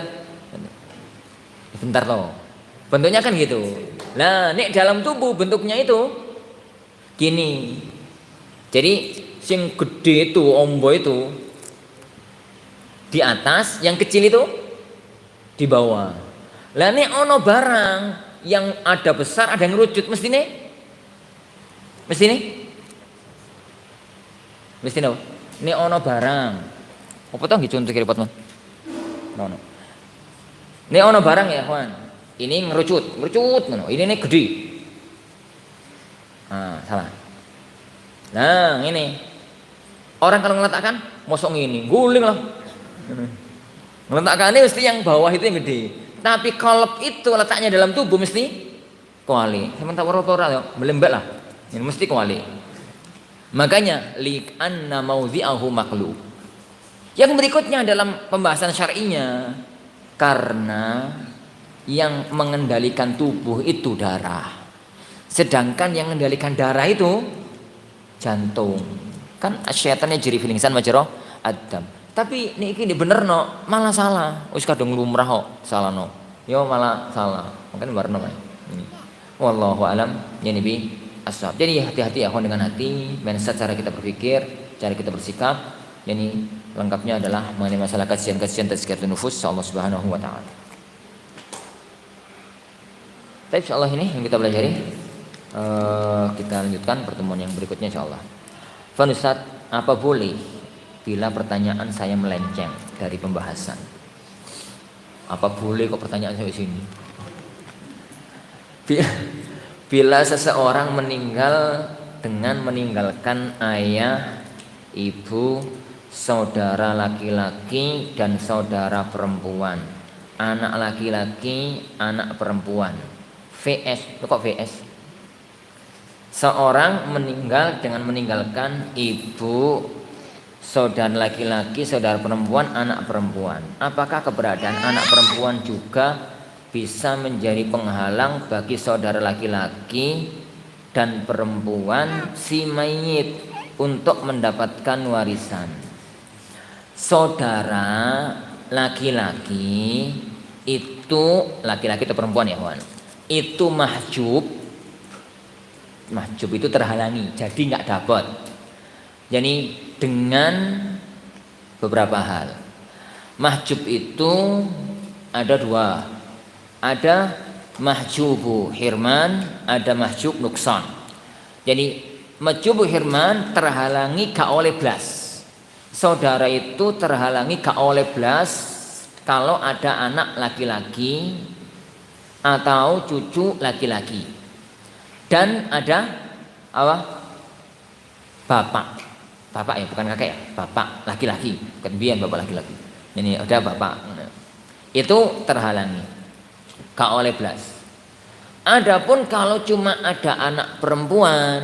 bentar loh, bentuknya kan gitu. Nah, nek dalam tubuh bentuknya itu gini. Jadi sing gede itu ombo itu di atas, yang kecil itu di bawah. Lah nek ono barang yang ada besar, ada yang ngerucut, mesti nih nek ono barang. Apa tau nggih contoh kira potman? No. Ini ono barang ya kawan, ini ngerucut, no. Ini gede. Salah. Nah ini orang kalau ngeletakkan, mosok ini, guling lah. Ngeletakkan ini mesti yang bawah itu yang gede. Tapi kolb itu letaknya dalam tubuh mesti kuali. Sementara rotora ya, melembek lah. Ini mesti kuali. Makanya li'anna mawdhi'ahu maqlub. Yang berikutnya dalam pembahasan syar'inya, karena yang mengendalikan tubuh itu darah, sedangkan yang mengendalikan darah itu jantung. Kan syaitannya jiri fil insan majra adam. Tapi niki bener no, malah salah. Wis kadung lumrah kok salah no. Yo malah salah. Mungkin warna ini. Wallahu alam ya nabi ashab. Jadi hati-hati ya dengan hati, mindset cara kita berpikir, cara kita bersikap. Yani lengkapnya adalah mengenai masalah kajian-kajian tazkiyatun nufus Allah Subhanahu wa taala. Tapi insyaallah ini yang kita pelajari. Kita lanjutkan pertemuan yang berikutnya insyaallah. Fan Ustaz, apa boleh bila pertanyaan saya melenceng dari pembahasan? Apa boleh kok pertanyaan saya sini? Bila seseorang meninggal dengan meninggalkan ayah, ibu, saudara laki-laki dan saudara perempuan, anak laki-laki, anak perempuan. VS, kok VS? Seorang meninggal dengan meninggalkan ibu, saudara laki-laki, saudara perempuan, anak perempuan. Apakah keberadaan anak perempuan juga bisa menjadi penghalang bagi saudara laki-laki dan perempuan si mayit untuk mendapatkan warisan? Saudara laki-laki itu laki-laki atau perempuan ya kawan, itu mahjub itu terhalangi, jadi nggak dapat. Jadi dengan beberapa hal. Mahjub itu ada dua, ada mahjubu hirman, ada mahjub nuksan. Jadi mahjubu hirman terhalangi gak oleh belas. Saudara itu terhalangi gak oleh belas kalau ada anak laki-laki atau cucu laki-laki. Dan ada apa? bapak, bapak ya bukan kakek ya, bapak laki-laki, bukan bian bapak laki-laki. Ini udah bapak, itu terhalangi, gak oleh belas. Adapun kalau cuma ada anak perempuan,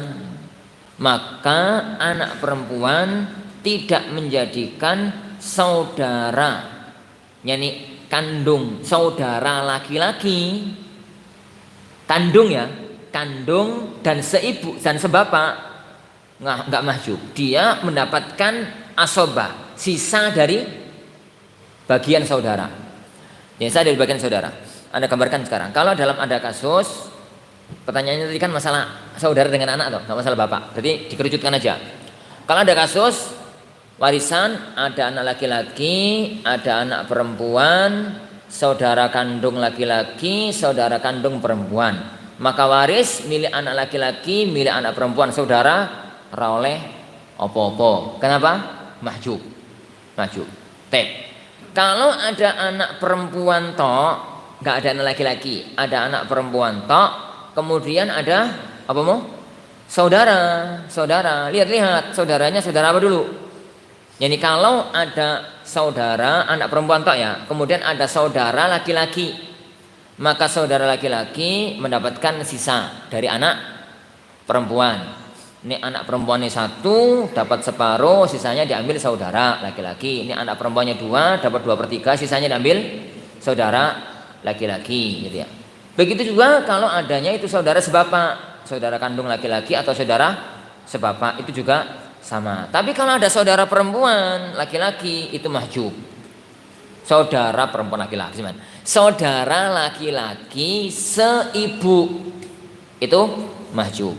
maka anak perempuan tidak menjadikan saudara, yakni kandung saudara laki-laki, kandung ya, kandung dan seibu dan sebapak nggak mahjub. Dia mendapatkan asobah, sisa dari bagian saudara. Sisa dari bagian saudara. Anda gambarkan sekarang. Kalau dalam ada kasus, pertanyaannya tadi kan masalah saudara dengan anak atau nggak masalah bapak. Jadi dikerucutkan aja. Kalau ada kasus warisan, ada anak laki-laki, ada anak perempuan, saudara kandung laki-laki, saudara kandung perempuan. Maka waris milik anak laki-laki, milik anak perempuan saudara oleh opo-opo. Kenapa? Mahjub. Mahjub. Kalau ada anak perempuan tok, nggak ada anak laki-laki, ada anak perempuan tok, kemudian ada apa mau? Saudara. Lihat-lihat saudaranya saudara apa dulu? Jadi kalau ada saudara anak perempuan tok ya, kemudian ada saudara laki-laki, maka saudara laki-laki mendapatkan sisa dari anak perempuan. Ini anak perempuannya satu dapat separuh, sisanya diambil saudara laki-laki. Ini anak perempuannya dua dapat 2/3, sisanya diambil saudara laki-laki, gitu ya. Begitu juga kalau adanya itu saudara sebapak, saudara kandung laki-laki atau saudara sebapak itu juga sama. Tapi kalau ada saudara perempuan laki-laki itu mahjub. Saudara perempuan laki-laki, saudara laki-laki seibu itu mahjub.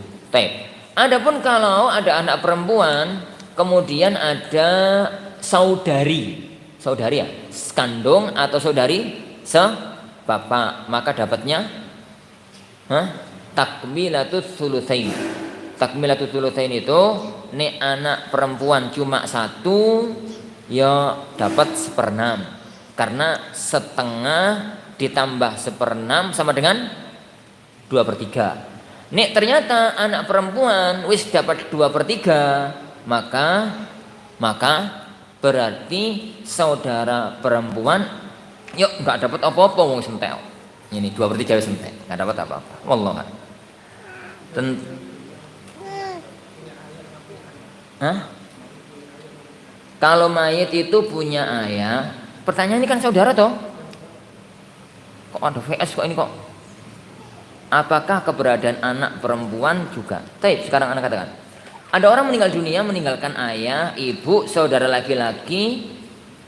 Adapun kalau ada anak perempuan, kemudian ada saudari ya, kandung atau saudari sebapak, maka dapatnya takmilatus tsulusain. Takmilatus tsulusain itu nih anak perempuan cuma satu, ya dapat 1/6, karena setengah ditambah 1/6 sama dengan 2/3. Nek ternyata anak perempuan wis dapat 2/3, maka berarti saudara perempuan yuk nggak dapat apa-apa wong sentel. Ini 2/3 wis entek, nggak dapat apa-apa. Wallah. Kalau mayit itu punya ayah, pertanyaan ini kan saudara toh? Kok ada VS kok ini kok? Apakah keberadaan anak perempuan juga? Sekarang anak katakan, ada orang meninggal dunia meninggalkan ayah, ibu, saudara laki-laki,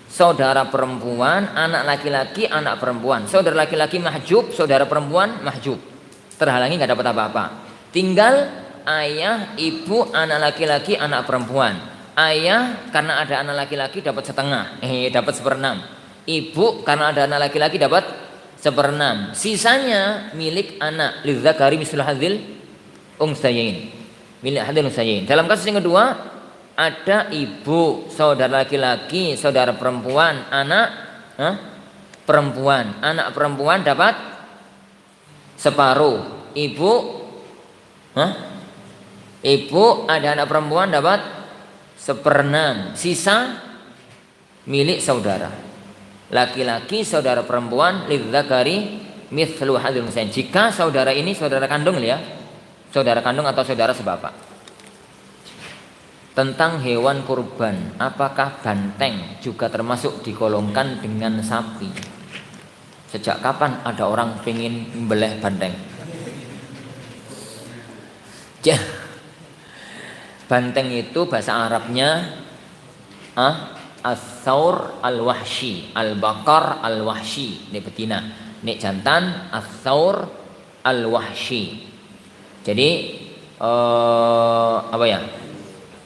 saudara perempuan, anak laki-laki, anak perempuan. Saudara laki-laki mahjub, saudara perempuan mahjub, terhalangi nggak dapat apa-apa. Tinggal ayah, ibu, anak laki-laki, anak perempuan. Ayah karena ada anak laki-laki dapat setengah, dapat 1/6. Ibu karena ada anak laki-laki dapat 1/6, sisanya milik anak. Lidzakari mislu hadzil unsayain, milik hadzil unsayain. Dalam kasus yang kedua ada ibu, saudara laki-laki, saudara perempuan, anak perempuan. Anak perempuan dapat separuh. Ibu ada anak perempuan dapat 1/6, sisa milik saudara laki-laki, saudara perempuan. Lidzakari mithlu hadzil unsayain. Jika saudara ini saudara kandung ya, saudara kandung atau saudara sebapak. Tentang hewan kurban, apakah banteng juga termasuk digolongkan dengan sapi? Sejak kapan ada orang pengen membeleh banteng? Banteng itu bahasa Arabnya as-saur al-wahshi, al-bakar al-wahshi. Ini betina, ini jantan, as-saur al-wahshi. Jadi apa ya?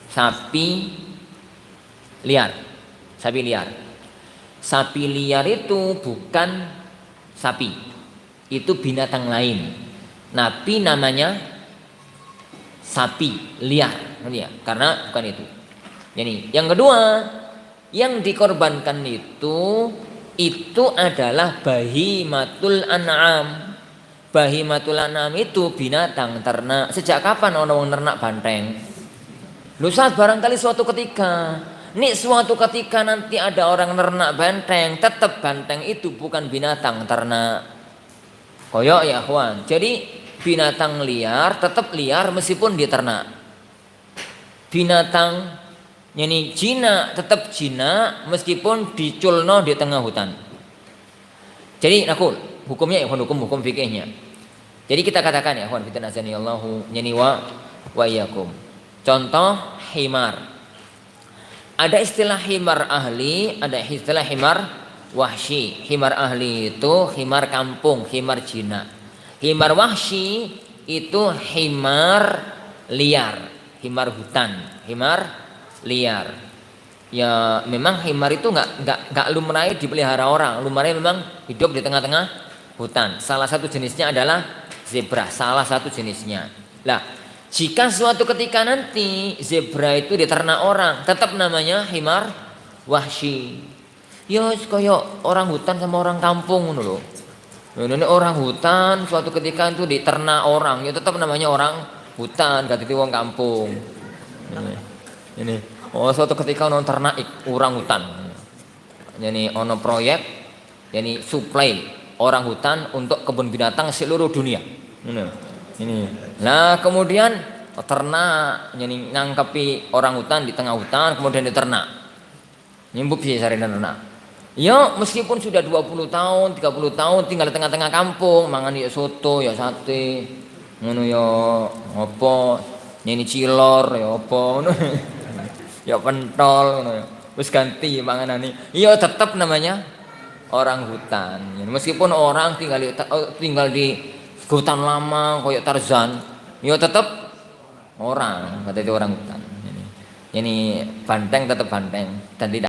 Sapi liar. Sapi liar. Sapi liar itu bukan sapi. Itu binatang lain. Nabi namanya sapi liar, ya, karena bukan itu. Jadi yang kedua, yang dikorbankan itu adalah bahimatul an'am. Bahimatul an'am itu binatang ternak. Sejak kapan orang ternak banteng? Lu saat barangkali suatu ketika, nih suatu ketika nanti ada orang nernak banteng, tetap banteng itu bukan binatang ternak. Koyok ya kawan. Jadi binatang liar tetap liar meskipun diternak. Binatang yani jina tetap jina meskipun diculno di tengah hutan. Jadi nakul hukumnya ya hukum fikihnya. Jadi kita katakan ya kawan fitan azani Allahu yani wa iyyakum. Contoh himar. Ada istilah himar ahli, ada istilah himar wahsy. Himar ahli itu himar kampung, himar jina. Himar wahsy itu himar liar, himar hutan, himar liar. Ya memang himar itu nggak lumrah dipelihara orang, lumrah memang hidup di tengah-tengah hutan. Salah satu jenisnya adalah zebra, salah satu jenisnya. Lah, jika suatu ketika nanti zebra itu diternak orang, tetap namanya himar wahsy. Ya koyo orang hutan sama orang kampung ngono lho. Ini orang hutan suatu ketika itu diternak orang, ya tetap namanya orang hutan, gak wong kampung. Ini. Oh suatu ketika ono ternak orang hutan. Jadi ono proyek, jadi supply orang hutan untuk kebun binatang seluruh dunia. Ini. Nah kemudian ternak, jadi ngangkepi orang hutan di tengah hutan, kemudian diternak. Nyimbup sih sarina ternak. Ya meskipun sudah 20 tahun, 30 tahun tinggal di tengah-tengah kampung, mangan ya soto, ya sate, ngono ya apa, nyeni cilor ya apa ngono. Ya pentol ngono ya. Wis ganti manganane. Iya tetap namanya orang hutan. Meskipun orang tinggal di hutan lama kayak Tarzan, ya tetap orang, kata itu orang hutan. Ini banteng tetap banteng dan tidak